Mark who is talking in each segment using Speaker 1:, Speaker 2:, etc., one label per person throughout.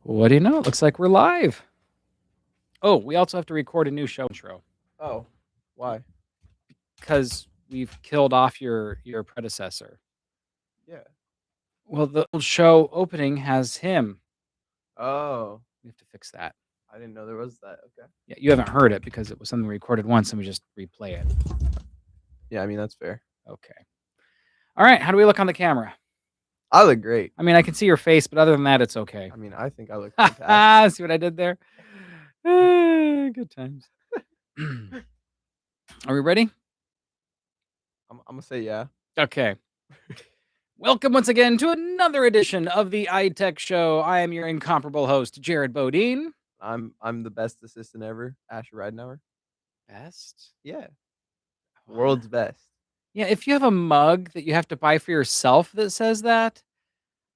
Speaker 1: What do you know? It looks like we're live. Oh, we also have to record a new show intro.
Speaker 2: Oh, why?
Speaker 1: Because we've killed off your predecessor.
Speaker 2: Yeah.
Speaker 1: Well, the old show opening has him.
Speaker 2: Oh,
Speaker 1: We have to fix that.
Speaker 2: I didn't know there was that. Okay.
Speaker 1: Yeah, you haven't heard it because it was something we recorded once and we just replay it.
Speaker 2: Yeah, I mean, that's fair.
Speaker 1: Okay. All right. How do we look on the camera?
Speaker 2: I look great.
Speaker 1: I mean, I can see your face, but other than that, it's okay.
Speaker 2: I mean, I think I look fantastic.
Speaker 1: See what I did there? Good times. Are we ready?
Speaker 2: I'm going to say yeah.
Speaker 1: Okay. Welcome once again to another edition of the iTech Show. I am your incomparable host, Jared Bodine.
Speaker 2: I'm the best assistant ever, Asher Ridenauer.
Speaker 1: Best?
Speaker 2: Yeah. World's best.
Speaker 1: Yeah, if you have a mug that you have to buy for yourself that says that,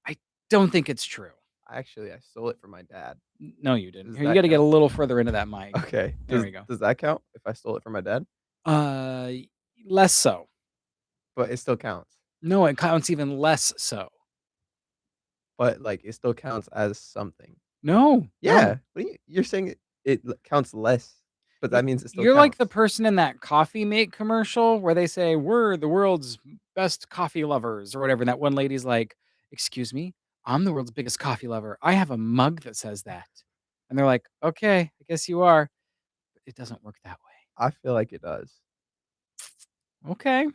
Speaker 1: I don't think it's true.
Speaker 2: Actually, I stole it from my dad.
Speaker 1: No, you didn't.
Speaker 2: Does
Speaker 1: Here, you
Speaker 2: that
Speaker 1: got to get a
Speaker 2: count?
Speaker 1: little further into that mic.
Speaker 2: Okay.
Speaker 1: There we go.
Speaker 2: Does that count if I stole it from my dad?
Speaker 1: Less so.
Speaker 2: But it still counts.
Speaker 1: No, it counts even less so.
Speaker 2: But like it still counts as something.
Speaker 1: No.
Speaker 2: Yeah.
Speaker 1: No.
Speaker 2: You're saying it counts less, but that means it still
Speaker 1: You're
Speaker 2: counts.
Speaker 1: like the person in that Coffee Mate commercial where they say, we're the world's best coffee lovers or whatever. And that one lady's like, excuse me, I'm the world's biggest coffee lover. I have a mug that says that. And they're like, okay, I guess you are. But it doesn't work that way.
Speaker 2: I feel like it does.
Speaker 1: Okay.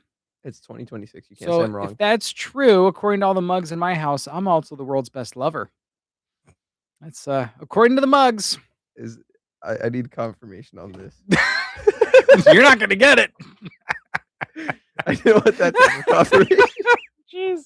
Speaker 2: It's 2026. You can't say I'm wrong.
Speaker 1: If that's true, according to all the mugs in my house, I'm also the world's best lover. That's according to the mugs.
Speaker 2: I need confirmation on this.
Speaker 1: You're not gonna get it.
Speaker 2: I know what that type of confirmation.
Speaker 1: Jeez,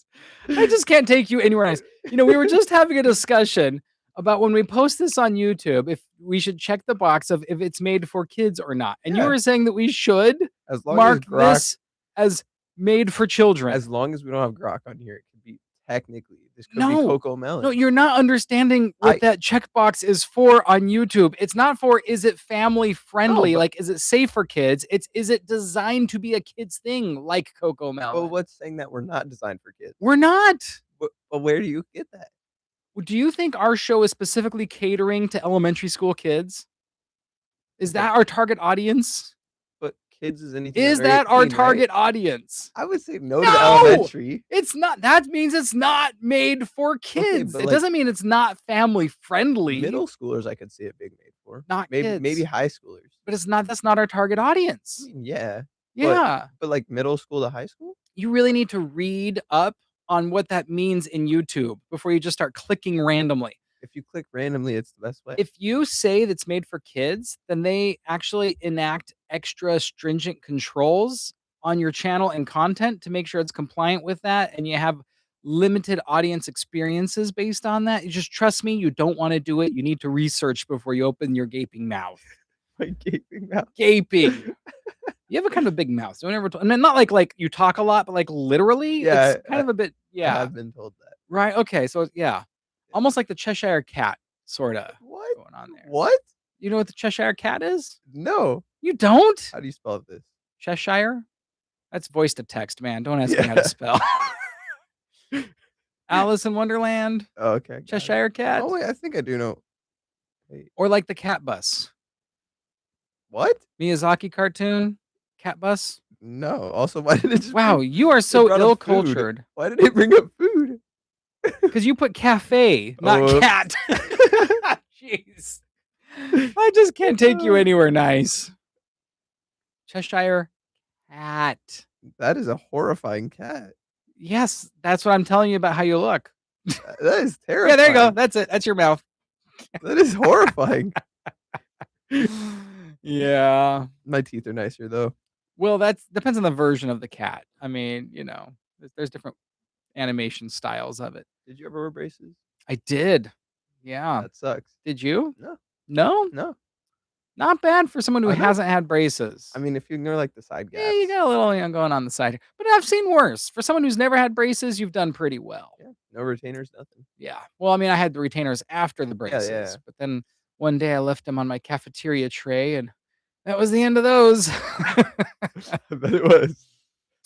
Speaker 1: I just can't take you anywhere nice. You know, we were just having a discussion about when we post this on YouTube, if we should check the box of if it's made for kids or not. And you were saying that we should mark this as made for children.
Speaker 2: As long as we don't have Grok on here, it could be technically. This could be Coco Melon.
Speaker 1: No, you're not understanding what that checkbox is for on YouTube. It's not for, is it family friendly? No, like, is it safe for kids? Is it designed to be a kid's thing like Coco Melon?
Speaker 2: Well, what's saying that we're not designed for kids?
Speaker 1: We're not.
Speaker 2: But where do you get that?
Speaker 1: Do you think our show is specifically catering to elementary school kids? Is that our target audience?
Speaker 2: But kids is anything.
Speaker 1: Is that our target audience?
Speaker 2: I would say no to elementary.
Speaker 1: It's not. That means it's not made for kids. Okay, it doesn't mean it's not family friendly.
Speaker 2: Middle schoolers, I could see it being made for.
Speaker 1: Not kids.
Speaker 2: Maybe high schoolers.
Speaker 1: But it's not. That's not our target audience.
Speaker 2: I mean, yeah.
Speaker 1: Yeah.
Speaker 2: But like middle school to high school?
Speaker 1: You really need to read up on what that means in YouTube before you just start clicking randomly.
Speaker 2: If you click randomly, it's the best way.
Speaker 1: If you say that's made for kids, then they actually enact extra stringent controls on your channel and content to make sure it's compliant with that. And you have limited audience experiences based on that. You just trust me, you don't want to do it. You need to research before you open your gaping mouth.
Speaker 2: My gaping mouth?
Speaker 1: Gaping. You have a kind of a big mouth. So whenever, and not like you talk a lot, but like literally,
Speaker 2: yeah,
Speaker 1: it's kind of a bit, yeah.
Speaker 2: I've been told that.
Speaker 1: Right. Okay. So yeah. Almost like the Cheshire Cat, sort of.
Speaker 2: What?
Speaker 1: Going on there.
Speaker 2: What?
Speaker 1: You know what the Cheshire Cat is?
Speaker 2: No.
Speaker 1: You don't?
Speaker 2: How do you spell this?
Speaker 1: Cheshire? That's voice to text, man. Don't ask me how to spell. Alice in Wonderland?
Speaker 2: Oh, okay.
Speaker 1: Cheshire Cat?
Speaker 2: Oh, wait. I think I do know.
Speaker 1: Wait. Or like the Cat Bus.
Speaker 2: What?
Speaker 1: Miyazaki cartoon? Cat Bus?
Speaker 2: No. Also, why did it just
Speaker 1: Wow, you are so ill-cultured.
Speaker 2: Why did it bring up food?
Speaker 1: Because you put cafe, not cat. Jeez. I just can't take you anywhere nice. Cheshire Cat.
Speaker 2: That is a horrifying cat.
Speaker 1: Yes, that's what I'm telling you about how you look.
Speaker 2: That is terrifying.
Speaker 1: Yeah, there you go. That's it. That's your mouth.
Speaker 2: That is horrifying.
Speaker 1: Yeah.
Speaker 2: My teeth are nicer, though.
Speaker 1: Well, that depends on the version of the cat. I mean, you know, there's different animation styles of it.
Speaker 2: Did you ever wear braces?
Speaker 1: I did. Yeah.
Speaker 2: That sucks.
Speaker 1: Did you?
Speaker 2: No.
Speaker 1: No?
Speaker 2: No.
Speaker 1: Not bad for someone who hasn't had braces.
Speaker 2: I mean, if you ignore like the side gaps.
Speaker 1: Yeah, you got a little going on the side here. But I've seen worse. For someone who's never had braces, you've done pretty well.
Speaker 2: Yeah. No retainers, nothing.
Speaker 1: Yeah. Well, I mean, I had the retainers after the braces.
Speaker 2: Yeah.
Speaker 1: But then one day I left them on my cafeteria tray and that was the end of those.
Speaker 2: I bet it was.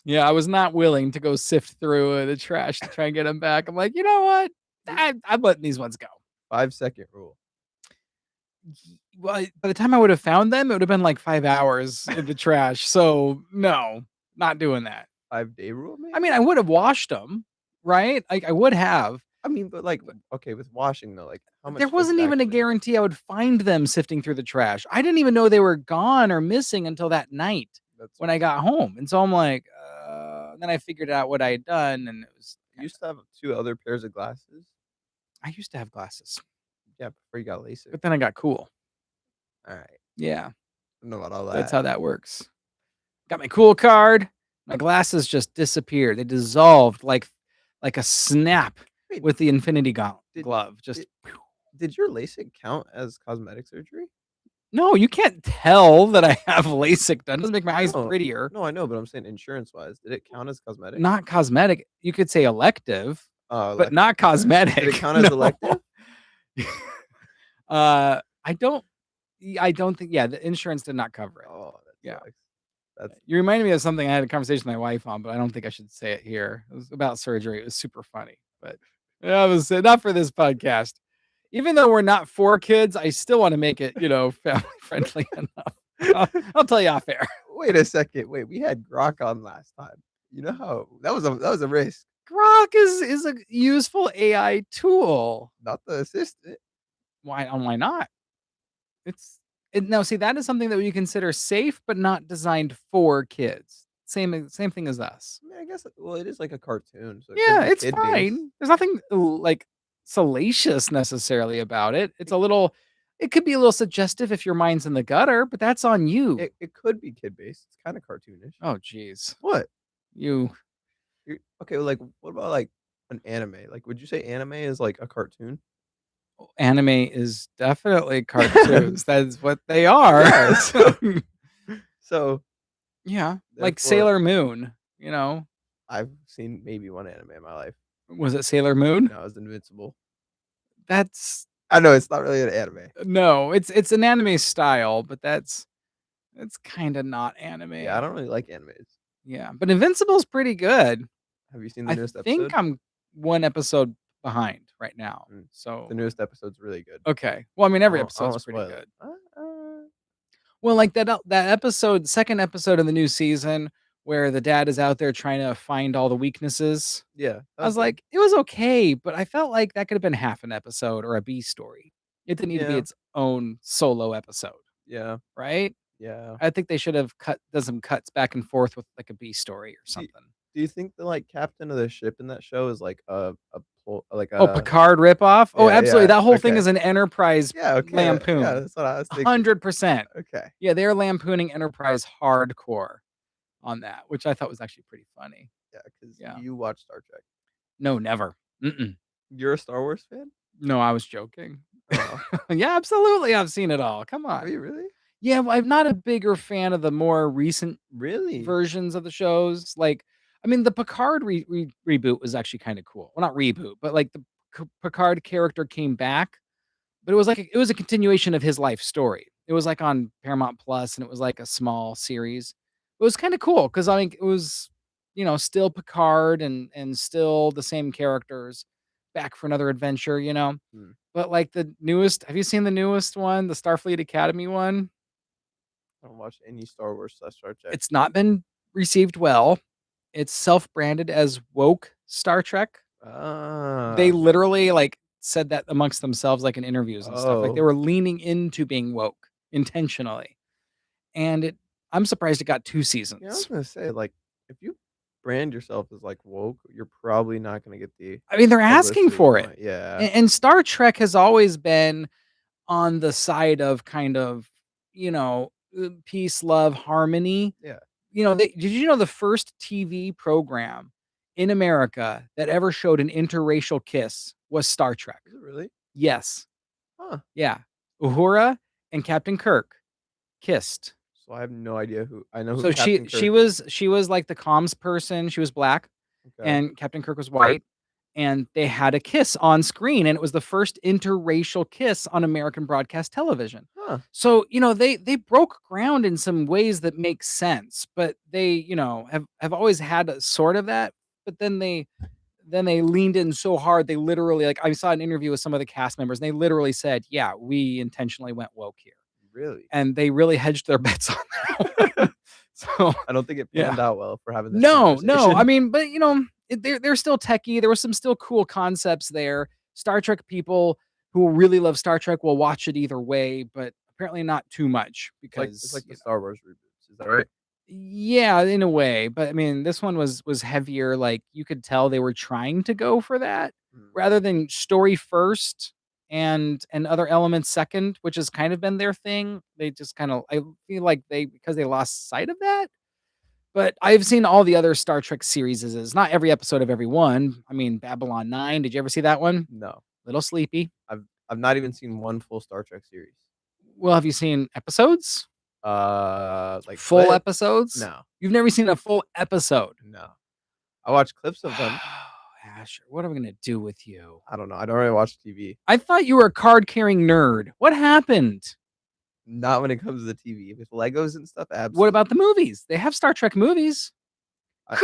Speaker 1: Yeah, I was not willing to go sift through the trash to try and get them back. I'm like, you know what? I'm letting these ones go.
Speaker 2: 5-second rule.
Speaker 1: Well, by the time I would have found them, it would have been like 5 hours in the trash. So, no, not doing that.
Speaker 2: 5-day rule, maybe?
Speaker 1: I mean, I would have washed them, right? Like, I would have.
Speaker 2: I mean, but, like, okay, with washing, though, like, how
Speaker 1: There
Speaker 2: much does it
Speaker 1: wasn't even a
Speaker 2: actually
Speaker 1: guarantee I would find them sifting through the trash. I didn't even know they were gone or missing until that night
Speaker 2: that's
Speaker 1: when I got home. And so I'm like, then I figured out what I had done, and it was
Speaker 2: you used to have 2 other pairs of glasses?
Speaker 1: I used to have glasses,
Speaker 2: Yeah, before you got LASIK.
Speaker 1: but then I got cool.
Speaker 2: Alright.
Speaker 1: Yeah,
Speaker 2: I don't know about all
Speaker 1: that's
Speaker 2: that.
Speaker 1: how that works. Got my cool card. My glasses just disappeared. They dissolved like a snap
Speaker 2: Wait,
Speaker 1: with the infinity
Speaker 2: did
Speaker 1: glove. Just
Speaker 2: did did your LASIK count as cosmetic surgery?
Speaker 1: no, you can't tell that I have LASIK done. It doesn't make my eyes
Speaker 2: No.
Speaker 1: prettier.
Speaker 2: No, I know, but I'm saying insurance-wise, did it count as cosmetic?
Speaker 1: Not cosmetic. You could say elective,
Speaker 2: Oh,
Speaker 1: but not cosmetic.
Speaker 2: Did it count as
Speaker 1: No.
Speaker 2: elective?
Speaker 1: I don't think the insurance did not cover it.
Speaker 2: Oh, that
Speaker 1: Yeah.
Speaker 2: sucks. That's
Speaker 1: You reminded me of something I had a conversation with my wife on, but I don't think I should say it here. It was about surgery. It was super funny, but that was not for this podcast. Even though we're not for kids, I still want to make it, family friendly enough. I'll tell you off air.
Speaker 2: Wait a second. Wait, we had Grok on last time. You know how that was a risk,
Speaker 1: Grok is a useful AI tool.
Speaker 2: not the assistant.
Speaker 1: Why not? No, see, that is something that we consider safe, but not designed for kids. Same thing as us.
Speaker 2: I mean, I guess well, it is like a cartoon, so it could
Speaker 1: Yeah,
Speaker 2: be
Speaker 1: it's
Speaker 2: kid-based.
Speaker 1: fine. There's nothing like salacious necessarily about it. It could be a little suggestive if your mind's in the gutter, but that's on you.
Speaker 2: It could be kid-based. It's kinda cartoonish.
Speaker 1: Oh, geez.
Speaker 2: What?
Speaker 1: You
Speaker 2: You're okay, well, like, what about, like, an anime? Like, would you say anime is like a cartoon?
Speaker 1: Anime is definitely cartoons. That's what they are.
Speaker 2: Yeah, so
Speaker 1: Yeah, like
Speaker 2: therefore,
Speaker 1: Sailor Moon, you know?
Speaker 2: I've seen maybe 1 anime in my life.
Speaker 1: Was it Sailor Moon?
Speaker 2: No, it was Invincible.
Speaker 1: That's
Speaker 2: I know it's not really an anime.
Speaker 1: no, it's an anime style, but it's kinda not
Speaker 2: Yeah, I
Speaker 1: anime.
Speaker 2: don't really like animes.
Speaker 1: Yeah, but Invincible's pretty good.
Speaker 2: Have you seen the
Speaker 1: I
Speaker 2: newest
Speaker 1: think
Speaker 2: episode?
Speaker 1: I'm 1 episode behind right now.
Speaker 2: Mm. The
Speaker 1: So,
Speaker 2: newest episode's really good.
Speaker 1: okay. Well, I mean, every
Speaker 2: I don't
Speaker 1: episode's
Speaker 2: wanna
Speaker 1: pretty
Speaker 2: spoil it.
Speaker 1: good.
Speaker 2: Uh,
Speaker 1: Well, like that episode 2nd episode of the new season where the dad is out there trying to find all the weaknesses.
Speaker 2: yeah, that
Speaker 1: I
Speaker 2: was
Speaker 1: was
Speaker 2: good.
Speaker 1: like, it was okay, but I felt like that could have been half an episode or a B story. It didn't need to be
Speaker 2: Yeah,
Speaker 1: its own solo episode,
Speaker 2: yeah,
Speaker 1: right?
Speaker 2: yeah.
Speaker 1: I think they should have done some cuts back and forth with like a B story or
Speaker 2: Do
Speaker 1: something.
Speaker 2: do you think the, like, captain of the ship in that show is like a pl like
Speaker 1: Oh,
Speaker 2: a
Speaker 1: Picard ripoff? Oh,
Speaker 2: yeah,
Speaker 1: absolutely.
Speaker 2: yeah,
Speaker 1: That whole thing
Speaker 2: okay.
Speaker 1: is an Enterprise
Speaker 2: Yeah, okay, yeah,
Speaker 1: lampoon.
Speaker 2: that's what I was thinking.
Speaker 1: 100%.
Speaker 2: Okay.
Speaker 1: Yeah, they're lampooning Enterprise hardcore on that, which I thought was actually pretty funny.
Speaker 2: Yeah, 'cause
Speaker 1: Yeah.
Speaker 2: you watch Star Trek.
Speaker 1: No, never. Mm-mm.
Speaker 2: You're a Star Wars fan?
Speaker 1: No, I was joking.
Speaker 2: Oh,
Speaker 1: Yeah, absolutely. I've seen it all. Come
Speaker 2: are
Speaker 1: on.
Speaker 2: you really?
Speaker 1: Yeah, well, I'm not a bigger fan of the more recent
Speaker 2: Really?
Speaker 1: versions of the shows. Like, I mean, the Picard reboot was actually kind of cool. Well, not reboot, but like the Picard character came back, but it was a continuation of his life story. It was like on Paramount Plus, and it was like a small series. It was kind of cool because I mean, it was still Picard and still the same characters back for another adventure.
Speaker 2: Hmm.
Speaker 1: But like the newest, have you seen the newest one, the Starfleet Academy one?
Speaker 2: I don't watch any Star Wars slash Star Trek.
Speaker 1: It's not been received well. It's self-branded as woke Star Trek. They
Speaker 2: Ah.
Speaker 1: literally, like, said that amongst themselves, like, in interviews and stuff, like, they
Speaker 2: Oh.
Speaker 1: were leaning into being woke intentionally, and I'm surprised it got 2
Speaker 2: Yeah, I was
Speaker 1: seasons.
Speaker 2: gonna say, like, if you brand yourself as, like, woke, you're probably not gonna get the
Speaker 1: I mean, they're asking
Speaker 2: publicity you
Speaker 1: for it,
Speaker 2: want. Yeah.
Speaker 1: and Star Trek has always been on the side of kind of, peace, love, harmony.
Speaker 2: Yeah.
Speaker 1: Did you know the first TV program in America that ever showed an interracial kiss was Star Trek?
Speaker 2: Is it really?
Speaker 1: Yes.
Speaker 2: Huh.
Speaker 1: Yeah. Uhura and Captain Kirk kissed.
Speaker 2: So I have no idea who I know who
Speaker 1: So she
Speaker 2: Captain
Speaker 1: she
Speaker 2: Kirk is.
Speaker 1: was she was like the comms person. She was black
Speaker 2: Okay.
Speaker 1: and Captain Kirk was white, and they had a kiss on screen, and it was the first interracial kiss on American broadcast television.
Speaker 2: Huh.
Speaker 1: So, they broke ground in some ways that make sense, but they, have always had a sort of that, but then then they leaned in so hard, they literally like, I saw an interview with some of the cast members, and they literally said, "Yeah, we intentionally went woke here."
Speaker 2: Really?
Speaker 1: And they really hedged their bets on that one. So,
Speaker 2: I don't think it
Speaker 1: yeah.
Speaker 2: panned out well for having this
Speaker 1: No, I
Speaker 2: conversation.
Speaker 1: mean, but, they're still techy, there was some still cool concepts there. Star Trek people who really love Star Trek will watch it either way, but apparently not too much
Speaker 2: It's
Speaker 1: because,
Speaker 2: like the Star Wars reboots, is that right?
Speaker 1: yeah, in a way, but I mean, this one was heavier, like, you could tell they were trying to go for that
Speaker 2: Mm.
Speaker 1: rather than story first and other elements second, which has kind of been their thing. They just kinda I feel like because they lost sight of that, but I've seen all the other Star Trek series is not every episode of every one. I mean, Babylon 9, did you ever see that one?
Speaker 2: No.
Speaker 1: Little sleepy.
Speaker 2: I've not even seen one full Star Trek series.
Speaker 1: Well, have you seen episodes?
Speaker 2: Like
Speaker 1: Full
Speaker 2: clips?
Speaker 1: episodes?
Speaker 2: No,
Speaker 1: You've never seen a full episode.
Speaker 2: no. I watch clips of them.
Speaker 1: Asher, what are we gonna do with you?
Speaker 2: I don't know. I don't really watch TV.
Speaker 1: I thought you were a card-carrying nerd. What happened?
Speaker 2: Not when it comes to the TV. With Legos and stuff,
Speaker 1: What
Speaker 2: absolutely.
Speaker 1: about the movies? They have Star Trek movies.
Speaker 2: I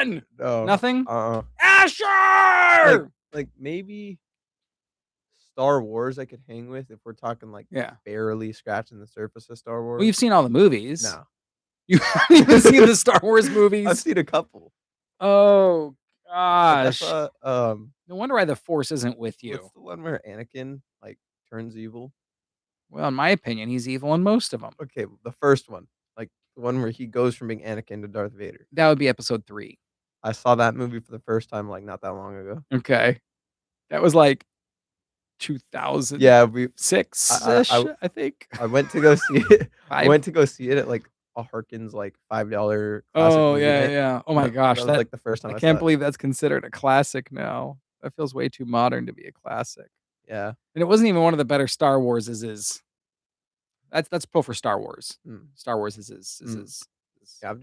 Speaker 1: Gone!
Speaker 2: no.
Speaker 1: Nothing?
Speaker 2: Uh-uh. Like
Speaker 1: Asher!
Speaker 2: like maybe Star Wars I could hang with if we're talking like
Speaker 1: Yeah.
Speaker 2: barely scratching the surface of Star
Speaker 1: Well, you've
Speaker 2: Wars.
Speaker 1: seen all the movies.
Speaker 2: No.
Speaker 1: You haven't even seen the Star Wars
Speaker 2: I've
Speaker 1: movies?
Speaker 2: seen a couple.
Speaker 1: Oh
Speaker 2: Like I
Speaker 1: gosh.
Speaker 2: saw
Speaker 1: No wonder why the Force isn't with
Speaker 2: what's
Speaker 1: you.
Speaker 2: the one where Anakin like turns evil?
Speaker 1: Well, in my opinion, he's evil in most of them.
Speaker 2: Okay, the first one. Like the one where he goes from being Anakin to Darth Vader.
Speaker 1: That would be episode 3.
Speaker 2: I saw that movie for the first time like not that long ago.
Speaker 1: Okay. That was like
Speaker 2: Yeah, we
Speaker 1: 2006-ish, I think.
Speaker 2: I went to go see it. I
Speaker 1: 5.
Speaker 2: went to go see it at like a Harkins like $5 classic
Speaker 1: Oh,
Speaker 2: movie
Speaker 1: yeah,
Speaker 2: night.
Speaker 1: yeah. Oh
Speaker 2: And
Speaker 1: my gosh,
Speaker 2: that was like the first
Speaker 1: I
Speaker 2: time I
Speaker 1: can't
Speaker 2: saw it.
Speaker 1: believe that's considered a classic now. That feels way too modern to be a classic.
Speaker 2: Yeah.
Speaker 1: And it wasn't even one of the better Star Warses is. That's pro for Star Wars.
Speaker 2: Mm,
Speaker 1: Star Wars is
Speaker 2: mm.
Speaker 1: is
Speaker 2: Yeah,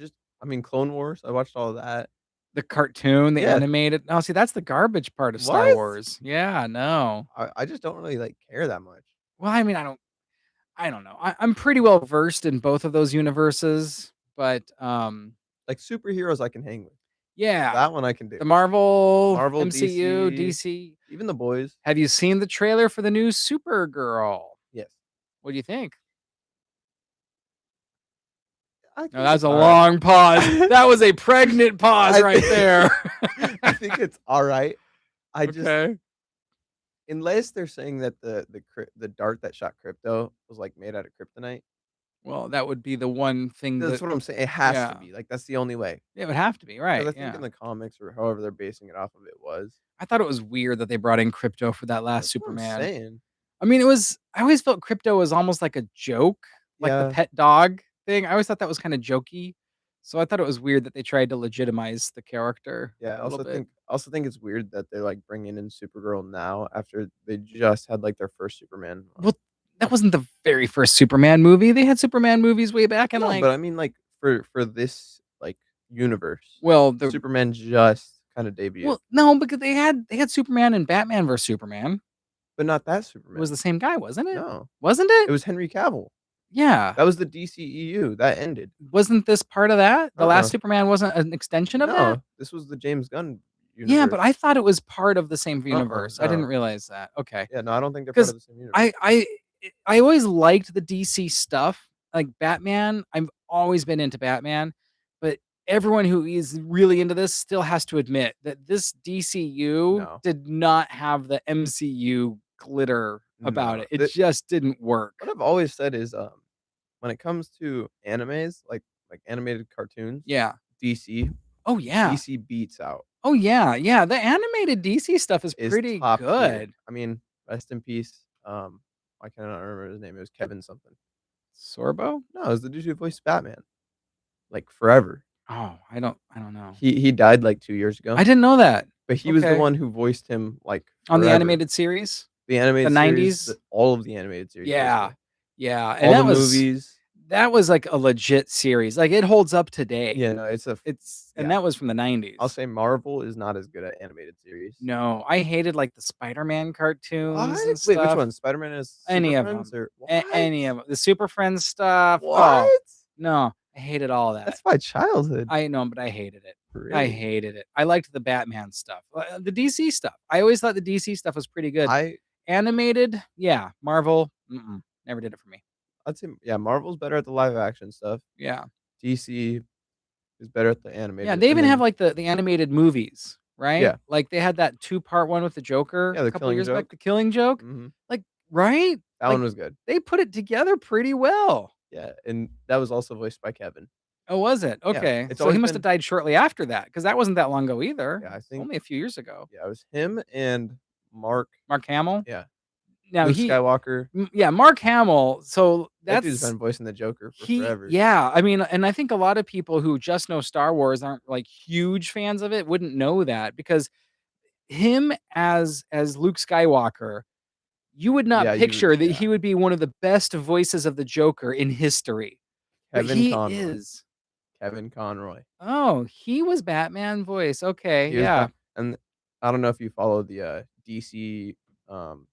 Speaker 2: I mean Clone Wars, I watched all of that.
Speaker 1: the cartoon, the
Speaker 2: Yeah.
Speaker 1: animated. No, see, that's the garbage part of Star
Speaker 2: What?
Speaker 1: Wars. Yeah, no.
Speaker 2: I just don't really like care that much.
Speaker 1: Well, I mean, I don't know. I'm pretty well versed in both of those universes, but
Speaker 2: Like superheroes I can hang with.
Speaker 1: yeah,
Speaker 2: That one I can do.
Speaker 1: the Marvel,
Speaker 2: Marvel,
Speaker 1: MCU,
Speaker 2: DC,
Speaker 1: DC.
Speaker 2: even the boys.
Speaker 1: Have you seen the trailer for the new Supergirl?
Speaker 2: Yes.
Speaker 1: What do you think?
Speaker 2: I
Speaker 1: No,
Speaker 2: think
Speaker 1: that's
Speaker 2: it's
Speaker 1: a
Speaker 2: alright.
Speaker 1: long pause. That was a pregnant pause
Speaker 2: I
Speaker 1: right
Speaker 2: thi
Speaker 1: there.
Speaker 2: I think it's alright. I just
Speaker 1: Okay.
Speaker 2: unless they're saying that the dart that shot Crypto was, like, made out of kryptonite.
Speaker 1: Well, that would be the one thing
Speaker 2: That's
Speaker 1: that
Speaker 2: what I'm saying, it has to
Speaker 1: yeah.
Speaker 2: be, like, that's the only way.
Speaker 1: It would have to be,
Speaker 2: 'Cause
Speaker 1: right,
Speaker 2: I think in
Speaker 1: yeah.
Speaker 2: the comics or however they're basing it off of it was.
Speaker 1: I thought it was weird that they brought in Crypto for that last
Speaker 2: That's what I'm
Speaker 1: Superman.
Speaker 2: saying.
Speaker 1: I mean, I always felt Crypto was almost like a joke, like the
Speaker 2: Yeah.
Speaker 1: pet dog thing. I always thought that was kinda jokey. So I thought it was weird that they tried to legitimize the character
Speaker 2: Yeah,
Speaker 1: a little bit.
Speaker 2: I also think it's weird that they're, like, bringing in Supergirl now after they just had, like, their first Superman
Speaker 1: Well, that wasn't the very first Superman movie. They had Superman movies way back in,
Speaker 2: No,
Speaker 1: like
Speaker 2: but I mean, like, for this, like, universe,
Speaker 1: well,
Speaker 2: Superman just kinda debuted,
Speaker 1: no, because they had Superman and Batman vs Superman.
Speaker 2: but not that
Speaker 1: It was
Speaker 2: Superman.
Speaker 1: the same guy, wasn't it?
Speaker 2: No,
Speaker 1: Wasn't
Speaker 2: it
Speaker 1: it?
Speaker 2: was Henry Cavill.
Speaker 1: Yeah.
Speaker 2: That was the DCEU, that ended.
Speaker 1: Wasn't this part of that? The last
Speaker 2: Uh-uh.
Speaker 1: Superman wasn't an extension of that?
Speaker 2: No, this was the James Gunn
Speaker 1: Yeah, but
Speaker 2: universe.
Speaker 1: I thought it was part of the same universe. I didn't
Speaker 2: No.
Speaker 1: realize that. Okay.
Speaker 2: Yeah, no, I don't think they're part
Speaker 1: 'Cause
Speaker 2: of the same universe.
Speaker 1: I always liked the DC stuff. Like Batman, I've always been into Batman, but everyone who is really into this still has to admit that this DCU
Speaker 2: No.
Speaker 1: did not have the MCU glitter about
Speaker 2: No.
Speaker 1: it. It just didn't work.
Speaker 2: What I've always said is, when it comes to animes, like animated cartoons,
Speaker 1: Yeah.
Speaker 2: DC
Speaker 1: Oh, yeah.
Speaker 2: DC beats out.
Speaker 1: Oh, yeah, yeah, the animated DC stuff is
Speaker 2: Is
Speaker 1: pretty
Speaker 2: top tier.
Speaker 1: good.
Speaker 2: I mean, rest in peace, I cannot remember his name, it was Kevin something.
Speaker 1: Sorbo?
Speaker 2: No, it was the dude who voiced Batman, like, forever.
Speaker 1: Oh, I don't know.
Speaker 2: He died, like, 2 years ago,
Speaker 1: I didn't know that.
Speaker 2: but he was the
Speaker 1: Okay.
Speaker 2: one who voiced him, like,
Speaker 1: On the
Speaker 2: forever.
Speaker 1: animated series?
Speaker 2: The animated
Speaker 1: The
Speaker 2: series,
Speaker 1: 90s?
Speaker 2: all of the animated series,
Speaker 1: Yeah.
Speaker 2: basically.
Speaker 1: Yeah, and
Speaker 2: All
Speaker 1: that
Speaker 2: the
Speaker 1: was
Speaker 2: movies.
Speaker 1: that was, like, a legit series, like, it holds up today.
Speaker 2: Yeah, no,
Speaker 1: And
Speaker 2: yeah.
Speaker 1: that was from the 90s.
Speaker 2: I'll say Marvel is not as good at animated series.
Speaker 1: No, I hated, like, the Spider-Man cartoons
Speaker 2: What?
Speaker 1: and
Speaker 2: Wait,
Speaker 1: stuff.
Speaker 2: which one? Spider-Man is
Speaker 1: Any
Speaker 2: Super
Speaker 1: of
Speaker 2: Friends
Speaker 1: them.
Speaker 2: or
Speaker 1: Any of them. The Super Friends stuff.
Speaker 2: What?
Speaker 1: Oh, no, I hated all that.
Speaker 2: That's my childhood.
Speaker 1: I know, but I hated it. I
Speaker 2: Really?
Speaker 1: hated it. I liked the Batman stuff. The DC stuff. I always thought the DC stuff was pretty good.
Speaker 2: I
Speaker 1: Animated, yeah. Marvel, never did it for me.
Speaker 2: I'd say yeah, Marvel's better at the live action stuff.
Speaker 1: Yeah.
Speaker 2: DC is better at the
Speaker 1: Yeah,
Speaker 2: animated,
Speaker 1: they
Speaker 2: and
Speaker 1: even have
Speaker 2: then
Speaker 1: like the animated movies, right?
Speaker 2: yeah,
Speaker 1: Like they had that two-part one with the Joker
Speaker 2: yeah,
Speaker 1: a
Speaker 2: The
Speaker 1: couple
Speaker 2: Killing
Speaker 1: years back,
Speaker 2: Joke.
Speaker 1: The Killing Joke.
Speaker 2: Mhm.
Speaker 1: Like, right?
Speaker 2: That one
Speaker 1: Like
Speaker 2: was good.
Speaker 1: they put it together pretty well.
Speaker 2: Yeah, and that was also voiced by Kevin.
Speaker 1: Oh, was it?
Speaker 2: Yeah,
Speaker 1: Okay.
Speaker 2: it's
Speaker 1: So he
Speaker 2: always
Speaker 1: must have
Speaker 2: been
Speaker 1: died shortly after that because that wasn't that long ago either.
Speaker 2: yeah, I
Speaker 1: It's
Speaker 2: think
Speaker 1: only a few years ago.
Speaker 2: yeah, it was him and Mark
Speaker 1: Mark Hamill.
Speaker 2: yeah,
Speaker 1: Now
Speaker 2: Luke Skywalker.
Speaker 1: yeah, Mark Hamill. So
Speaker 2: That dude's
Speaker 1: that's
Speaker 2: been voicing the Joker for
Speaker 1: he
Speaker 2: forever.
Speaker 1: yeah, I mean, and I think a lot of people who just know Star Wars aren't like huge fans of it wouldn't know that because him as Luke Skywalker, you would not
Speaker 2: Yeah, you
Speaker 1: picture that
Speaker 2: yeah.
Speaker 1: he would be one of the best voices of the Joker in history. But
Speaker 2: Kevin
Speaker 1: he
Speaker 2: Conroy.
Speaker 1: is.
Speaker 2: Kevin Conroy.
Speaker 1: Oh, he was Batman voice. Okay,
Speaker 2: He was
Speaker 1: yeah.
Speaker 2: back and I don't know if you follow the, DC, um,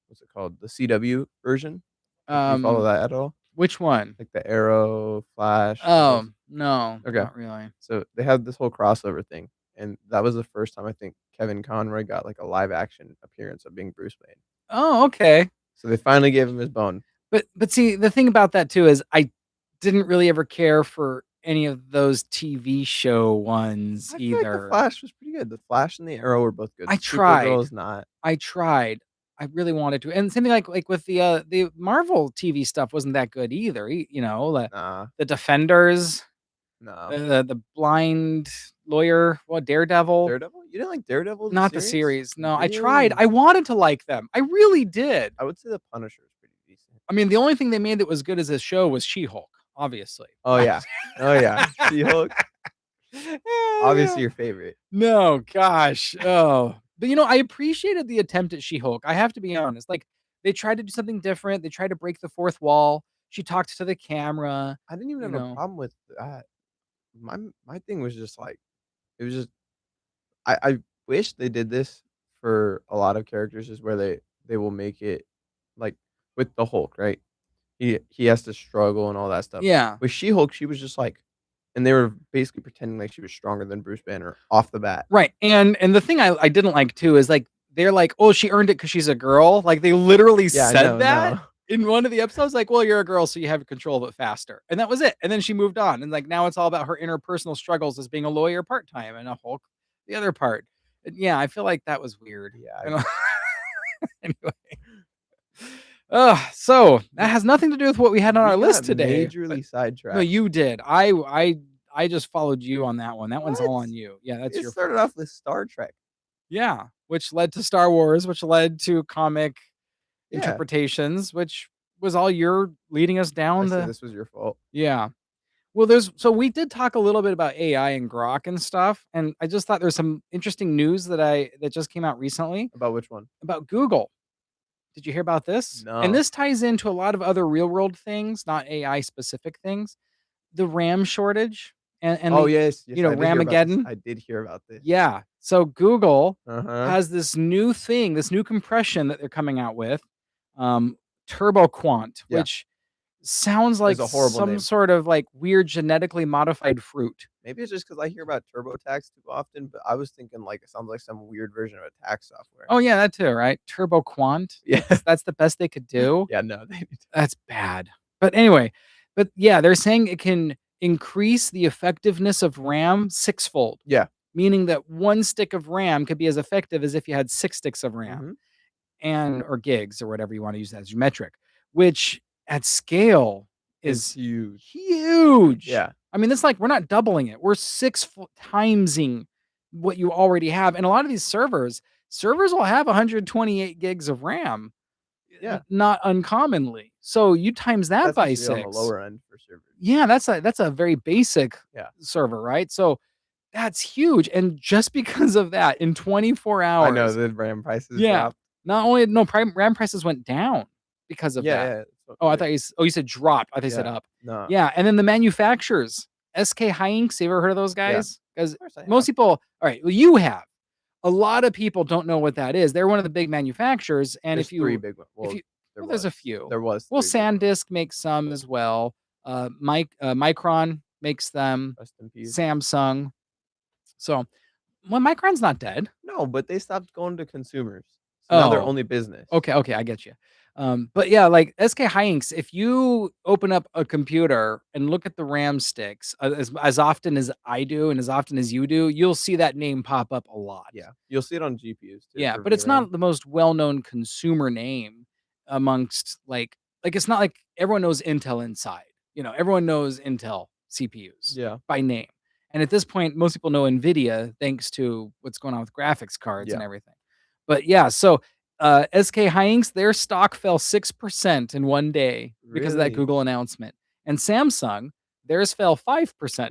Speaker 2: what's it called? The CW version? Like, do you follow
Speaker 1: Um,
Speaker 2: that at all?
Speaker 1: which one?
Speaker 2: Like the Arrow, Flash, all
Speaker 1: Oh,
Speaker 2: those?
Speaker 1: no,
Speaker 2: Okay.
Speaker 1: not really.
Speaker 2: So, they had this whole crossover thing, and that was the first time I think Kevin Conroy got, like, a live action appearance of being Bruce Wayne.
Speaker 1: Oh, okay.
Speaker 2: So, they finally gave him his bone.
Speaker 1: But see, the thing about that too is I didn't really ever care for any of those TV show ones
Speaker 2: I feel like the
Speaker 1: either.
Speaker 2: Flash was pretty good. The Flash and the Arrow were both good.
Speaker 1: I tried.
Speaker 2: Supergirl is not.
Speaker 1: I tried. I really wanted to. And same thing like with the Marvel TV stuff wasn't that good either.
Speaker 2: Nah,
Speaker 1: The Defenders,
Speaker 2: no.
Speaker 1: the blind lawyer, what Daredevil?
Speaker 2: Daredevil? You didn't like Daredevil, the
Speaker 1: Not the
Speaker 2: series?
Speaker 1: series. No, I tried.
Speaker 2: Really?
Speaker 1: I wanted to like them. I really did.
Speaker 2: I would say The Punisher is pretty decent.
Speaker 1: I mean, the only thing they made that was good as a show was She-Hulk, obviously.
Speaker 2: Oh, yeah. Oh, yeah. She-Hulk,
Speaker 1: Oh,
Speaker 2: obviously
Speaker 1: yeah.
Speaker 2: your favorite.
Speaker 1: No, gosh. Oh. But I appreciated the attempt at She-Hulk. I have to be honest. Like they tried to do something different. They tried to break the fourth wall. She talked to the camera,
Speaker 2: I didn't even
Speaker 1: you
Speaker 2: have a
Speaker 1: know.
Speaker 2: problem with that. My thing was just, like it was just I wish they did this for a lot of characters is where they will make it like, with the Hulk, right? He has to struggle and all that stuff.
Speaker 1: Yeah.
Speaker 2: With She-Hulk, she was just like and they were basically pretending like she was stronger than Bruce Banner off the bat.
Speaker 1: Right. And the thing I didn't like too is like they're like, "Oh, she earned it because she's a girl." Like they literally
Speaker 2: Yeah,
Speaker 1: said
Speaker 2: no,
Speaker 1: that
Speaker 2: no.
Speaker 1: in one of the episodes. Like, "Well, you're a girl, so you have control of it faster," and that was it. And then she moved on, and like now it's all about her interpersonal struggles as being a lawyer part time and a Hulk the other part. And yeah, I feel like that was weird.
Speaker 2: Yeah, I
Speaker 1: I don't- anyway, so that has nothing to do with what we had on
Speaker 2: we
Speaker 1: our list
Speaker 2: got
Speaker 1: today. But
Speaker 2: majorly
Speaker 1: no,
Speaker 2: sidetracked.
Speaker 1: you did. I just followed you on that one. That one's
Speaker 2: What?
Speaker 1: all on you. Yeah, that's
Speaker 2: It
Speaker 1: your
Speaker 2: started
Speaker 1: fault.
Speaker 2: off with Star Trek.
Speaker 1: Yeah, which led to Star Wars, which led to comic
Speaker 2: Yeah.
Speaker 1: interpretations, which was all you're leading us
Speaker 2: I
Speaker 1: down
Speaker 2: said
Speaker 1: the
Speaker 2: this was your fault.
Speaker 1: yeah. Well, we did talk a little bit about AI and Grok and stuff, and I just thought there's some interesting news that just came out recently
Speaker 2: About which one?
Speaker 1: about Google. Did you hear about this? And
Speaker 2: No.
Speaker 1: this ties into a lot of other real world things, not AI specific things. The RAM shortage and
Speaker 2: Oh,
Speaker 1: the
Speaker 2: yes, yes, I did hear about this.
Speaker 1: Ramageddon.
Speaker 2: I did hear about this.
Speaker 1: Yeah. So Google
Speaker 2: Uh-huh.
Speaker 1: has this new thing, this new compression that they're coming out with, um, TurboQuant,
Speaker 2: Yeah,
Speaker 1: which sounds
Speaker 2: it's
Speaker 1: like
Speaker 2: a horrible
Speaker 1: some
Speaker 2: name.
Speaker 1: sort of like weird genetically modified fruit.
Speaker 2: Maybe it's just because I hear about TurboTax too often, but I was thinking, like, it sounds like some weird version of a tax software.
Speaker 1: Oh yeah, that too, right? TurboQuant.
Speaker 2: Yeah.
Speaker 1: That's the best they could do.
Speaker 2: Yeah, no, they need to
Speaker 1: That's bad. But anyway, but yeah, they're saying it can increase the effectiveness of RAM sixfold,
Speaker 2: Yeah.
Speaker 1: meaning that one stick of RAM could be as effective as if you had 6 sticks of RAM.
Speaker 2: Mhm.
Speaker 1: And or gigs or whatever you want to use that as your metric, which at scale
Speaker 2: It's
Speaker 1: is
Speaker 2: huge.
Speaker 1: huge.
Speaker 2: Yeah.
Speaker 1: I mean, it's like we're not doubling it. We're timesing what you already have. And a lot of these servers will have 128 gigs of RAM,
Speaker 2: Yeah.
Speaker 1: not uncommonly. So you times that
Speaker 2: That's
Speaker 1: by
Speaker 2: usually on the
Speaker 1: 6.
Speaker 2: lower end for servers.
Speaker 1: Yeah, that's a very basic
Speaker 2: Yeah.
Speaker 1: server, right? So that's huge. And just because of that, in 24
Speaker 2: I know
Speaker 1: hours,
Speaker 2: the RAM prices
Speaker 1: yeah.
Speaker 2: dropped.
Speaker 1: Not only no, RAM prices went down because of
Speaker 2: Yeah,
Speaker 1: that.
Speaker 2: yeah. So
Speaker 1: Oh, I
Speaker 2: like
Speaker 1: thought you said dropped. I thought you said
Speaker 2: yeah.
Speaker 1: up.
Speaker 2: No.
Speaker 1: Yeah, and then the manufacturers, SK Hynix, you ever heard of those
Speaker 2: Yeah.
Speaker 1: guys? Because
Speaker 2: Of course I
Speaker 1: most
Speaker 2: have.
Speaker 1: people, all right, well, you have. A lot of people don't know what that is. They're one of the big manufacturers, and
Speaker 2: There's 3 big ones.
Speaker 1: if
Speaker 2: Well,
Speaker 1: you
Speaker 2: there
Speaker 1: well, there's
Speaker 2: was.
Speaker 1: a few.
Speaker 2: There was
Speaker 1: Well,
Speaker 2: 3 big ones.
Speaker 1: SanDisk makes some as well. Micron makes them.
Speaker 2: Rest in peace.
Speaker 1: Samsung. So, well, Micron's not dead.
Speaker 2: No, but they stopped going to consumers, so now they're
Speaker 1: Oh,
Speaker 2: only business.
Speaker 1: okay, I get you. But yeah, like SK Hynix, if you open up a computer and look at the RAM sticks as often as I do and as often as you do, you'll see that name pop up a lot.
Speaker 2: Yeah, you'll see it on GPUs too
Speaker 1: Yeah,
Speaker 2: for
Speaker 1: but it's
Speaker 2: VRAM.
Speaker 1: not the most well-known consumer name amongst like it's not like everyone knows Intel inside. Everyone knows Intel CPUs
Speaker 2: Yeah,
Speaker 1: by name. And at this point, most people know Nvidia thanks to what's going on with graphics cards and
Speaker 2: yeah.
Speaker 1: everything. But yeah, so SK Hynix, their stock fell 6% in one day because of that
Speaker 2: Really?
Speaker 1: Google announcement. And Samsung, theirs fell 5%.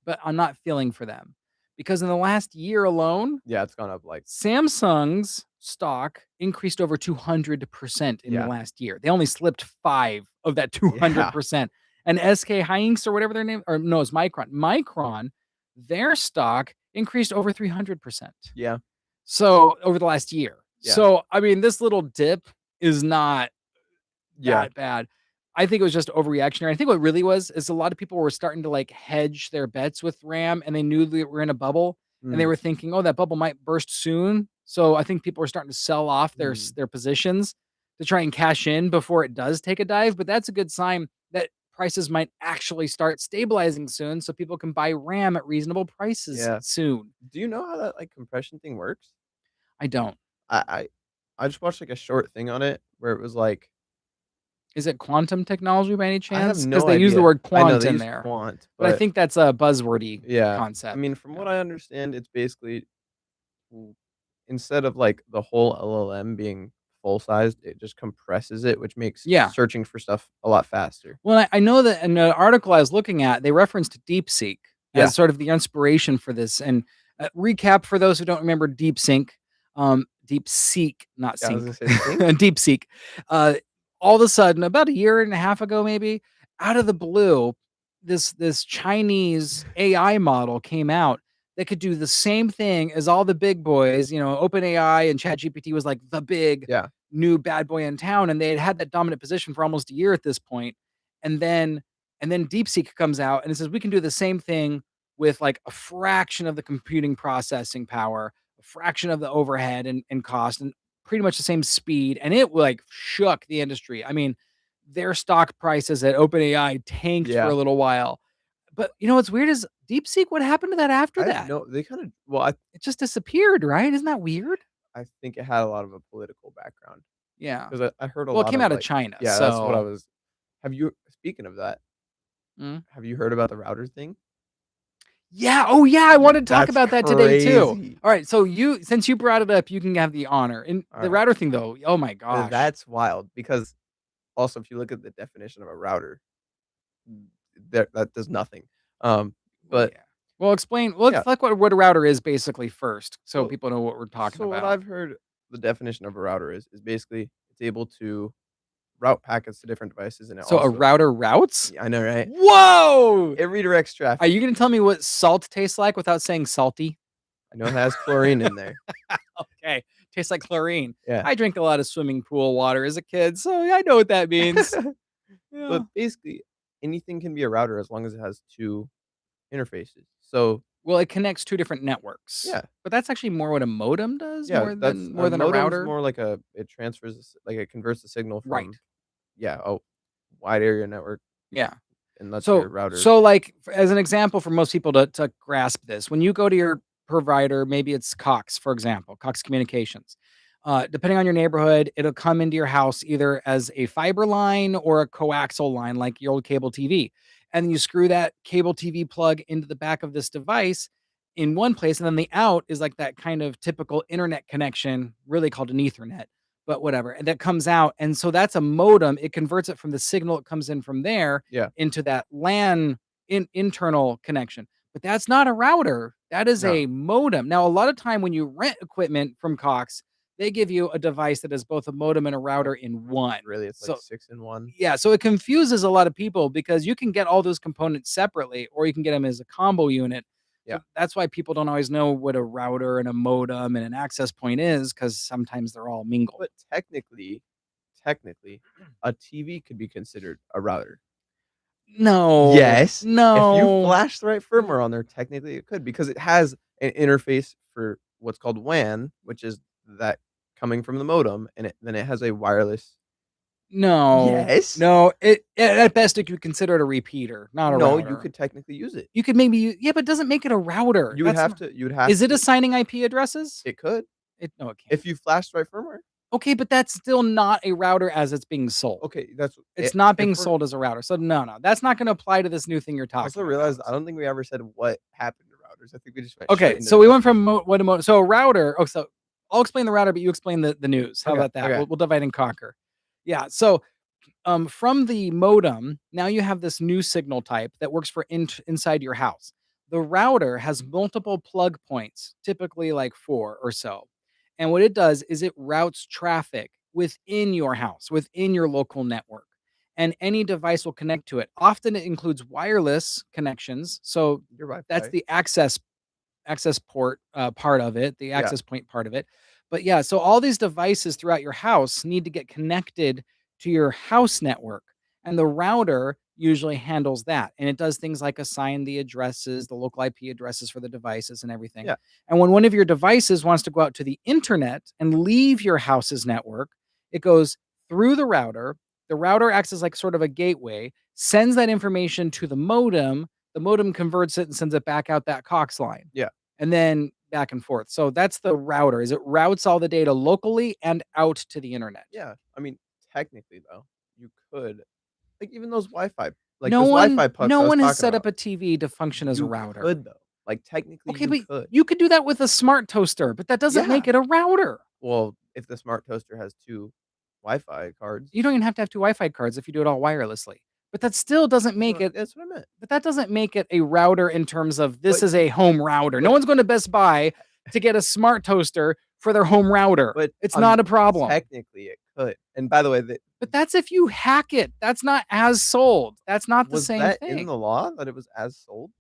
Speaker 1: But I'm not feeling for them because in the last year alone,
Speaker 2: Yeah, it's gone up, like
Speaker 1: Samsung's stock increased over 200% in the
Speaker 2: yeah.
Speaker 1: last year. They only slipped 5 of that
Speaker 2: Yeah,
Speaker 1: 200%. And SK Hynix or whatever their name, or no, it's Micron. Micron, their stock increased over 300%.
Speaker 2: yeah,
Speaker 1: So over the last year.
Speaker 2: yeah,
Speaker 1: So I mean, this little dip is not
Speaker 2: yeah.
Speaker 1: that bad. I think it was just overreactionary. I think what really was is a lot of people were starting to like hedge their bets with RAM and they knew that we're in a bubble and they
Speaker 2: Mm,
Speaker 1: were thinking, "Oh, that bubble might burst soon." So I think people were starting to sell off
Speaker 2: mm.
Speaker 1: their positions to try and cash in before it does take a dive, but that's a good sign that prices might actually start stabilizing soon so people can buy RAM at reasonable prices
Speaker 2: Yeah.
Speaker 1: soon.
Speaker 2: Do you know how that, like, compression thing works?
Speaker 1: I don't.
Speaker 2: I I I just watched, like, a short thing on it where it was like
Speaker 1: Is it quantum technology by any
Speaker 2: I have
Speaker 1: chance? Because
Speaker 2: no
Speaker 1: they use the
Speaker 2: idea.
Speaker 1: word
Speaker 2: I know
Speaker 1: quant
Speaker 2: they
Speaker 1: in
Speaker 2: use
Speaker 1: there.
Speaker 2: quant,
Speaker 1: But I
Speaker 2: but
Speaker 1: think that's a buzzwordy
Speaker 2: yeah. I
Speaker 1: concept.
Speaker 2: mean, from
Speaker 1: Yeah.
Speaker 2: what I understand, it's basically w instead of, like, the whole LLM being full-sized, it just compresses it, which makes
Speaker 1: Yeah.
Speaker 2: searching for stuff a lot faster.
Speaker 1: Well, I know that in the article I was looking at, they referenced DeepSeek
Speaker 2: Yeah.
Speaker 1: as sort of the inspiration for this. And recap for those who don't remember DeepSeek, not
Speaker 2: Yeah, I was
Speaker 1: sink,
Speaker 2: gonna say sync?
Speaker 1: DeepSeek. Uh, all of a sudden, about a year and a half ago, maybe out of the blue, this Chinese AI model came out that could do the same thing as all the big boys. OpenAI and ChatGPT was like the big
Speaker 2: Yeah.
Speaker 1: new bad boy in town, and they had that dominant position for almost a year at this point. And then DeepSeek comes out and it says we can do the same thing with like a fraction of the computing processing power, a fraction of the overhead and cost, and pretty much the same speed. And it like shook the industry. I mean, their stock prices at OpenAI tanked for
Speaker 2: Yeah.
Speaker 1: a little while. But what's weird is DeepSeek. What happened to that after
Speaker 2: I have
Speaker 1: that?
Speaker 2: no they kinda well,
Speaker 1: It just disappeared, right? Isn't that weird?
Speaker 2: I think it had a lot of a political background
Speaker 1: Yeah.
Speaker 2: 'cause I heard a
Speaker 1: Well, it
Speaker 2: lot
Speaker 1: came
Speaker 2: of,
Speaker 1: out of
Speaker 2: like
Speaker 1: China,
Speaker 2: yeah, that's what I
Speaker 1: so
Speaker 2: was have you speaking of that,
Speaker 1: mm.
Speaker 2: have you heard about the router thing?
Speaker 1: Yeah, oh, yeah, I wanted to talk
Speaker 2: That's
Speaker 1: about that today too.
Speaker 2: crazy.
Speaker 1: Alright, so since you brought it up, you can have the honor. And the
Speaker 2: Alright.
Speaker 1: router thing though, oh my gosh.
Speaker 2: That's wild because also, if you look at the definition of a router, that does nothing. Um,
Speaker 1: Well,
Speaker 2: but
Speaker 1: yeah. Well, explain well,
Speaker 2: yeah,
Speaker 1: let's like what a router is basically first, so
Speaker 2: well,
Speaker 1: people know what we're talking
Speaker 2: so what
Speaker 1: about.
Speaker 2: I've heard the definition of a router is basically it's able to route packets to different devices, and it
Speaker 1: So a
Speaker 2: also
Speaker 1: router routes?
Speaker 2: yeah, I know, right?
Speaker 1: Whoa!
Speaker 2: It redirects
Speaker 1: Are
Speaker 2: traffic.
Speaker 1: you gonna tell me what salt tastes like without saying salty?
Speaker 2: I know it has chlorine in there.
Speaker 1: Okay, tastes like chlorine.
Speaker 2: Yeah.
Speaker 1: I drink a lot of swimming pool water as a kid, so I know what that means. Yeah.
Speaker 2: But basically, anything can be a router as long as it has 2 interfaces. So,
Speaker 1: Well, it connects 2 different networks,
Speaker 2: yeah,
Speaker 1: but that's actually more what a modem does
Speaker 2: yeah,
Speaker 1: more
Speaker 2: that's
Speaker 1: than
Speaker 2: a
Speaker 1: more than a
Speaker 2: modem's
Speaker 1: router?
Speaker 2: more like a it transfers the like, it converts the signal
Speaker 1: Right.
Speaker 2: from, yeah, a wide area network,
Speaker 1: Yeah.
Speaker 2: and that's
Speaker 1: So
Speaker 2: your router.
Speaker 1: so, like, as an example for most people to grasp this, when you go to your provider, maybe it's Cox, for example, Cox Communications. Depending on your neighborhood, it'll come into your house either as a fiber line or a coaxial line like your old cable TV. And you screw that cable TV plug into the back of this device in one place, and then the out is like that kind of typical internet connection, really called an Ethernet, but whatever. And that comes out. And so that's a modem. It converts it from the signal that comes in from there
Speaker 2: Yeah,
Speaker 1: into that LAN internal connection. But that's not a router. That is
Speaker 2: no,
Speaker 1: a modem. Now, a lot of time when you rent equipment from Cox, they give you a device that is both a modem and a router in one.
Speaker 2: really, it's like
Speaker 1: So
Speaker 2: 6 in 1.
Speaker 1: yeah, so it confuses a lot of people because you can get all those components separately or you can get them as a combo unit.
Speaker 2: Yeah,
Speaker 1: So that's why people don't always know what a router and a modem and an access point is because sometimes they're all mingled.
Speaker 2: but technically, a TV could be considered a router.
Speaker 1: No.
Speaker 2: Yes, if you
Speaker 1: No.
Speaker 2: flash the right firmware on there, technically it could because it has an interface for what's called WAN, which is that coming from the modem, and then it has a wireless.
Speaker 1: No.
Speaker 2: Yes.
Speaker 1: No. At best, it could consider it a repeater, not a
Speaker 2: No, you
Speaker 1: router.
Speaker 2: could technically use it.
Speaker 1: You could maybe yeah, but it doesn't make it a router.
Speaker 2: You would
Speaker 1: That's
Speaker 2: have
Speaker 1: not
Speaker 2: to you would have
Speaker 1: is it
Speaker 2: to
Speaker 1: assigning IP addresses?
Speaker 2: it could,
Speaker 1: It no, it can't.
Speaker 2: if you flash the right firmware.
Speaker 1: Okay, but that's still not a router as it's being sold.
Speaker 2: Okay, that's
Speaker 1: It's
Speaker 2: it
Speaker 1: not
Speaker 2: if
Speaker 1: being
Speaker 2: we're
Speaker 1: sold as a router. So no, that's not gonna apply to this new thing you're
Speaker 2: also
Speaker 1: talking
Speaker 2: realized
Speaker 1: about.
Speaker 2: I don't think we ever said what happened to routers. I think we just went straight
Speaker 1: Okay,
Speaker 2: into
Speaker 1: so we
Speaker 2: the
Speaker 1: went from
Speaker 2: definition.
Speaker 1: what a so a router. Oh, so I'll explain the router, but you explain the news. How
Speaker 2: Okay,
Speaker 1: about that?
Speaker 2: okay.
Speaker 1: We'll divide and conquer. Yeah. So from the modem, now you have this new signal type that works for inside your house. The router has multiple plug points, typically like 4 or so. And what it does is it routes traffic within your house, within your local network. And any device will connect to it. Often it includes wireless connections. So
Speaker 2: Your
Speaker 1: that's
Speaker 2: Wi-Fi.
Speaker 1: the access port part of it, the
Speaker 2: Yeah,
Speaker 1: access point part of it. But yeah, so all these devices throughout your house need to get connected to your house network. And the router usually handles that. And it does things like assign the addresses, the local IP addresses for the devices and everything.
Speaker 2: yeah,
Speaker 1: And when one of your devices wants to go out to the internet and leave your house's network, it goes through the router. The router acts as like sort of a gateway, sends that information to the modem converts it and sends it back out that Cox line,
Speaker 2: yeah,
Speaker 1: and then back and forth. So that's the router. Is it routes all the data locally and out to the internet.
Speaker 2: yeah. I mean, technically though, you could like even those Wi-Fi like
Speaker 1: No
Speaker 2: those
Speaker 1: one
Speaker 2: Wi-Fi pucks
Speaker 1: no
Speaker 2: I was
Speaker 1: one has
Speaker 2: talking
Speaker 1: set up
Speaker 2: about.
Speaker 1: a TV to function as a
Speaker 2: You
Speaker 1: router.
Speaker 2: could though. Like technically
Speaker 1: Okay,
Speaker 2: you
Speaker 1: but
Speaker 2: could.
Speaker 1: you could do that with a smart toaster, but that doesn't
Speaker 2: Yeah.
Speaker 1: make it a router.
Speaker 2: Well, if the smart toaster has 2 Wi-Fi cards,
Speaker 1: You don't even have to have 2 Wi-Fi cards if you do it all wirelessly. But that still doesn't make it
Speaker 2: that's what I meant.
Speaker 1: but that doesn't make it a router in terms of this
Speaker 2: But
Speaker 1: is a home router. No
Speaker 2: but
Speaker 1: one's going to Best Buy to get a smart toaster for their home router.
Speaker 2: but,
Speaker 1: It's not a problem.
Speaker 2: technically it could. And by the way, the
Speaker 1: But that's if you hack it. That's not as sold. That's not the
Speaker 2: was
Speaker 1: same
Speaker 2: that in
Speaker 1: thing.
Speaker 2: the law that it was as sold?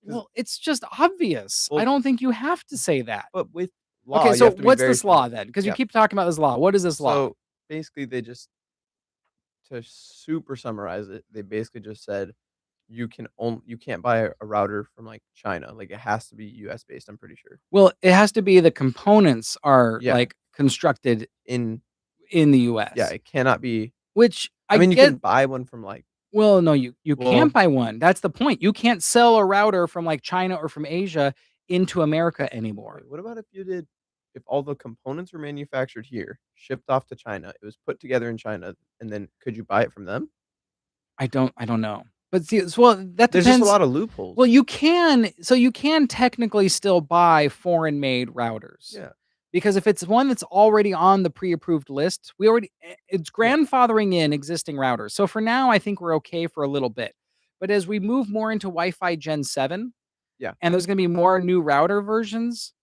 Speaker 2: 'Cause
Speaker 1: Well, it's just obvious. I
Speaker 2: well,
Speaker 1: don't think you have to say that.
Speaker 2: but with law,
Speaker 1: Okay,
Speaker 2: you
Speaker 1: so
Speaker 2: have to be
Speaker 1: what's
Speaker 2: very
Speaker 1: this law
Speaker 2: specific.
Speaker 1: then? Because you
Speaker 2: Yeah.
Speaker 1: keep talking about this law. What is this law?
Speaker 2: So, basically, they just to super summarize it, they basically just said you can't buy a router from, like, China, like, it has to be US based, I'm pretty sure.
Speaker 1: Well, it has to be the components are
Speaker 2: Yeah,
Speaker 1: like constructed
Speaker 2: in
Speaker 1: in the
Speaker 2: yeah,
Speaker 1: US,
Speaker 2: it cannot be.
Speaker 1: which
Speaker 2: I
Speaker 1: I
Speaker 2: mean, you
Speaker 1: get.
Speaker 2: can buy one from, like,
Speaker 1: Well, no, you can't
Speaker 2: well,
Speaker 1: buy one. That's the point. You can't sell a router from like China or from Asia into America anymore.
Speaker 2: wait, what about if all the components were manufactured here, shipped off to China, it was put together in China, and then could you buy it from them?
Speaker 1: I don't know. But see, well, that
Speaker 2: There's just a
Speaker 1: depends.
Speaker 2: lot of
Speaker 1: Well,
Speaker 2: loopholes.
Speaker 1: you can technically still buy foreign made routers.
Speaker 2: Yeah,
Speaker 1: Because if it's one that's already on the pre-approved list, it's
Speaker 2: yeah,
Speaker 1: grandfathering in existing routers. So for now, I think we're okay for a little bit. But as we move more into Wi-Fi Gen 7
Speaker 2: yeah,
Speaker 1: and there's going to be more new router versions,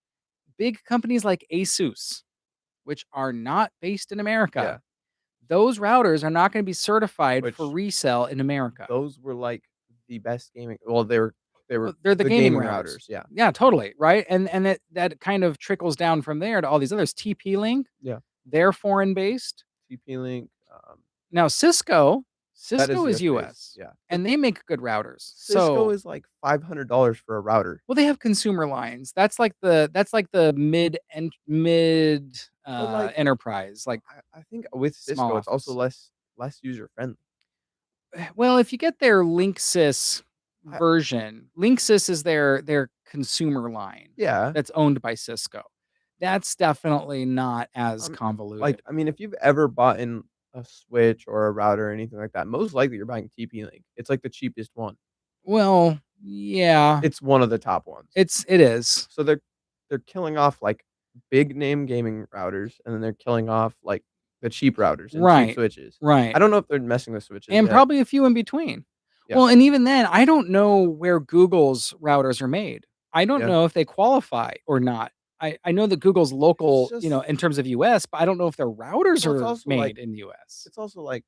Speaker 1: big companies like ASUS, which are not based in
Speaker 2: yeah,
Speaker 1: America, those routers are not going to be certified for
Speaker 2: which
Speaker 1: resale in America.
Speaker 2: those were, like, the best gaming well, they were
Speaker 1: Well, they're the
Speaker 2: the
Speaker 1: gaming
Speaker 2: gaming
Speaker 1: routers.
Speaker 2: routers, yeah,
Speaker 1: Yeah, totally, right? And that kind of trickles down from there to all these others. TP-Link,
Speaker 2: yeah.
Speaker 1: they're foreign based.
Speaker 2: TP-Link,
Speaker 1: Now
Speaker 2: that
Speaker 1: Cisco
Speaker 2: is
Speaker 1: is
Speaker 2: US-based,
Speaker 1: US,
Speaker 2: yeah, but
Speaker 1: and they make good routers.
Speaker 2: Cisco
Speaker 1: So,
Speaker 2: is, like, $500 for a router,
Speaker 1: well, they have consumer lines. That's like the mid
Speaker 2: but, like,
Speaker 1: enterprise, like
Speaker 2: I think with
Speaker 1: small
Speaker 2: Cisco, it's also
Speaker 1: office.
Speaker 2: less user friendly.
Speaker 1: Well, if you get their Linksys
Speaker 2: I
Speaker 1: version, Linksys is their consumer line
Speaker 2: yeah,
Speaker 1: that's owned by Cisco. That's definitely not as
Speaker 2: um, like,
Speaker 1: convoluted.
Speaker 2: I mean, if you've ever bought in a switch or a router or anything like that, most likely you're buying TP-Link. It's, like, the cheapest one.
Speaker 1: Well, yeah,
Speaker 2: It's one of the top ones.
Speaker 1: it is.
Speaker 2: So they're killing off, like, big name gaming routers, and then they're killing off, like, the cheap routers and cheap
Speaker 1: Right.
Speaker 2: switches. I
Speaker 1: Right.
Speaker 2: don't know if they're messing with switches
Speaker 1: And
Speaker 2: yet.
Speaker 1: probably a few in between.
Speaker 2: Yeah,
Speaker 1: Well, and even then, I don't know where Google's routers are made. I don't
Speaker 2: yeah.
Speaker 1: know if they qualify or not. I know that Google's
Speaker 2: It's
Speaker 1: local,
Speaker 2: just
Speaker 1: in terms of US, but I don't know if their routers
Speaker 2: well,
Speaker 1: are made in the US.
Speaker 2: it's also like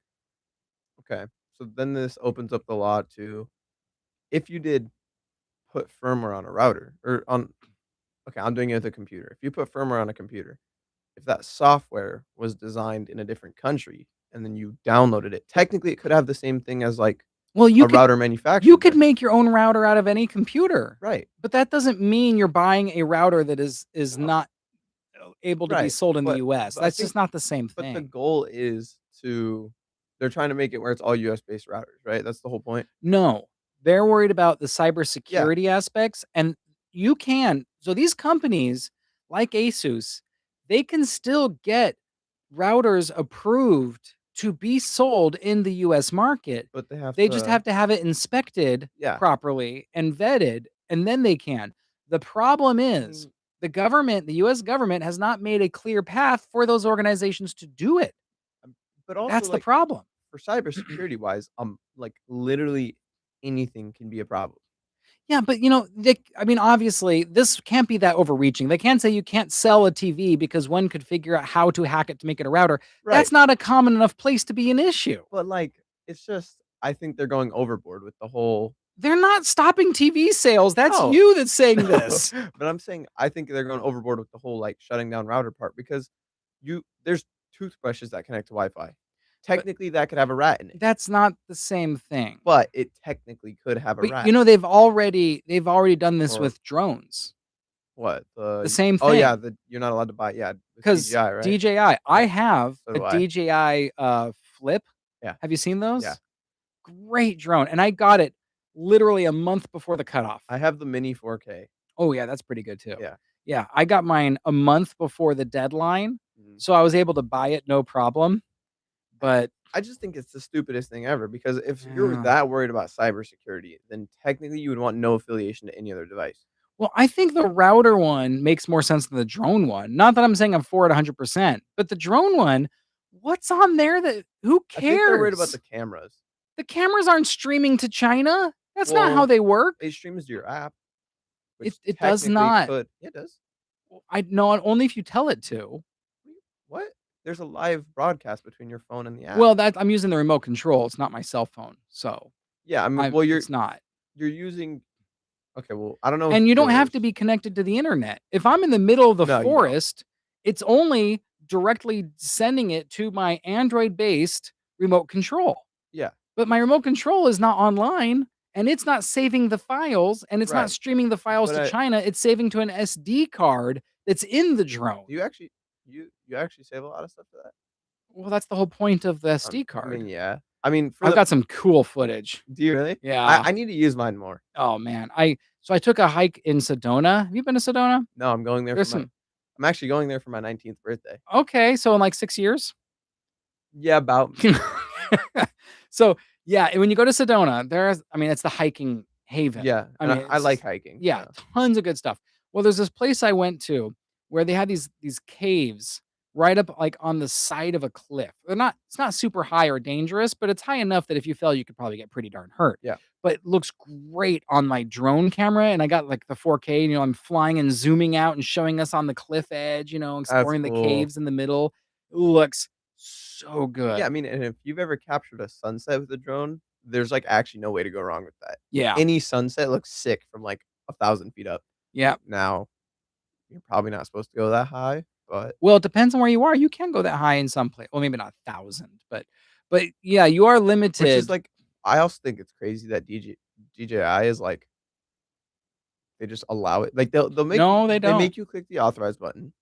Speaker 2: okay, so then this opens up the law to if you did put firmware on a router or on okay, I'm doing it with a computer. If you put firmware on a computer, if that software was designed in a different country and then you downloaded it, technically it could have the same thing as like
Speaker 1: Well,
Speaker 2: a router manufacturer
Speaker 1: you could
Speaker 2: then.
Speaker 1: make your own router out of any computer,
Speaker 2: Right.
Speaker 1: but that doesn't mean you're buying a router that is
Speaker 2: No.
Speaker 1: not able to be
Speaker 2: Right.
Speaker 1: sold in the
Speaker 2: But
Speaker 1: US.
Speaker 2: I
Speaker 1: That's
Speaker 2: think
Speaker 1: just not the same
Speaker 2: but the
Speaker 1: thing.
Speaker 2: goal is to they're trying to make it where it's all US based routers, right? That's the whole point?
Speaker 1: No, they're worried about the
Speaker 2: Yeah,
Speaker 1: cybersecurity aspects, and you can so these companies like Asus, they can still get routers approved to be sold in the US market.
Speaker 2: but they have
Speaker 1: They just
Speaker 2: to
Speaker 1: have to have it inspected
Speaker 2: yeah.
Speaker 1: properly and vetted, and then they can. The problem
Speaker 2: I
Speaker 1: is
Speaker 2: mean,
Speaker 1: the US government has not made a clear path for those organizations to do it.
Speaker 2: but also,
Speaker 1: That's the
Speaker 2: like,
Speaker 1: problem.
Speaker 2: for cybersecurity wise, like, literally anything can be a problem.
Speaker 1: Yeah, but, I mean, obviously, this can't be that overreaching. They can't say you can't sell a TV because one could figure out how to hack it to make it a router.
Speaker 2: Right.
Speaker 1: That's not a common enough place to be an issue.
Speaker 2: But, like, it's just I think they're going overboard with the whole
Speaker 1: They're not stopping TV sales. That's
Speaker 2: no.
Speaker 1: you that's saying
Speaker 2: No,
Speaker 1: this.
Speaker 2: but I'm saying I think they're going overboard with the whole, like, shutting down router part because there's toothbrushes that connect to Wi-Fi.
Speaker 1: But
Speaker 2: Technically, that could have a rat in it,
Speaker 1: that's not the same thing.
Speaker 2: but it technically could have a
Speaker 1: But,
Speaker 2: rat.
Speaker 1: they've already done this
Speaker 2: Or
Speaker 1: with drones.
Speaker 2: what?
Speaker 1: The same
Speaker 2: Oh, yeah,
Speaker 1: thing.
Speaker 2: you're not allowed to buy yeah, the
Speaker 1: 'Cause
Speaker 2: DJI, right?
Speaker 1: DJI, I
Speaker 2: Yeah,
Speaker 1: have
Speaker 2: so
Speaker 1: a
Speaker 2: do I.
Speaker 1: DJI, Flip.
Speaker 2: Yeah,
Speaker 1: Have you seen
Speaker 2: yeah.
Speaker 1: those? Great drone, and I got it literally a month before the cutoff.
Speaker 2: I have the Mini 4K.
Speaker 1: Oh, yeah, that's pretty good too.
Speaker 2: Yeah.
Speaker 1: Yeah, I got mine a month before the deadline,
Speaker 2: Mhm.
Speaker 1: so I was able to buy it no problem, but
Speaker 2: I just think it's the stupidest thing ever because if you're
Speaker 1: yeah.
Speaker 2: that worried about cybersecurity, then technically you would want no affiliation to any other device.
Speaker 1: Well, I think the router one makes more sense than the drone one. Not that I'm saying I'm for it 100%, but the drone one, what's on there that who
Speaker 2: I think they're worried about the
Speaker 1: cares?
Speaker 2: cameras.
Speaker 1: The cameras aren't streaming to China. That's not how
Speaker 2: Well,
Speaker 1: they work.
Speaker 2: it streams to your app,
Speaker 1: It
Speaker 2: which
Speaker 1: it does
Speaker 2: technically
Speaker 1: not.
Speaker 2: could yeah, it does.
Speaker 1: I know only if you tell it to.
Speaker 2: What? There's a live broadcast between your phone and the app.
Speaker 1: Well, that I'm using the remote control. It's not my cell phone, so
Speaker 2: Yeah, I mean,
Speaker 1: I
Speaker 2: well,
Speaker 1: it's not.
Speaker 2: you're using okay, well, I don't know if
Speaker 1: And you don't have
Speaker 2: yours
Speaker 1: to be connected to the internet. If I'm in the middle of the
Speaker 2: no, you don't.
Speaker 1: forest, it's only directly sending it to my Android-based remote control.
Speaker 2: Yeah,
Speaker 1: But my remote control is not online, and it's not saving the files, and it's not
Speaker 2: right.
Speaker 1: streaming the files
Speaker 2: But
Speaker 1: to
Speaker 2: I
Speaker 1: China. It's saving to an SD card that's in the drone.
Speaker 2: do you actually you actually save a lot of stuff to that?
Speaker 1: Well, that's the whole point of the SD
Speaker 2: I mean,
Speaker 1: card.
Speaker 2: yeah. I mean, for
Speaker 1: I've
Speaker 2: the
Speaker 1: got some cool footage.
Speaker 2: do you really?
Speaker 1: Yeah.
Speaker 2: I need to use mine more.
Speaker 1: Oh, man. I took a hike in Sedona. Have you been to Sedona?
Speaker 2: No, I'm going there for
Speaker 1: There's
Speaker 2: my
Speaker 1: some
Speaker 2: I'm actually going there for my 19th birthday.
Speaker 1: okay, so in, like, 6 years?
Speaker 2: Yeah, about
Speaker 1: So, yeah, and when you go to Sedona, I mean, it's the hiking haven.
Speaker 2: yeah,
Speaker 1: I
Speaker 2: and
Speaker 1: mean,
Speaker 2: I
Speaker 1: it's
Speaker 2: like
Speaker 1: just
Speaker 2: hiking,
Speaker 1: yeah,
Speaker 2: so
Speaker 1: tons of good stuff. Well, there's this place I went to where they had these caves right up, like, on the side of a cliff. It's not super high or dangerous, but it's high enough that if you fell, you could probably get pretty darn hurt.
Speaker 2: yeah,
Speaker 1: But it looks great on my drone camera, and I got, like, the 4K, I'm flying and zooming out and showing us on the cliff edge,
Speaker 2: that's
Speaker 1: exploring the
Speaker 2: cool.
Speaker 1: caves in the middle. It looks so
Speaker 2: Yeah, I
Speaker 1: good.
Speaker 2: mean, and if you've ever captured a sunset with a drone, there's, like, actually no way to go wrong with that.
Speaker 1: Yeah.
Speaker 2: Any sunset looks sick from, like, 1,000 feet up.
Speaker 1: Yeah.
Speaker 2: Now, you're probably not supposed to go that high, but
Speaker 1: Well, it depends on where you are. You can go that high in some place. Well, maybe not 1,000, but yeah, you are
Speaker 2: which is,
Speaker 1: limited.
Speaker 2: like I also think it's crazy that DJI is, like they just allow it. Like, they'll make you
Speaker 1: No, they
Speaker 2: they
Speaker 1: don't.
Speaker 2: make you click the authorize button.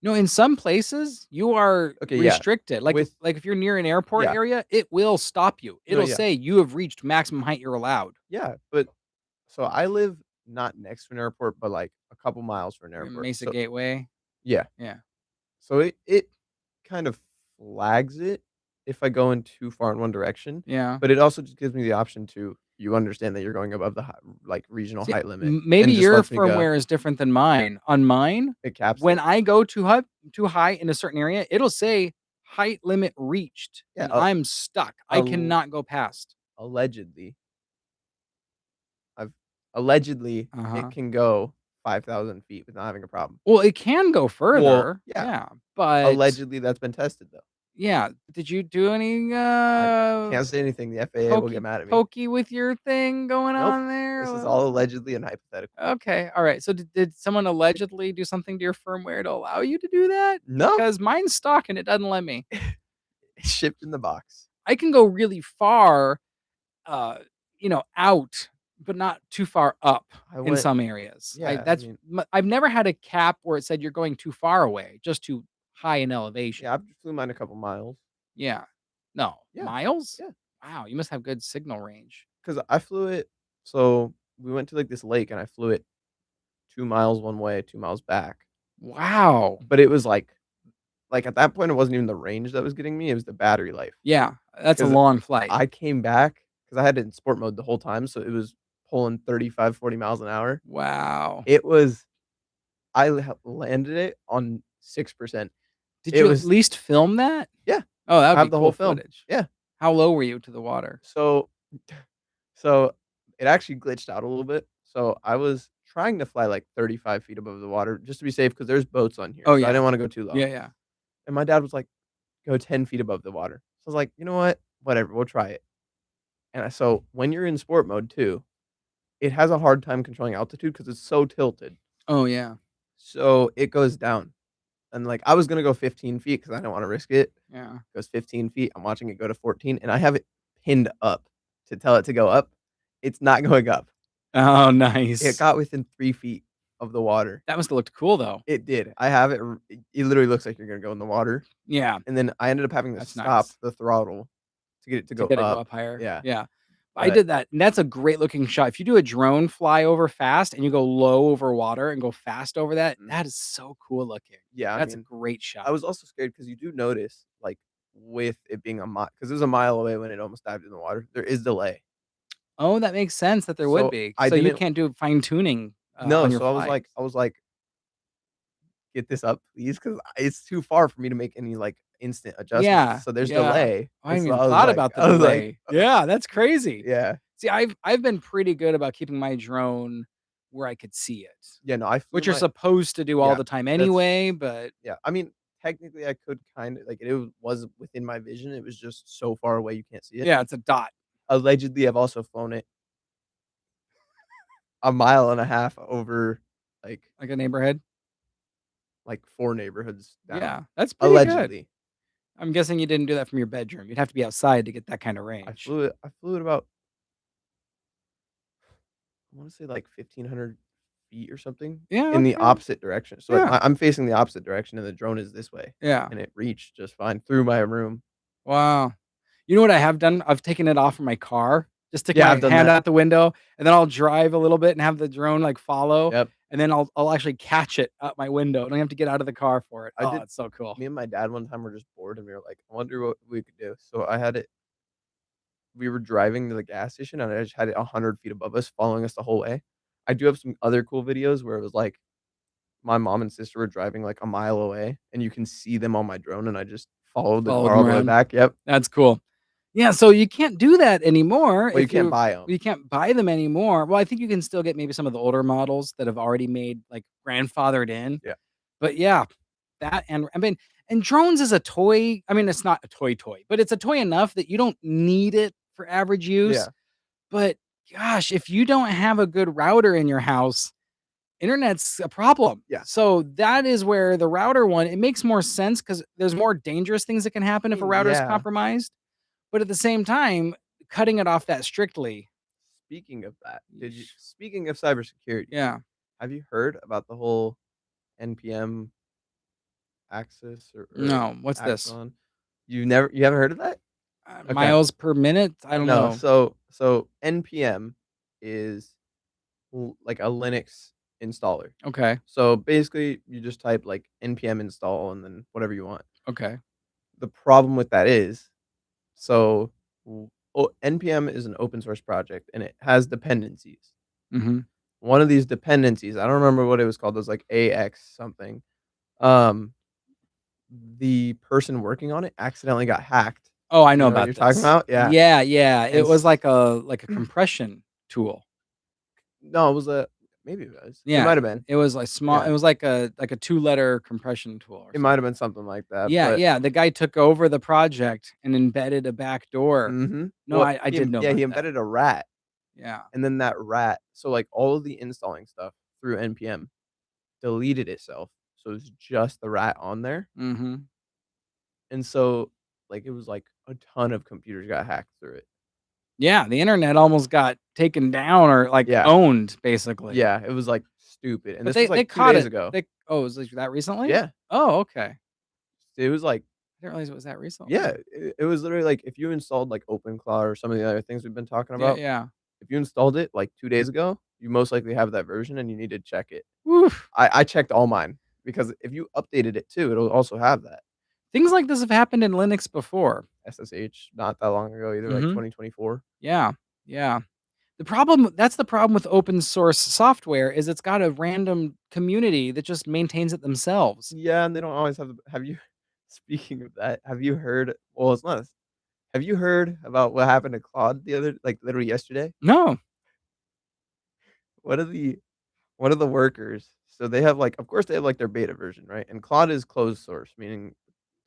Speaker 1: No, in some places, you are
Speaker 2: Okay, yeah.
Speaker 1: restricted.
Speaker 2: With
Speaker 1: Like if you're near an airport
Speaker 2: yeah.
Speaker 1: area, it will stop you.
Speaker 2: No,
Speaker 1: It'll
Speaker 2: yeah.
Speaker 1: say, "You have reached maximum height you're allowed."
Speaker 2: Yeah, but so I live not next to an airport, but, like, a couple miles from an
Speaker 1: You're in
Speaker 2: airport.
Speaker 1: Mesa
Speaker 2: So
Speaker 1: Gateway.
Speaker 2: yeah.
Speaker 1: Yeah.
Speaker 2: So it kind of flags it if I go in too far in one direction,
Speaker 1: Yeah.
Speaker 2: but it also just gives me the option to you understand that you're going above the like, regional
Speaker 1: See,
Speaker 2: height limit,
Speaker 1: maybe
Speaker 2: and just
Speaker 1: your
Speaker 2: lets me go.
Speaker 1: firmware is different than mine. On mine,
Speaker 2: It caps
Speaker 1: when
Speaker 2: it?
Speaker 1: I go too high in a certain area, it'll say height limit reached,
Speaker 2: Yeah,
Speaker 1: and I'm stuck. I
Speaker 2: al
Speaker 1: cannot go past.
Speaker 2: allegedly. I've allegedly, it
Speaker 1: Uh-huh.
Speaker 2: can go 5,000 feet without having a problem.
Speaker 1: Well, it can go
Speaker 2: Well,
Speaker 1: further.
Speaker 2: yeah,
Speaker 1: Yeah, but
Speaker 2: allegedly, that's been tested, though.
Speaker 1: yeah, did you do any,
Speaker 2: I can't say anything, the FAA will get mad at me.
Speaker 1: pokey with your thing going
Speaker 2: Nope.
Speaker 1: on there?
Speaker 2: This is all allegedly and hypothetical.
Speaker 1: Okay, alright, so did someone allegedly do something to your firmware to allow you to do that?
Speaker 2: No,
Speaker 1: Because mine's stuck and it doesn't let me.
Speaker 2: it's shipped in the box.
Speaker 1: I can go really far uh, out, but not too far up
Speaker 2: I
Speaker 1: in
Speaker 2: went
Speaker 1: some areas.
Speaker 2: yeah, I mean
Speaker 1: I've never had a cap where it said you're going too far away, just too high in elevation.
Speaker 2: yeah, I flew mine a couple miles.
Speaker 1: Yeah. No,
Speaker 2: Yeah,
Speaker 1: miles?
Speaker 2: yeah,
Speaker 1: Wow, you must have good signal range.
Speaker 2: 'cause I flew it so we went to, like, this lake, and I flew it 2 miles one way, 2 miles back,
Speaker 1: Wow.
Speaker 2: but it was like, at that point, it wasn't even the range that was getting me, it was the battery life.
Speaker 1: Yeah, that's a
Speaker 2: 'Cause
Speaker 1: long flight.
Speaker 2: I came back because I had it in sport mode the whole time, so it was pulling 35, 40 miles an hour.
Speaker 1: Wow.
Speaker 2: It was I landed it on 6%.
Speaker 1: Did
Speaker 2: It
Speaker 1: you at
Speaker 2: was
Speaker 1: least film that?
Speaker 2: yeah,
Speaker 1: Oh, that
Speaker 2: I
Speaker 1: would
Speaker 2: have
Speaker 1: be
Speaker 2: the whole
Speaker 1: cool
Speaker 2: film.
Speaker 1: footage.
Speaker 2: Yeah.
Speaker 1: How low were you to the water?
Speaker 2: So so it actually glitched out a little bit. So I was trying to fly like 35 feet above the water just to be safe because there's boats on here,
Speaker 1: Oh,
Speaker 2: so I
Speaker 1: yeah.
Speaker 2: didn't wanna go too low.
Speaker 1: Yeah, yeah.
Speaker 2: And my dad was like, "Go 10 feet above the water." So I was like, "You know what? Whatever, we'll try it." So when you're in sport mode too, it has a hard time controlling altitude because it's so tilted.
Speaker 1: Oh, yeah.
Speaker 2: So it goes down. And, like, I was gonna go 15 feet because I didn't wanna risk it.
Speaker 1: Yeah.
Speaker 2: It goes 15 feet, I'm watching it go to 14, and I have it pinned up to tell it to go up. It's not going up.
Speaker 1: Oh,
Speaker 2: It
Speaker 1: nice.
Speaker 2: got within 3 feet of the water.
Speaker 1: That must have looked cool, though.
Speaker 2: It did. I have it r it literally looks like you're gonna go in the water,
Speaker 1: Yeah,
Speaker 2: and then I ended up having to
Speaker 1: that's
Speaker 2: stop
Speaker 1: nice.
Speaker 2: the throttle to get it to
Speaker 1: To
Speaker 2: go
Speaker 1: get it go
Speaker 2: up.
Speaker 1: up higher.
Speaker 2: Yeah,
Speaker 1: Yeah. I
Speaker 2: but
Speaker 1: did that, and that's a great looking shot. If you do a drone fly over fast and you go low over water and go fast over that,
Speaker 2: mhm.
Speaker 1: that is so cool looking.
Speaker 2: Yeah, I
Speaker 1: That's a
Speaker 2: mean,
Speaker 1: great
Speaker 2: I
Speaker 1: shot.
Speaker 2: was also scared because you do notice, like, with it being a mile because it was a mile away when it almost dived in the water, there is delay.
Speaker 1: Oh, that makes sense that there would
Speaker 2: So,
Speaker 1: be.
Speaker 2: I
Speaker 1: So you
Speaker 2: didn't
Speaker 1: can't do fine tuning,
Speaker 2: no,
Speaker 1: on your
Speaker 2: so
Speaker 1: flight.
Speaker 2: I was like, "Get this up, please, because it's too far for me to make any, like, instant adjustments."
Speaker 1: Yeah,
Speaker 2: So there's
Speaker 1: yeah.
Speaker 2: delay,
Speaker 1: I
Speaker 2: and
Speaker 1: hadn't
Speaker 2: so
Speaker 1: even thought about the
Speaker 2: I was like,
Speaker 1: delay. Yeah, that's crazy.
Speaker 2: yeah.
Speaker 1: See, I've been pretty good about keeping my drone where I could see it,
Speaker 2: Yeah, no, I flew
Speaker 1: which you're
Speaker 2: my
Speaker 1: supposed to do all
Speaker 2: yeah,
Speaker 1: the time
Speaker 2: that's
Speaker 1: anyway, but
Speaker 2: yeah, I mean, technically, I could kinda like, was within my vision, it was just so far away you can't see it.
Speaker 1: yeah, it's a dot,
Speaker 2: Allegedly, I've also flown it a mile and a half over, like
Speaker 1: like a neighborhood.
Speaker 2: 4 neighborhoods down.
Speaker 1: Yeah, that's pretty good.
Speaker 2: Allegedly.
Speaker 1: I'm guessing you didn't do that from your bedroom. You'd have to be outside to get that kind of
Speaker 2: I
Speaker 1: range.
Speaker 2: flew it I flew it about, I wanna say, like, 1,500 feet or something
Speaker 1: Yeah,
Speaker 2: in the
Speaker 1: okay.
Speaker 2: opposite direction. So, like,
Speaker 1: Yeah,
Speaker 2: I'm facing the opposite direction, and the drone is this way,
Speaker 1: yeah.
Speaker 2: and it reached just fine through my room.
Speaker 1: Wow. You know what I have done? I've taken it off from my car, just stick
Speaker 2: Yeah,
Speaker 1: my
Speaker 2: I've done
Speaker 1: hand
Speaker 2: that.
Speaker 1: out the window, and then I'll drive a little bit and have the drone, like, follow,
Speaker 2: Yep.
Speaker 1: and then I'll actually catch it out my window. I don't have to get out of the car for it.
Speaker 2: I
Speaker 1: Oh,
Speaker 2: did
Speaker 1: it's so cool.
Speaker 2: Me and my dad one time were just bored, and we were like, "I wonder what we could do." So I had it we were driving to the gas station, and I just had it 100 feet above us, following us the whole way. I do have some other cool videos where it was, like, my mom and sister were driving, like, a mile away, and you can see them on my drone, and I just followed the
Speaker 1: Follow
Speaker 2: car
Speaker 1: them
Speaker 2: all the way
Speaker 1: around.
Speaker 2: back. Yep.
Speaker 1: That's cool. Yeah, so you can't do that anymore
Speaker 2: Well, you
Speaker 1: if
Speaker 2: can't buy them.
Speaker 1: you can't buy them anymore. Well, I think you can still get maybe some of the older models that have already made, like, grandfathered in.
Speaker 2: Yeah.
Speaker 1: But yeah, that and I mean, and drones is a toy. I mean, it's not a toy, but it's a toy enough that you don't need it for average use.
Speaker 2: Yeah.
Speaker 1: But gosh, if you don't have a good router in your house, internet's a problem.
Speaker 2: Yeah.
Speaker 1: So that is where the router one, it makes more sense because there's more dangerous things that can
Speaker 2: I
Speaker 1: happen if a
Speaker 2: mean,
Speaker 1: router is
Speaker 2: yeah.
Speaker 1: compromised. But at the same time, cutting it off that strictly.
Speaker 2: Speaking of that, did you
Speaker 1: Yeesh.
Speaker 2: speaking of cybersecurity,
Speaker 1: Yeah.
Speaker 2: have you heard about the whole NPM Axis or
Speaker 1: No, what's this?
Speaker 2: Axon? You haven't heard of that? Okay.
Speaker 1: Miles per minute? I don't
Speaker 2: No,
Speaker 1: know.
Speaker 2: so NPM is like a Linux installer.
Speaker 1: Okay.
Speaker 2: So basically, you just type like npm install and then whatever you want.
Speaker 1: Okay.
Speaker 2: The problem with that is, so npm is an open source project and it has dependencies.
Speaker 1: Mhm.
Speaker 2: One of these dependencies, I don't remember what it was called. It was like AX something. Um, the person working on it accidentally got hacked.
Speaker 1: Oh, I
Speaker 2: You
Speaker 1: know
Speaker 2: know what
Speaker 1: about
Speaker 2: you're talking
Speaker 1: this.
Speaker 2: about? Yeah.
Speaker 1: Yeah, yeah,
Speaker 2: And
Speaker 1: it was like a compression tool.
Speaker 2: no, it was a maybe it was. It
Speaker 1: Yeah,
Speaker 2: might have been.
Speaker 1: it was like small it
Speaker 2: Yeah.
Speaker 1: was like a two-letter compression tool or
Speaker 2: It might
Speaker 1: something.
Speaker 2: have been something like that,
Speaker 1: Yeah,
Speaker 2: but
Speaker 1: yeah, the guy took over the project and embedded a back door.
Speaker 2: mhm.
Speaker 1: No,
Speaker 2: Well,
Speaker 1: I did know
Speaker 2: he
Speaker 1: about that.
Speaker 2: embedded a rat,
Speaker 1: Yeah.
Speaker 2: and then that rat so, like, all of the installing stuff through npm deleted itself, so it's just the rat on there,
Speaker 1: Mhm.
Speaker 2: and so, like, it was, like, a ton of computers got hacked through it.
Speaker 1: Yeah, the internet almost got taken down or, like,
Speaker 2: Yeah.
Speaker 1: owned, basically.
Speaker 2: Yeah, it was, like, stupid, and
Speaker 1: But
Speaker 2: this was,
Speaker 1: they
Speaker 2: like, 2
Speaker 1: caught
Speaker 2: days
Speaker 1: it.
Speaker 2: ago.
Speaker 1: Oh, was it that recently?
Speaker 2: Yeah.
Speaker 1: Oh, okay.
Speaker 2: It was, like
Speaker 1: I didn't realize it was that
Speaker 2: yeah,
Speaker 1: recently.
Speaker 2: it was literally, like, if you installed, like, OpenClaw or some of the other things we've been talking
Speaker 1: Yeah,
Speaker 2: about,
Speaker 1: yeah.
Speaker 2: if you installed it, like, 2 days ago, you most likely have that version and you need to check it.
Speaker 1: Oof.
Speaker 2: I checked all mine because if you updated it too, it'll also have that.
Speaker 1: Things like this have happened in Linux before.
Speaker 2: SSH not that long ago either, like
Speaker 1: Mhm.
Speaker 2: 2024.
Speaker 1: Yeah, yeah. That's the problem with open source software is it's got a random community that just maintains it themselves.
Speaker 2: Yeah, and they don't always have you speaking of that, have you heard well, it's not have you heard about what happened to Claude the other like, literally yesterday?
Speaker 1: No.
Speaker 2: One of the one of the workers so they have, like of course, they have, like, their beta version, right? And Claude is closed source, meaning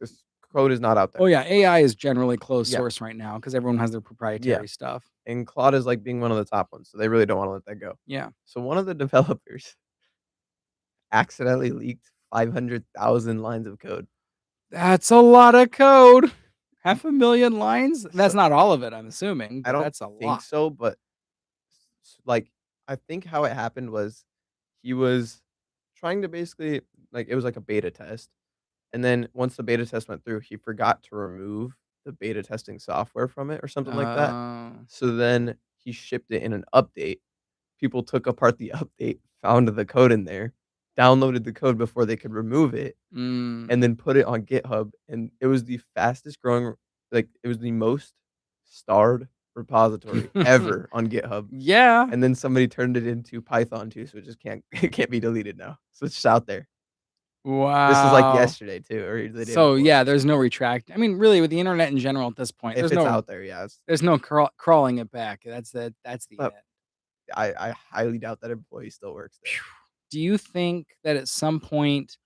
Speaker 2: this code is not out
Speaker 1: Oh,
Speaker 2: there.
Speaker 1: yeah, AI is generally closed
Speaker 2: Yeah,
Speaker 1: source right now because everyone has their
Speaker 2: yeah,
Speaker 1: proprietary stuff.
Speaker 2: and Claude is, like, being one of the top ones, so they really don't wanna let that go.
Speaker 1: Yeah.
Speaker 2: So one of the developers accidentally leaked 500,000 lines of code.
Speaker 1: That's a lot of code. 500,000 lines?
Speaker 2: So
Speaker 1: That's not all of it, I'm assuming,
Speaker 2: I
Speaker 1: but
Speaker 2: don't
Speaker 1: that's a
Speaker 2: think
Speaker 1: lot.
Speaker 2: so, but like, I think how it happened was he was trying to basically like, it was like a beta test, and then once the beta test went through, he forgot to remove the beta testing software from it or something like that.
Speaker 1: Oh.
Speaker 2: So then he shipped it in an update. People took apart the update, found the code in there, downloaded the code before they could remove it,
Speaker 1: Mm.
Speaker 2: and then put it on GitHub, and it was the fastest growing like, it was the most starred repository ever on GitHub,
Speaker 1: Yeah.
Speaker 2: and then somebody turned it into Python too, so it just can't it can't be deleted now. So it's just out there. This was, like,
Speaker 1: Wow.
Speaker 2: yesterday too, or the day
Speaker 1: So,
Speaker 2: before.
Speaker 1: yeah, there's no retract I mean, really, with the internet in general at this point,
Speaker 2: If it's out there, yeah, it's
Speaker 1: there's no crawling it back. That's the
Speaker 2: but
Speaker 1: end.
Speaker 2: I highly doubt that employee still works there.
Speaker 1: Phew. Do you think that at some point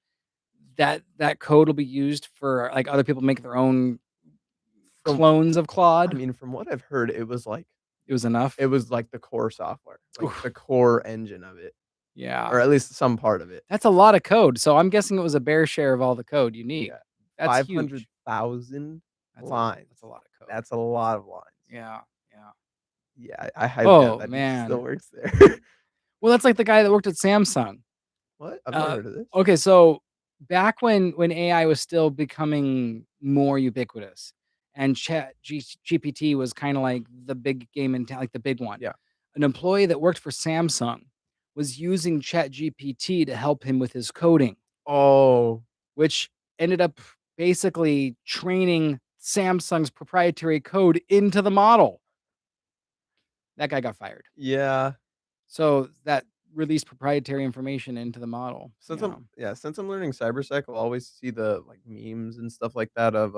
Speaker 1: that code will be used for, like, other people make their own
Speaker 2: From
Speaker 1: clones of
Speaker 2: I
Speaker 1: Claude?
Speaker 2: mean, from what I've heard,
Speaker 1: It was
Speaker 2: it
Speaker 1: enough?
Speaker 2: was, like, the core software, like, the
Speaker 1: Oof.
Speaker 2: core engine of it,
Speaker 1: Yeah.
Speaker 2: or at least some part of it.
Speaker 1: That's a lot of code, so I'm guessing it was a bare share of all the code you need.
Speaker 2: Yeah.
Speaker 1: That's huge.
Speaker 2: 500,000 lines.
Speaker 1: That's a lot of code.
Speaker 2: That's a lot of lines.
Speaker 1: Yeah, yeah.
Speaker 2: Yeah, I highly doubt
Speaker 1: Oh,
Speaker 2: that dude still
Speaker 1: man.
Speaker 2: works there.
Speaker 1: Well, that's like the guy that worked at Samsung.
Speaker 2: What? I've never
Speaker 1: Uh,
Speaker 2: heard of this.
Speaker 1: okay, so back when AI was still becoming more ubiquitous and GPT was kinda like the big game in town, like the big one.
Speaker 2: Yeah.
Speaker 1: An employee that worked for Samsung was using ChatGPT to help him with his coding,
Speaker 2: Oh,
Speaker 1: which ended up basically training Samsung's proprietary code into the model. That guy got fired.
Speaker 2: yeah.
Speaker 1: So that released proprietary information into the model,
Speaker 2: Since I'm yeah, since I'm learning cybersec, I'll always see the, like, memes and stuff like that of,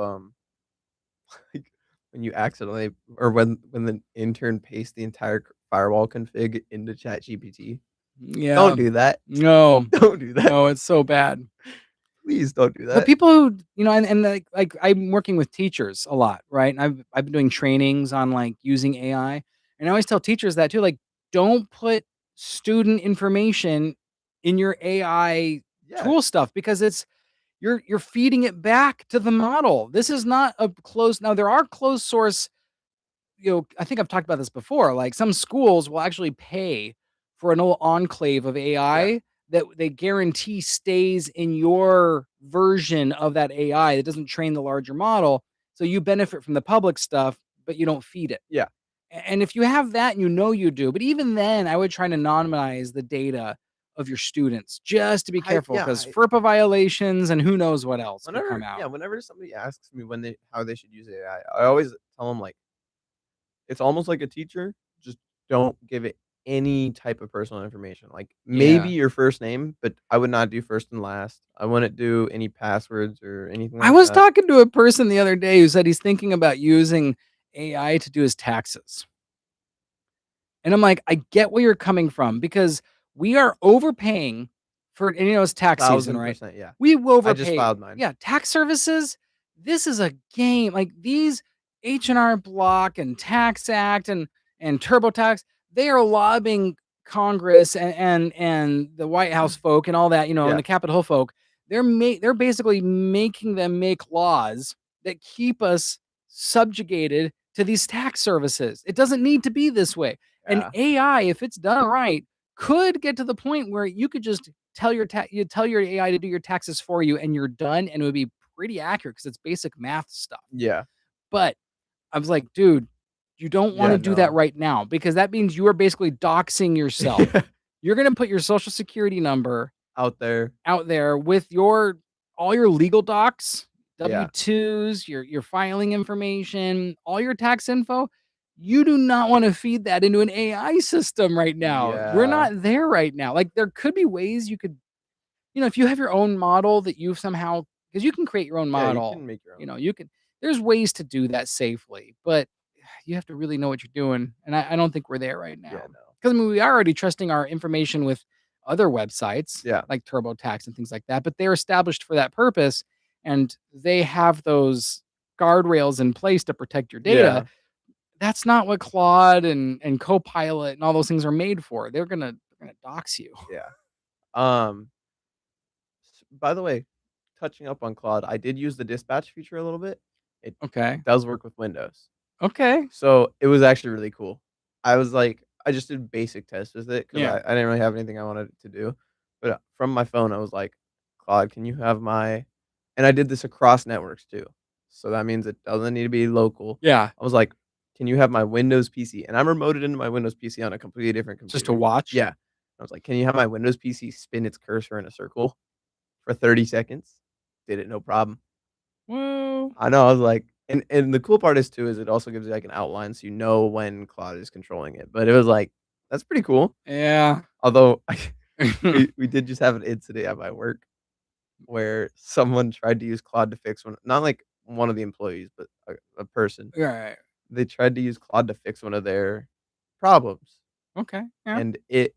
Speaker 2: like, when you accidentally or when the intern pastes the entire firewall config into ChatGPT.
Speaker 1: Yeah.
Speaker 2: Don't do that.
Speaker 1: No.
Speaker 2: Don't do that.
Speaker 1: No, it's so bad.
Speaker 2: Please don't do
Speaker 1: But
Speaker 2: that.
Speaker 1: people who and like I'm working with teachers a lot, right? And I've been doing trainings on, like, using AI, and I always tell teachers that too, like, don't put student information in your AI
Speaker 2: Yeah,
Speaker 1: tool stuff because you're feeding it back to the model. This is not a closed now there are closed source I think I've talked about this before. Like some schools will actually pay for an little enclave of
Speaker 2: yeah.
Speaker 1: AI that they guarantee stays in your version of that AI that doesn't train the larger model. So you benefit from the public stuff, but you don't feed it.
Speaker 2: Yeah.
Speaker 1: And if you have that, and you know you do. But even then, I would try to anonymize the data of your students just to be
Speaker 2: I
Speaker 1: careful
Speaker 2: yeah,
Speaker 1: because
Speaker 2: I
Speaker 1: FERPA violations and who knows what else could come
Speaker 2: whenever
Speaker 1: out.
Speaker 2: yeah, whenever somebody asks me when they how they should use AI, I always tell them, like, it's almost like a teacher, just don't give it any type of personal information, like, maybe
Speaker 1: Yeah.
Speaker 2: your first name, but I would not do first and last. I wouldn't do any passwords or anything
Speaker 1: I
Speaker 2: like
Speaker 1: was
Speaker 2: that.
Speaker 1: talking to a person the other day who said he's thinking about using AI to do his taxes. And I'm like, I get where you're coming from because we are overpaying for, and it's tax season, right?
Speaker 2: 1000%, yeah.
Speaker 1: We
Speaker 2: I just
Speaker 1: overpay.
Speaker 2: filed mine.
Speaker 1: Yeah, tax services. This is a game. Like these H&R Block and Tax Act and TurboTax, they are lobbying Congress and the White House folk and all that, and
Speaker 2: Yeah.
Speaker 1: the Capitol Hill folk. They're basically making them make laws that keep us subjugated to these tax services. It doesn't need to be this way. And
Speaker 2: Yeah.
Speaker 1: AI, if it's done right, could get to the point where you could just you tell your AI to do your taxes for you and you're done and it would be pretty accurate because it's basic math stuff.
Speaker 2: Yeah.
Speaker 1: But I was like, dude, you don't want
Speaker 2: Yeah,
Speaker 1: to do that
Speaker 2: no.
Speaker 1: right now because that means you are basically doxing yourself.
Speaker 2: Yeah.
Speaker 1: You're going to put your social security number
Speaker 2: Out there.
Speaker 1: out there with your all your legal docs,
Speaker 2: Yeah.
Speaker 1: W-2s, your filing information, all your tax info. You do not want to feed that into an AI system right now. We're
Speaker 2: Yeah.
Speaker 1: not there right now. Like there could be ways you could, if you have your own model that you somehow because you can create your own
Speaker 2: Yeah, you
Speaker 1: model,
Speaker 2: can make your own.
Speaker 1: you can there's ways to do that safely, but you have to really know what you're doing. And I don't think we're there right
Speaker 2: Yeah,
Speaker 1: now.
Speaker 2: no.
Speaker 1: Because I mean, we are already trusting our information with other websites
Speaker 2: Yeah.
Speaker 1: like TurboTax and things like that, but they're established for that purpose and they have those guardrails in place to protect your data.
Speaker 2: Yeah.
Speaker 1: That's not what Claude and Copilot and all those things are made for. They're gonna dox you.
Speaker 2: Yeah. Um, by the way, touching up on Claude, I did use the dispatch feature a little bit. It
Speaker 1: Okay.
Speaker 2: does work with Windows.
Speaker 1: Okay.
Speaker 2: So, it was actually really cool. I was like I just did basic tests with it 'cause
Speaker 1: Yeah.
Speaker 2: I didn't really have anything I wanted it to do. But, from my phone, I was like, "Claude, can you have my" and I did this across networks too. So, that means it doesn't need to be local.
Speaker 1: Yeah.
Speaker 2: I was like, "Can you have my Windows PC?" And I'm remoted into my Windows PC on a completely different
Speaker 1: Just to
Speaker 2: computer.
Speaker 1: watch.
Speaker 2: Yeah. I was like, "Can you have my Windows PC spin its cursor in a circle for 30 seconds?" Did it, no problem.
Speaker 1: Whoa.
Speaker 2: I know, I was like and the cool part is too, is it also gives you, like, an outline so you know when Claude is controlling it, but it was like, that's pretty cool.
Speaker 1: Yeah.
Speaker 2: Although, we did just have an incident at my work where someone tried to use Claude to fix one not like one of the employees, but a person.
Speaker 1: Right.
Speaker 2: They tried to use Claude to fix one of their problems,
Speaker 1: Okay. Yeah.
Speaker 2: and it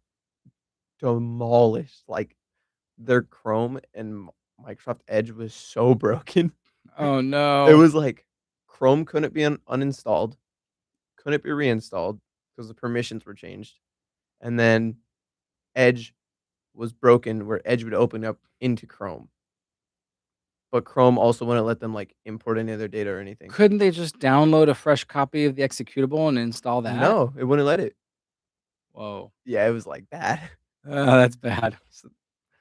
Speaker 2: demolished, like, their Chrome and Microsoft Edge was so broken.
Speaker 1: Oh,
Speaker 2: It
Speaker 1: no.
Speaker 2: was like Chrome couldn't be uninstalled, couldn't be reinstalled because the permissions were changed, and then Edge was broken where Edge would open up into Chrome, but Chrome also wouldn't let them, like, import any of their data or anything.
Speaker 1: Couldn't they just download a fresh copy of the executable and install that?
Speaker 2: No, it wouldn't let it.
Speaker 1: Whoa.
Speaker 2: Yeah, it was, like, bad.
Speaker 1: That's bad.
Speaker 2: So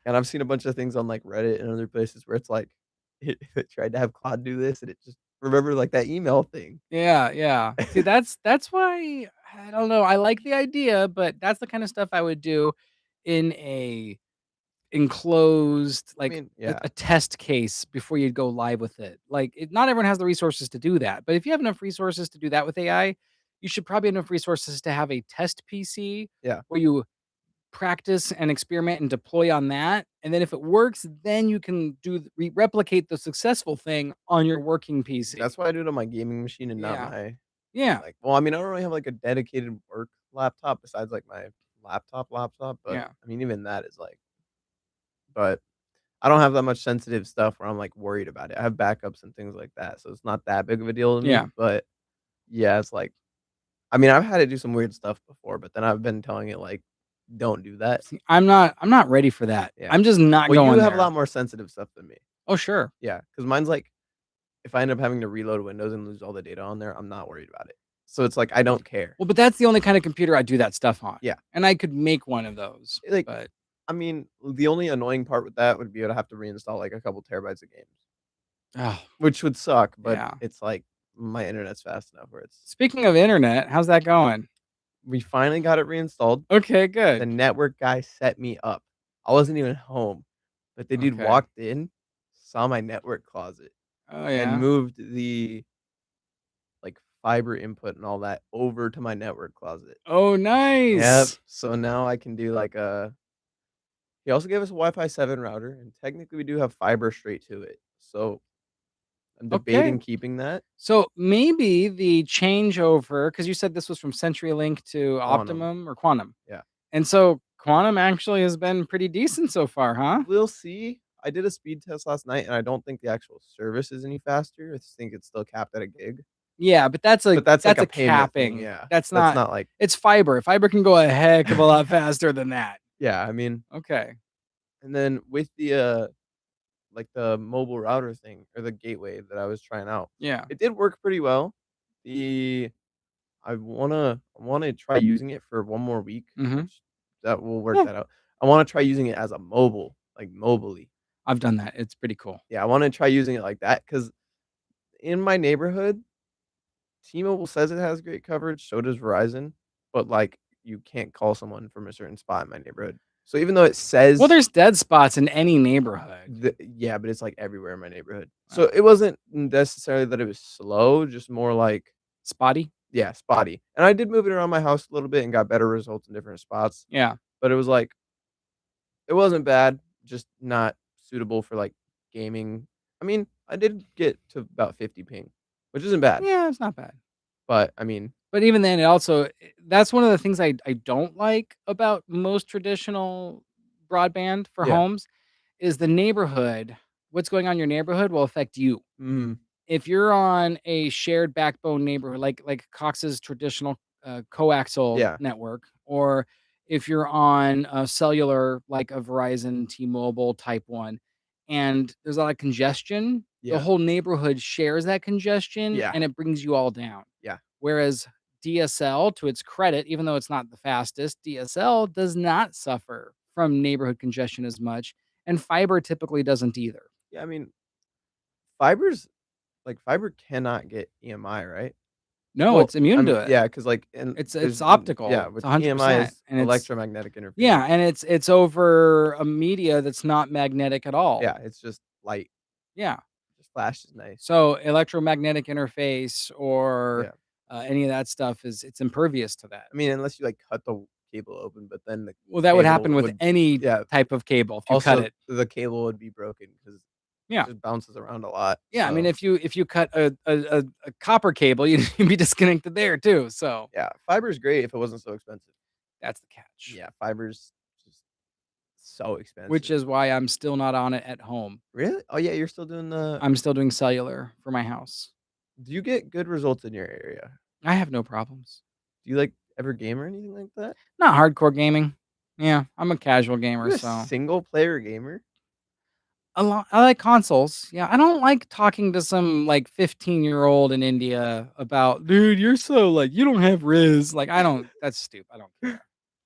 Speaker 2: and I've seen a bunch of things on, like, Reddit and other places where it's like, it tried to have Claude do this, and it just remember, like, that email thing.
Speaker 1: Yeah, yeah. See, that's why I don't know, I like the idea, but that's the kind of stuff I would do in a enclosed,
Speaker 2: I
Speaker 1: like,
Speaker 2: mean,
Speaker 1: a
Speaker 2: yeah,
Speaker 1: a test case before you'd go live with it. Like, not everyone has the resources to do that, but if you have enough resources to do that with AI, you should probably have enough resources to have a test PC
Speaker 2: yeah.
Speaker 1: where you practice and experiment and deploy on that, and then if it works, then you can do replicate the successful thing on your working PC.
Speaker 2: That's why I do it on my gaming machine and not
Speaker 1: Yeah.
Speaker 2: my
Speaker 1: Yeah.
Speaker 2: like well, I mean, I don't really have, like, a dedicated work laptop besides, like, my laptop, but,
Speaker 1: Yeah.
Speaker 2: I mean, even that is, like but I don't have that much sensitive stuff where I'm, like, worried about it. I have backups and things like that, so it's not that big of a deal to me,
Speaker 1: Yeah.
Speaker 2: but, yeah, it's like I mean, I've had it do some weird stuff before, but then I've been telling it, like, "Don't do that."
Speaker 1: See, I'm not ready for that.
Speaker 2: Yeah.
Speaker 1: I'm just not
Speaker 2: Well, you
Speaker 1: going
Speaker 2: have a
Speaker 1: there.
Speaker 2: lot more sensitive stuff than me.
Speaker 1: Oh, sure.
Speaker 2: Yeah, because mine's, like if I end up having to reload Windows and lose all the data on there, I'm not worried about it. So it's like, I don't care.
Speaker 1: Well, but that's the only kind of computer I do that stuff on,
Speaker 2: Yeah.
Speaker 1: and I could make one of those,
Speaker 2: Like,
Speaker 1: but
Speaker 2: I mean, the only annoying part with that would be I'd have to reinstall, like, a couple terabytes of games,
Speaker 1: oh,
Speaker 2: which would suck, but
Speaker 1: yeah.
Speaker 2: it's like, my internet's fast enough where it's
Speaker 1: Speaking of internet, how's that going?
Speaker 2: we finally got it reinstalled.
Speaker 1: Okay,
Speaker 2: The
Speaker 1: good.
Speaker 2: network guy set me up. I wasn't even home, but the dude
Speaker 1: Okay.
Speaker 2: walked in, saw my network closet,
Speaker 1: Oh,
Speaker 2: and
Speaker 1: yeah.
Speaker 2: moved the, like, fiber input and all that over to my network closet.
Speaker 1: Oh,
Speaker 2: Yep.
Speaker 1: nice.
Speaker 2: So now I can do, like, a he also gave us a Wi-Fi 7 router, and technically we do have fiber straight to it. So I'm
Speaker 1: Okay.
Speaker 2: debating keeping that.
Speaker 1: So, maybe the changeover, because you said this was from CenturyLink to
Speaker 2: Quantum.
Speaker 1: Optimum or Quantum,
Speaker 2: Yeah.
Speaker 1: and so Quantum actually has been pretty decent so far, huh?
Speaker 2: We'll see. I did a speed test last night, and I don't think the actual service is any faster. I just think it's still capped at a gig.
Speaker 1: Yeah, but that's a
Speaker 2: But that's like
Speaker 1: that's
Speaker 2: a
Speaker 1: a
Speaker 2: payment thing,
Speaker 1: capping.
Speaker 2: yeah.
Speaker 1: That's
Speaker 2: That's
Speaker 1: not
Speaker 2: not like
Speaker 1: it's fiber. Fiber can go a heck of a lot faster than that.
Speaker 2: yeah, I mean
Speaker 1: Okay.
Speaker 2: and then with the, like, the mobile router thing or the gateway that I was trying out,
Speaker 1: Yeah.
Speaker 2: it did work pretty well. The I wanna try using it for 1 more week,
Speaker 1: Mhm.
Speaker 2: which that will work
Speaker 1: Yeah,
Speaker 2: that out. I wanna try using it as a mobile, like, mobily.
Speaker 1: I've done that. It's pretty cool.
Speaker 2: Yeah, I wanna try using it like that because in my neighborhood, T-Mobile says it has great coverage, so does Verizon, but, like, you can't call someone from a certain spot in my neighborhood. So even though it
Speaker 1: Well,
Speaker 2: says
Speaker 1: there's dead spots in any neighborhood.
Speaker 2: yeah, but it's, like, everywhere in my neighborhood. So
Speaker 1: Uh,
Speaker 2: it wasn't necessarily that it was slow, just more like
Speaker 1: Spotty?
Speaker 2: yeah, spotty. And I did move it around my house a little bit and got better results in different spots,
Speaker 1: Yeah.
Speaker 2: but it was like it wasn't bad, just not suitable for, like, gaming. I mean, I did get to about 50 ping, which isn't bad,
Speaker 1: Yeah, it's not bad.
Speaker 2: but, I mean
Speaker 1: But even then, it also that's one of the things I don't like about most traditional broadband for
Speaker 2: yeah.
Speaker 1: homes is the neighborhood. What's going on in your neighborhood will affect you.
Speaker 2: Mm,
Speaker 1: If you're on a shared backbone neighborhood, like Cox's traditional coaxial
Speaker 2: yeah,
Speaker 1: network, or if you're on a cellular like a Verizon, T-Mobile type one, and there's a lot of congestion, the
Speaker 2: yeah,
Speaker 1: whole neighborhood shares that congestion,
Speaker 2: yeah,
Speaker 1: and it brings you all down.
Speaker 2: yeah.
Speaker 1: Whereas DSL, to its credit, even though it's not the fastest, DSL does not suffer from neighborhood congestion as much, and fiber typically doesn't either.
Speaker 2: Yeah, I mean, fiber's fiber cannot get EMI, right?
Speaker 1: No,
Speaker 2: Well,
Speaker 1: it's immune to it.
Speaker 2: yeah, because like, and
Speaker 1: It's
Speaker 2: there's
Speaker 1: optical.
Speaker 2: yeah,
Speaker 1: It's
Speaker 2: which EMI
Speaker 1: 100%,
Speaker 2: is
Speaker 1: and it's
Speaker 2: electromagnetic
Speaker 1: yeah,
Speaker 2: interference.
Speaker 1: and it's over a media that's not magnetic at all.
Speaker 2: Yeah, it's just light,
Speaker 1: Yeah.
Speaker 2: just flash is nice.
Speaker 1: So electromagnetic interface or
Speaker 2: Yeah.
Speaker 1: any of that stuff is it's impervious to that.
Speaker 2: I mean, unless you, like, cut the cable open, but then the
Speaker 1: Well, that would happen
Speaker 2: cable
Speaker 1: with
Speaker 2: would
Speaker 1: any
Speaker 2: yeah,
Speaker 1: type of cable if you cut
Speaker 2: also
Speaker 1: it.
Speaker 2: the cable would be broken because it
Speaker 1: Yeah.
Speaker 2: just bounces around a lot,
Speaker 1: Yeah, I mean,
Speaker 2: so
Speaker 1: if you cut a copper cable, you'd be disconnected there too, so
Speaker 2: yeah, fiber's great if it wasn't so expensive.
Speaker 1: that's the catch,
Speaker 2: Yeah, fiber's just so
Speaker 1: which
Speaker 2: expensive.
Speaker 1: is why I'm still not on it at home.
Speaker 2: Really? Oh, yeah, you're still doing the
Speaker 1: I'm still doing cellular for my house.
Speaker 2: do you get good results in your area?
Speaker 1: I have no problems.
Speaker 2: Do you, like, ever game or anything like that?
Speaker 1: Not hardcore gaming. Yeah, I'm a casual gamer,
Speaker 2: You're a
Speaker 1: so
Speaker 2: single player gamer?
Speaker 1: a lot I like consoles. Yeah, I don't like talking to some, like, 15-year-old in India about, "Dude, you're so, like, you don't have Riz." Like, I don't that's stupid. I don't care.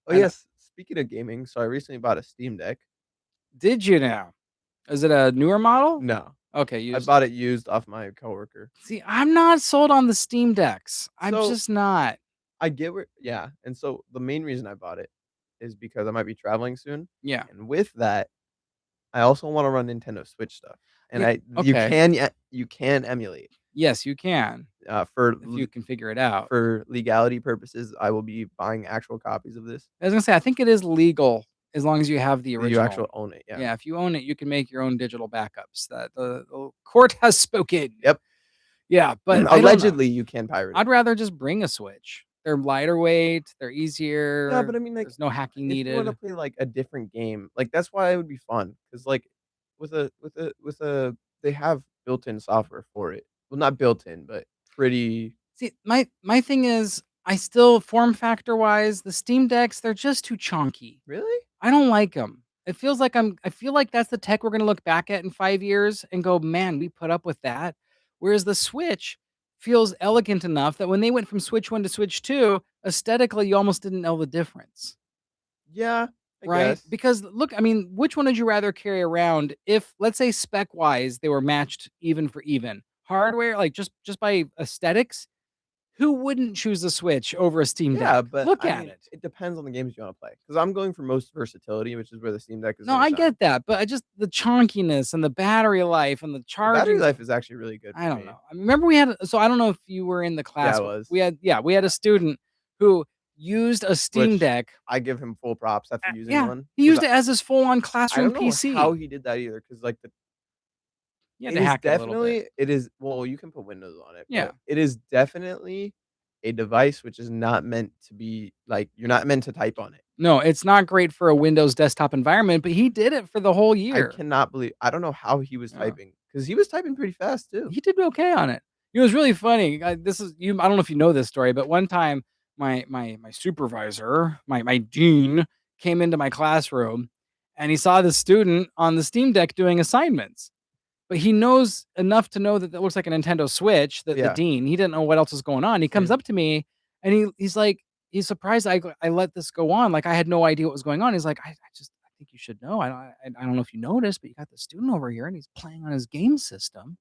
Speaker 2: Oh,
Speaker 1: I know
Speaker 2: yes, speaking of gaming, so I recently bought a Steam Deck.
Speaker 1: Did you now? Is it a newer model?
Speaker 2: No,
Speaker 1: Okay,
Speaker 2: I
Speaker 1: used.
Speaker 2: bought it used off my coworker.
Speaker 1: See, I'm not sold on the Steam Decks. I'm
Speaker 2: So,
Speaker 1: just not.
Speaker 2: I get where yeah, and so the main reason I bought it is because I might be traveling soon,
Speaker 1: Yeah.
Speaker 2: and with that, I also wanna run Nintendo Switch stuff, and
Speaker 1: Yeah,
Speaker 2: I
Speaker 1: okay.
Speaker 2: you can emulate,
Speaker 1: Yes, you can
Speaker 2: for
Speaker 1: if you can figure it out.
Speaker 2: for legality purposes, I will be buying actual copies of this.
Speaker 1: I was gonna say, I think it is legal as long as you have the
Speaker 2: You
Speaker 1: original.
Speaker 2: actually own it, yeah.
Speaker 1: Yeah, if you own it, you can make your own digital backups. That the court has spoken.
Speaker 2: Yep.
Speaker 1: Yeah, but I don't know.
Speaker 2: Allegedly, you can pirate it.
Speaker 1: I'd rather just bring a Switch. They're lighter weight, they're
Speaker 2: Yeah, but
Speaker 1: easier,
Speaker 2: I mean, like,
Speaker 1: there's no hacking
Speaker 2: if you wanna
Speaker 1: needed.
Speaker 2: play, like, a different game, like, that's why it would be fun, cause like, with a they have built-in software for it. Well, not built-in, but pretty
Speaker 1: See, my thing is, I still form factor wise, the Steam Decks, they're just too chunky.
Speaker 2: really?
Speaker 1: I don't like them. It feels like I feel like that's the tech we're gonna look back at in 5 years and go, "Man, we put up with that." Whereas the Switch feels elegant enough that when they went from Switch 1 to Switch 2, aesthetically, you almost didn't know the difference,
Speaker 2: Yeah, I
Speaker 1: right?
Speaker 2: guess.
Speaker 1: Because look, I mean, which one would you rather carry around if, let's say, spec-wise, they were matched even for even? Hardware, like, just by aesthetics, who wouldn't choose a Switch over a Steam
Speaker 2: Yeah,
Speaker 1: Deck?
Speaker 2: but,
Speaker 1: Look
Speaker 2: I
Speaker 1: at
Speaker 2: mean,
Speaker 1: it.
Speaker 2: it depends on the games you wanna play, cause I'm going for most versatility, which is where the Steam Deck is
Speaker 1: No,
Speaker 2: gonna
Speaker 1: I
Speaker 2: shine.
Speaker 1: get that, but I just the chonkiness and the battery life and the
Speaker 2: The battery
Speaker 1: charging.
Speaker 2: life is actually really good
Speaker 1: I
Speaker 2: for
Speaker 1: don't
Speaker 2: me.
Speaker 1: know. I remember we had so I don't know if you were in the
Speaker 2: Yeah,
Speaker 1: class.
Speaker 2: it was.
Speaker 1: We had a
Speaker 2: Yeah,
Speaker 1: student who used a Steam
Speaker 2: which
Speaker 1: Deck.
Speaker 2: I give him full props after using
Speaker 1: Yeah,
Speaker 2: one,
Speaker 1: he
Speaker 2: 'cause
Speaker 1: used it as his full-on
Speaker 2: I
Speaker 1: classroom
Speaker 2: don't know how
Speaker 1: PC.
Speaker 2: he did that either, cause, like, the
Speaker 1: You had
Speaker 2: it
Speaker 1: to
Speaker 2: is
Speaker 1: hack it a little bit.
Speaker 2: definitely it is well, you can put Windows on it,
Speaker 1: Yeah.
Speaker 2: but it is definitely a device which is not meant to be like, you're not meant to type on it.
Speaker 1: No, it's not great for a Windows desktop environment, but he did it for the whole
Speaker 2: I
Speaker 1: year.
Speaker 2: cannot believe I don't know how he was
Speaker 1: Yeah.
Speaker 2: typing, cause he was typing pretty fast too.
Speaker 1: He did okay on it. It was really funny. This is you. I don't know if you know this story, but one time my supervisor, my dean, came into my classroom, and he saw the student on the Steam Deck doing assignments. but he knows enough to know that looks like a Nintendo Switch, the
Speaker 2: Yeah.
Speaker 1: dean. He didn't know what else was going on. He
Speaker 2: So
Speaker 1: comes
Speaker 2: he's
Speaker 1: up to me and he's like, he's surprised I let this go on. Like I had no idea what was going on. He's like, I think you should know. I don't know if you noticed, but you got the student over here and he's playing on his game system.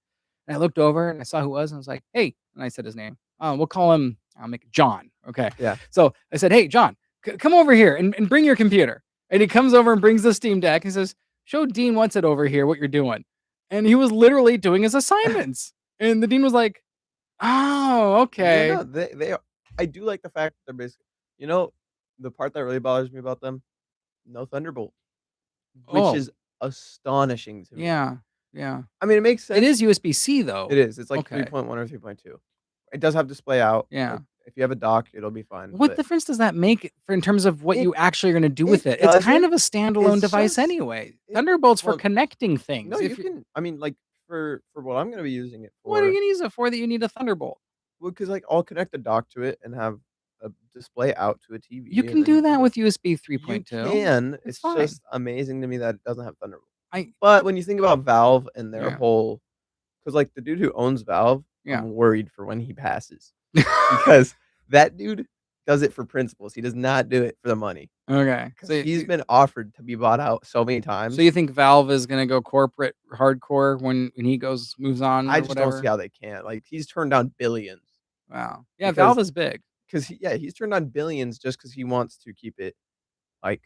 Speaker 1: And I looked over and I saw who it was and I was like, hey, and I said his name. We'll call him, I'll make it John. Okay.
Speaker 2: yeah.
Speaker 1: So I said, hey, John, come over here and bring your computer. And he comes over and brings the Steam Deck and says, show Dean what's it over here, what you're doing. And he was literally doing his assignments. And the dean was like, oh,
Speaker 2: Yeah,
Speaker 1: okay.
Speaker 2: no, they I do like the fact that they're basically you know, the part that really bothers me about them? No Thunderbolt, which
Speaker 1: Oh,
Speaker 2: is astonishing to me.
Speaker 1: yeah. Yeah.
Speaker 2: I mean, it makes
Speaker 1: It
Speaker 2: sense.
Speaker 1: is USB-C
Speaker 2: It
Speaker 1: though.
Speaker 2: is. It's like
Speaker 1: Okay.
Speaker 2: 3.1 or 3.2. It does have display out.
Speaker 1: Yeah.
Speaker 2: Like, if you have a dock, it'll be fine,
Speaker 1: What
Speaker 2: but
Speaker 1: difference does that make for in terms of what
Speaker 2: it
Speaker 1: you actually are gonna do
Speaker 2: it
Speaker 1: with it? It's kind
Speaker 2: doesn't.
Speaker 1: of a standalone
Speaker 2: It's
Speaker 1: device
Speaker 2: just
Speaker 1: anyway.
Speaker 2: it
Speaker 1: Thunderbolt's for
Speaker 2: well,
Speaker 1: connecting
Speaker 2: no,
Speaker 1: things.
Speaker 2: you
Speaker 1: If you
Speaker 2: can I mean, like, for what I'm gonna be using it
Speaker 1: What are you
Speaker 2: for
Speaker 1: gonna use it for that you need a Thunderbolt?
Speaker 2: well, because like, I'll connect a dock to it and have a display out to a
Speaker 1: You
Speaker 2: TV, and
Speaker 1: can
Speaker 2: then
Speaker 1: do
Speaker 2: you can
Speaker 1: that
Speaker 2: do
Speaker 1: with USB
Speaker 2: you
Speaker 1: 3.2.
Speaker 2: can,
Speaker 1: It's
Speaker 2: it's
Speaker 1: fine.
Speaker 2: just amazing to me that it doesn't have Thunderbolt.
Speaker 1: I
Speaker 2: But when you think about Valve and their
Speaker 1: Yeah.
Speaker 2: whole, because like, the dude who owns Valve,
Speaker 1: Yeah.
Speaker 2: I'm worried for when he passes, because that dude does it for principles, he does not do it for the money,
Speaker 1: Okay.
Speaker 2: because 'cause he's been offered to be bought out so many
Speaker 1: So
Speaker 2: times.
Speaker 1: you think Valve is gonna go corporate hardcore when he moves on
Speaker 2: I
Speaker 1: or
Speaker 2: just don't see
Speaker 1: whatever?
Speaker 2: how they can, like, he's turned down billions
Speaker 1: Wow. Yeah,
Speaker 2: because
Speaker 1: Valve is big.
Speaker 2: he's turned on billions just because he wants to keep it, like,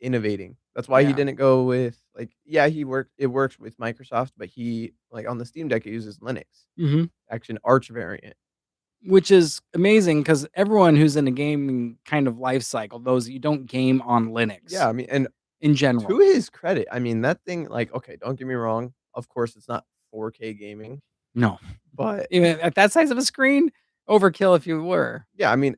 Speaker 2: innovating. That's why he
Speaker 1: Yeah.
Speaker 2: didn't go with, like yeah, it works with Microsoft, but he like, on the Steam Deck, it uses Linux,
Speaker 1: Mhm.
Speaker 2: actually an Arch variant.
Speaker 1: Which is amazing because everyone who's in a gaming kind of life cycle knows you don't game on
Speaker 2: Yeah,
Speaker 1: Linux
Speaker 2: I mean, and
Speaker 1: in
Speaker 2: to
Speaker 1: general.
Speaker 2: his credit, I mean, that thing, like, okay, don't get me wrong, of course, it's not 4K gaming,
Speaker 1: No.
Speaker 2: but
Speaker 1: Even at that size of a screen, overkill if you were.
Speaker 2: yeah, I mean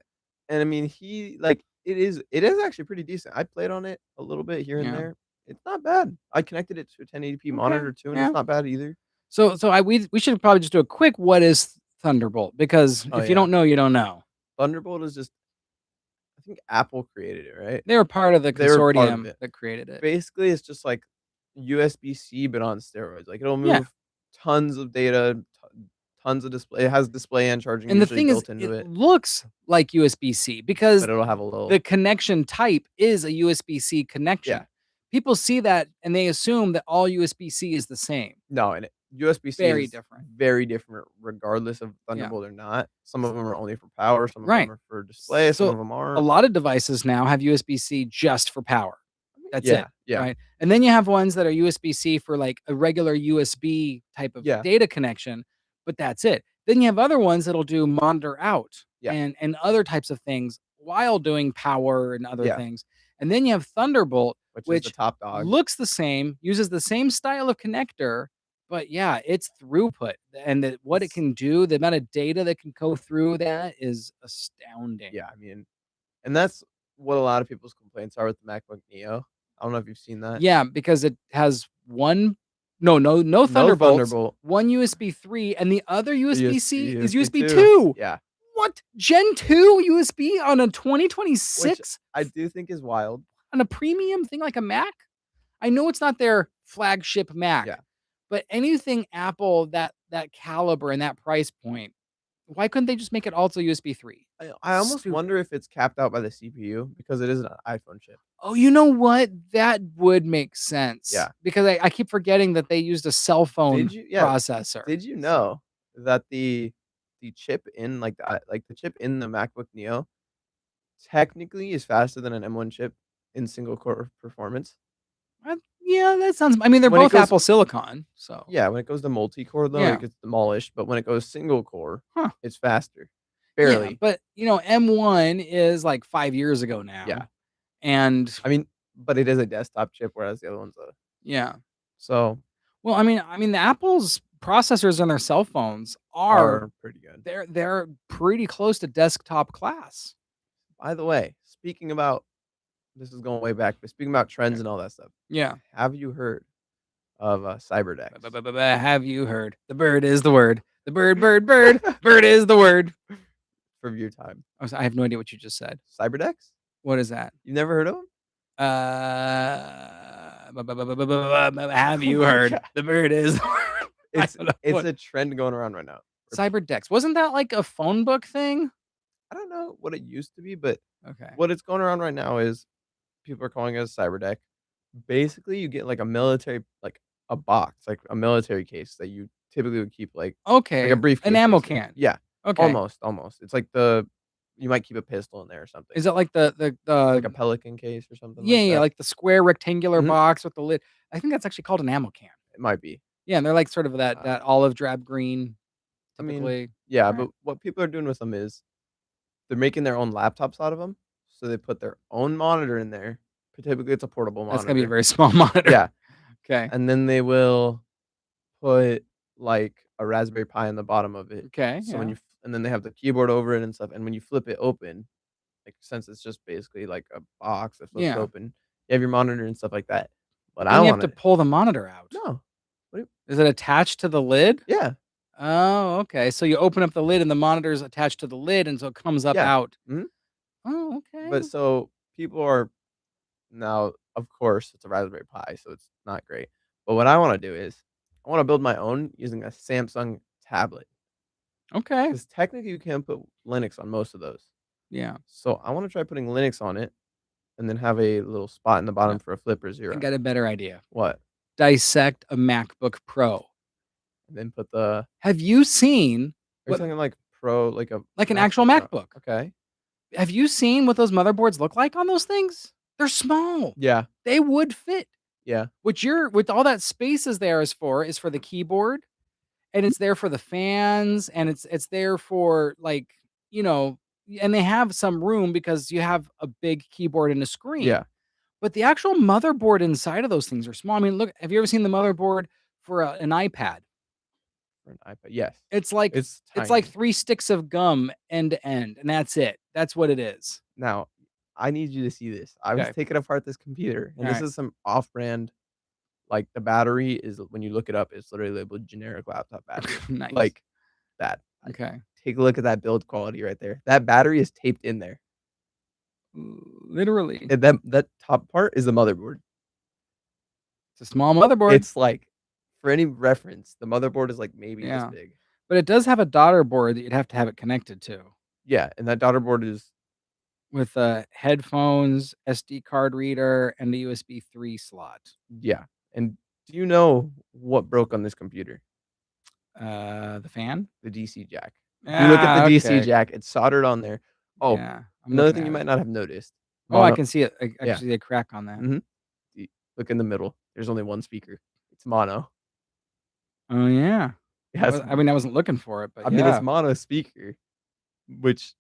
Speaker 2: and I mean, he like, it is actually pretty decent. I played on it a little bit here and
Speaker 1: Yeah.
Speaker 2: there. It's not bad. I connected it to a 1080p
Speaker 1: Okay.
Speaker 2: monitor too, and
Speaker 1: Yeah.
Speaker 2: it's not bad either.
Speaker 1: So we should probably just do a quick what is Thunderbolt because
Speaker 2: Oh,
Speaker 1: if you
Speaker 2: yeah.
Speaker 1: don't know, you don't know.
Speaker 2: Thunderbolt is just I think Apple created it, right?
Speaker 1: They were part of the
Speaker 2: They were part of
Speaker 1: consortium
Speaker 2: it.
Speaker 1: that created it.
Speaker 2: Basically, it's just like USB-C, but on steroids. Like, it'll
Speaker 1: Yeah.
Speaker 2: move tons of data, tons of display. It has display and charging
Speaker 1: And the
Speaker 2: usually
Speaker 1: thing is,
Speaker 2: built into
Speaker 1: it
Speaker 2: it,
Speaker 1: looks like USB-C because
Speaker 2: but it'll have a little
Speaker 1: the connection type is a USB-C
Speaker 2: yeah.
Speaker 1: connection. People see that and they assume that all USB-C is the same.
Speaker 2: No, and USB-C
Speaker 1: Very
Speaker 2: is
Speaker 1: different.
Speaker 2: very different regardless of
Speaker 1: Yeah.
Speaker 2: Thunderbolt or not. Some of them are only for power, some of them
Speaker 1: Right.
Speaker 2: are for display, some
Speaker 1: So
Speaker 2: of them
Speaker 1: a
Speaker 2: aren't.
Speaker 1: lot of devices now have USB-C just for power. That's
Speaker 2: Yeah,
Speaker 1: it,
Speaker 2: yeah,
Speaker 1: right? And then you have ones that are USB-C for like a regular USB type of
Speaker 2: yeah,
Speaker 1: data connection, but that's it. Then you have other ones that'll do monitor out
Speaker 2: yeah,
Speaker 1: and other types of things while doing power and other
Speaker 2: yeah,
Speaker 1: things. And then you have Thunderbolt,
Speaker 2: which is the
Speaker 1: which
Speaker 2: top dog.
Speaker 1: looks the same, uses the same style of connector, but yeah, its throughput and what it
Speaker 2: It's
Speaker 1: can do, the amount of data that can go through that is astounding.
Speaker 2: yeah, I mean, and that's what a lot of people's complaints are with the MacBook Neo. I don't know if you've seen that.
Speaker 1: Yeah, because it has one no
Speaker 2: No
Speaker 1: Thunderbolts,
Speaker 2: Thunderbolt,
Speaker 1: one USB 3, and the other USB-C is
Speaker 2: USB
Speaker 1: USB
Speaker 2: 2.
Speaker 1: 2.
Speaker 2: Yeah,
Speaker 1: What? Gen 2 USB on a
Speaker 2: which
Speaker 1: 2026
Speaker 2: I do think is wild.
Speaker 1: on a premium thing like a Mac? I know it's not their flagship Mac,
Speaker 2: Yeah.
Speaker 1: but anything Apple that caliber and that price point, why couldn't they just make it also USB 3?
Speaker 2: I almost
Speaker 1: Stupid.
Speaker 2: wonder if it's capped out by the CPU because it is an iPhone chip.
Speaker 1: Oh, you know what? That would make sense
Speaker 2: Yeah.
Speaker 1: because I keep forgetting that they used a cell phone
Speaker 2: Did you yeah,
Speaker 1: processor.
Speaker 2: did you
Speaker 1: So
Speaker 2: know that the chip in, like, the chip in the MacBook Neo technically is faster than an M1 chip in single core performance?
Speaker 1: yeah, that sounds I mean, they're
Speaker 2: When it
Speaker 1: both
Speaker 2: goes
Speaker 1: Apple silicon, so
Speaker 2: yeah, when it goes to multi-core, though, it
Speaker 1: yeah.
Speaker 2: gets demolished, but when it goes single core,
Speaker 1: Huh.
Speaker 2: it's faster.
Speaker 1: Yeah,
Speaker 2: Barely.
Speaker 1: but, M1 is, like, 5 years ago
Speaker 2: Yeah.
Speaker 1: now, and
Speaker 2: I mean, but it is a desktop chip, whereas the other one's a
Speaker 1: yeah.
Speaker 2: so
Speaker 1: Well, I mean, the Apple's processors on their cell phones are
Speaker 2: are pretty good.
Speaker 1: they're pretty close to desktop class.
Speaker 2: By the way, speaking about this is going way back, but speaking about trends
Speaker 1: Okay.
Speaker 2: and all that stuff,
Speaker 1: Yeah.
Speaker 2: have you heard of, CyberDecks?
Speaker 1: Have you heard? The bird is the word. The bird, bird, bird, bird is the word.
Speaker 2: For view time.
Speaker 1: I have no idea what you just said.
Speaker 2: CyberDecks?
Speaker 1: What is that?
Speaker 2: You never heard of them?
Speaker 1: Have
Speaker 2: Oh
Speaker 1: you
Speaker 2: my
Speaker 1: heard?
Speaker 2: god.
Speaker 1: The bird is. I
Speaker 2: It's
Speaker 1: don't know
Speaker 2: it's
Speaker 1: what.
Speaker 2: a trend going around right now.
Speaker 1: CyberDecks. Wasn't that like a phone book thing?
Speaker 2: I don't know what it used to be, but
Speaker 1: Okay.
Speaker 2: what it's going around right now is people are calling it a cyber deck. Basically, you get like a military like a box, like a military case that you typically would keep like a
Speaker 1: Okay. An
Speaker 2: briefcase,
Speaker 1: ammo
Speaker 2: basically.
Speaker 1: can.
Speaker 2: Yeah,
Speaker 1: Okay.
Speaker 2: almost. It's like you might keep a pistol in there or something.
Speaker 1: Is it like
Speaker 2: It's like a Pelican case or something
Speaker 1: yeah,
Speaker 2: like
Speaker 1: yeah,
Speaker 2: that.
Speaker 1: like the square rectangular
Speaker 2: Mhm.
Speaker 1: box with the lid? I think that's actually called an ammo can.
Speaker 2: It might be.
Speaker 1: Yeah, and they're like sort of
Speaker 2: Uh,
Speaker 1: that olive drab green
Speaker 2: I mean,
Speaker 1: typically.
Speaker 2: yeah,
Speaker 1: Alright.
Speaker 2: but what people are doing with them is they're making their own laptops out of them. So they put their own monitor in there. Typically, it's a portable
Speaker 1: That's gonna be a
Speaker 2: monitor.
Speaker 1: very small monitor.
Speaker 2: Yeah,
Speaker 1: Okay.
Speaker 2: and then they will put, like, a Raspberry Pi on the bottom of it.
Speaker 1: Okay,
Speaker 2: So when
Speaker 1: yeah.
Speaker 2: you f and then they have the keyboard over it and stuff, and when you flip it open, like, since it's just basically like a box that flips
Speaker 1: Yeah.
Speaker 2: open, you have your monitor and stuff like that. What
Speaker 1: But
Speaker 2: I
Speaker 1: then you have to
Speaker 2: wanna
Speaker 1: pull the monitor out.
Speaker 2: No. What do you
Speaker 1: Is it attached to the lid?
Speaker 2: Yeah,
Speaker 1: Oh, okay. So you open up the lid and the monitor's attached to the lid, and so it comes up
Speaker 2: yeah.
Speaker 1: out.
Speaker 2: Mhm.
Speaker 1: Oh, okay.
Speaker 2: But so people are now, of course, it's a Raspberry Pi, so it's not great. But what I wanna do is I wanna build my own using a Samsung tablet,
Speaker 1: Okay.
Speaker 2: because technically you can put Linux on most of those.
Speaker 1: Yeah.
Speaker 2: So I wanna try putting Linux on it and then have a little spot in the bottom
Speaker 1: No,
Speaker 2: for a flip or
Speaker 1: I
Speaker 2: zero.
Speaker 1: got a better idea.
Speaker 2: What?
Speaker 1: Dissect a MacBook Pro.
Speaker 2: And then put the
Speaker 1: Have you seen
Speaker 2: Are you
Speaker 1: what
Speaker 2: talking like Pro, like a
Speaker 1: like an actual
Speaker 2: MacBook Pro?
Speaker 1: MacBook?
Speaker 2: Okay.
Speaker 1: Have you seen what those motherboards look like on those things? They're small.
Speaker 2: Yeah,
Speaker 1: They would fit.
Speaker 2: yeah,
Speaker 1: What all that space is there is for the keyboard, and it's there for the fans, and it's there for, like, you know and they have some room because you have a big keyboard and a screen.
Speaker 2: yeah.
Speaker 1: But the actual motherboard inside of those things are small. I mean, look, have you ever seen the motherboard for an iPad?
Speaker 2: For an iPad, yes. It's
Speaker 1: It's like
Speaker 2: tiny.
Speaker 1: 3 sticks of gum end to end, and that's it. That's what it is.
Speaker 2: Now, I need you to see this. I was
Speaker 1: Okay.
Speaker 2: taking apart this computer, and this
Speaker 1: Alright.
Speaker 2: is some off-brand, like, the battery is when you look it up, it's literally labeled generic laptop battery,
Speaker 1: Nice.
Speaker 2: like that. I
Speaker 1: Okay.
Speaker 2: Take a look at that build quality right there. That battery is taped in there,
Speaker 1: Literally.
Speaker 2: and that top part is the motherboard.
Speaker 1: It's a small motherboard.
Speaker 2: It's like for any reference, the motherboard is, like, maybe this
Speaker 1: Yeah.
Speaker 2: big.
Speaker 1: But it does have a daughter board that you'd have to have it connected to
Speaker 2: Yeah, and that daughter board is
Speaker 1: with, headphones, SD card reader, and the USB 3 slot.
Speaker 2: yeah, and do you know what broke on this computer?
Speaker 1: The fan?
Speaker 2: The DC jack. If you look at the
Speaker 1: Ah,
Speaker 2: DC
Speaker 1: okay.
Speaker 2: jack, it's soldered on there. Oh,
Speaker 1: Yeah, I'm
Speaker 2: another
Speaker 1: looking
Speaker 2: thing you
Speaker 1: at
Speaker 2: might
Speaker 1: it.
Speaker 2: not have noticed,
Speaker 1: Oh, I
Speaker 2: mono
Speaker 1: can see it. I
Speaker 2: yeah,
Speaker 1: actually see a crack on that.
Speaker 2: mhm. Look in the middle. There's only 1 speaker. It's mono.
Speaker 1: Oh, yeah.
Speaker 2: It has
Speaker 1: I wasn't looking for it, but
Speaker 2: I mean, it's
Speaker 1: yeah.
Speaker 2: mono speaker, which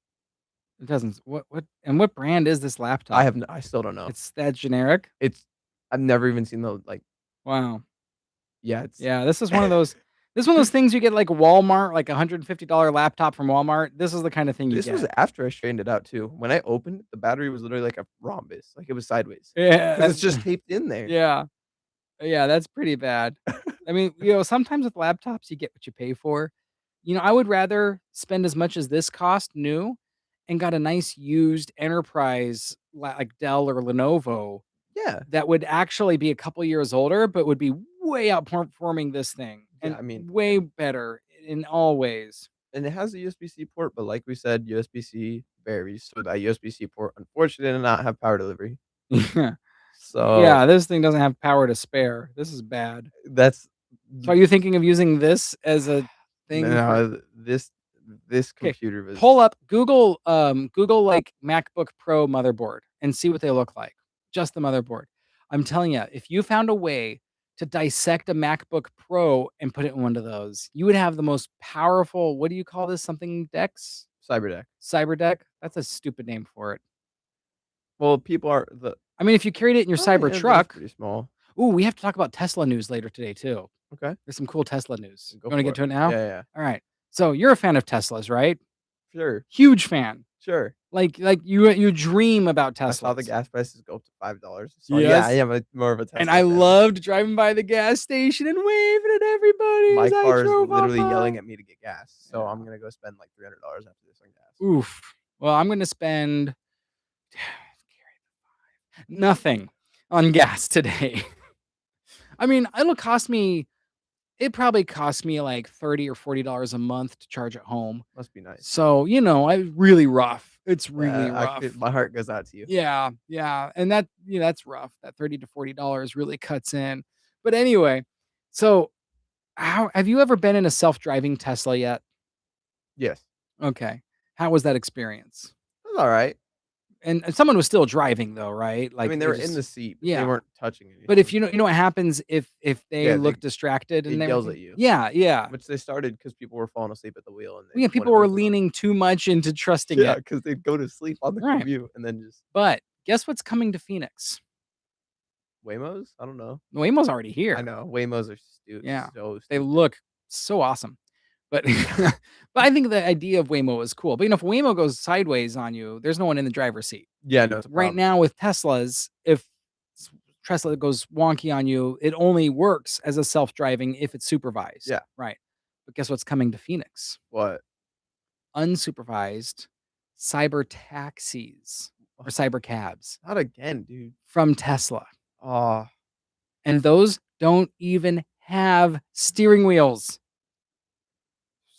Speaker 1: It doesn't what brand is this laptop?
Speaker 2: I still don't know.
Speaker 1: It's that generic?
Speaker 2: It's I've never even seen the, like
Speaker 1: Wow.
Speaker 2: yeah, it's
Speaker 1: Yeah, this is one of those things you get like Walmart, like a $150 laptop from Walmart. This is the kind of thing you
Speaker 2: this was
Speaker 1: get.
Speaker 2: after I straightened it out too. When I opened it, the battery was literally like a rhombus, like it was sideways,
Speaker 1: Yeah,
Speaker 2: because it's just taped in there.
Speaker 1: yeah. Yeah, that's pretty bad. I mean, sometimes with laptops, you get what you pay for. I would rather spend as much as this cost new and got a nice used enterprise like Dell or Lenovo
Speaker 2: Yeah.
Speaker 1: that would actually be a couple years older, but would be way outperforming this thing
Speaker 2: Yeah,
Speaker 1: and
Speaker 2: I mean,
Speaker 1: way better in all ways.
Speaker 2: and it has a USB-C port, but like we said, USB-C varies, so that USB-C port unfortunately did not have power delivery.
Speaker 1: Yeah.
Speaker 2: So,
Speaker 1: Yeah, this thing doesn't have power to spare. This is bad.
Speaker 2: that's
Speaker 1: So are you thinking of using this as a thing for
Speaker 2: no, this
Speaker 1: Okay,
Speaker 2: computer was
Speaker 1: pull up Google, like, MacBook Pro motherboard and see what they look like. Just the motherboard. I'm telling you, if you found a way to dissect a MacBook Pro and put it in one of those, you would have the most powerful what do you call this? Something Dex?
Speaker 2: CyberDeck.
Speaker 1: Cyberdeck? That's a stupid name for it.
Speaker 2: Well, people are the
Speaker 1: I mean, if you carried it in your
Speaker 2: yeah, but it's
Speaker 1: Cybertruck.
Speaker 2: pretty small.
Speaker 1: Ooh, we have to talk about Tesla news later today too.
Speaker 2: Okay,
Speaker 1: There's some cool Tesla news.
Speaker 2: go
Speaker 1: You wanna
Speaker 2: for
Speaker 1: get
Speaker 2: it.
Speaker 1: to it now?
Speaker 2: Yeah, yeah, yeah.
Speaker 1: All right. So you're a fan of Teslas, right?
Speaker 2: Sure,
Speaker 1: Huge fan.
Speaker 2: sure.
Speaker 1: Like you dream about
Speaker 2: I saw the
Speaker 1: Teslas.
Speaker 2: gas prices go up to $5, so yeah, I
Speaker 1: Yes.
Speaker 2: am more of a
Speaker 1: And
Speaker 2: Tesla
Speaker 1: I
Speaker 2: fan.
Speaker 1: loved driving by the gas station and waving at everybody
Speaker 2: My
Speaker 1: as I
Speaker 2: car is
Speaker 1: drove on
Speaker 2: literally
Speaker 1: by.
Speaker 2: yelling at me to get gas, so
Speaker 1: Yeah.
Speaker 2: I'm gonna go spend like $300 after this on gas.
Speaker 1: Oof. Well, I'm gonna spend nothing on gas today. I mean, it probably costs me like 30 or $40 a month to charge at home.
Speaker 2: Must be nice.
Speaker 1: So, I really rough. It's really
Speaker 2: Yeah,
Speaker 1: rough.
Speaker 2: my heart goes out to you.
Speaker 1: Yeah, yeah, and that's rough. That 30 to $40 really cuts in. But anyway, so how have you ever been in a self-driving Tesla yet?
Speaker 2: Yes.
Speaker 1: Okay. How was that experience?
Speaker 2: That's alright.
Speaker 1: And someone was still driving though, right?
Speaker 2: I
Speaker 1: Like
Speaker 2: mean, they
Speaker 1: they
Speaker 2: were in
Speaker 1: just
Speaker 2: the seat, but they
Speaker 1: yeah.
Speaker 2: weren't touching
Speaker 1: But if
Speaker 2: anything.
Speaker 1: you know what happens if they
Speaker 2: Yeah,
Speaker 1: look distracted and
Speaker 2: it yells
Speaker 1: everything?
Speaker 2: at you,
Speaker 1: Yeah, yeah.
Speaker 2: which they started because people were falling asleep at the wheel and they
Speaker 1: Yeah, people
Speaker 2: wouldn't
Speaker 1: were
Speaker 2: listen to 'em.
Speaker 1: leaning too much into trusting
Speaker 2: Yeah,
Speaker 1: it.
Speaker 2: because 'cause they'd go to sleep on the
Speaker 1: Right.
Speaker 2: commute and then just
Speaker 1: But guess what's coming to Phoenix?
Speaker 2: Waymos? I don't know.
Speaker 1: Waymo's already
Speaker 2: I
Speaker 1: here.
Speaker 2: know, Waymos are
Speaker 1: Yeah.
Speaker 2: so
Speaker 1: They
Speaker 2: stupid.
Speaker 1: look so awesome. But but I think the idea of Waymo is cool. But if Waymo goes sideways on you, there's no one in the driver's seat.
Speaker 2: Yeah, no, it's a
Speaker 1: Right
Speaker 2: problem.
Speaker 1: now with Teslas, if Tesla goes wonky on you, it only works as a self-driving if it's supervised.
Speaker 2: Yeah.
Speaker 1: Right. But guess what's coming to Phoenix?
Speaker 2: What?
Speaker 1: Unsupervised cyber taxis or
Speaker 2: Ugh,
Speaker 1: cyber cabs
Speaker 2: not again, dude.
Speaker 1: from Tesla.
Speaker 2: Aw.
Speaker 1: And those don't even have steering wheels.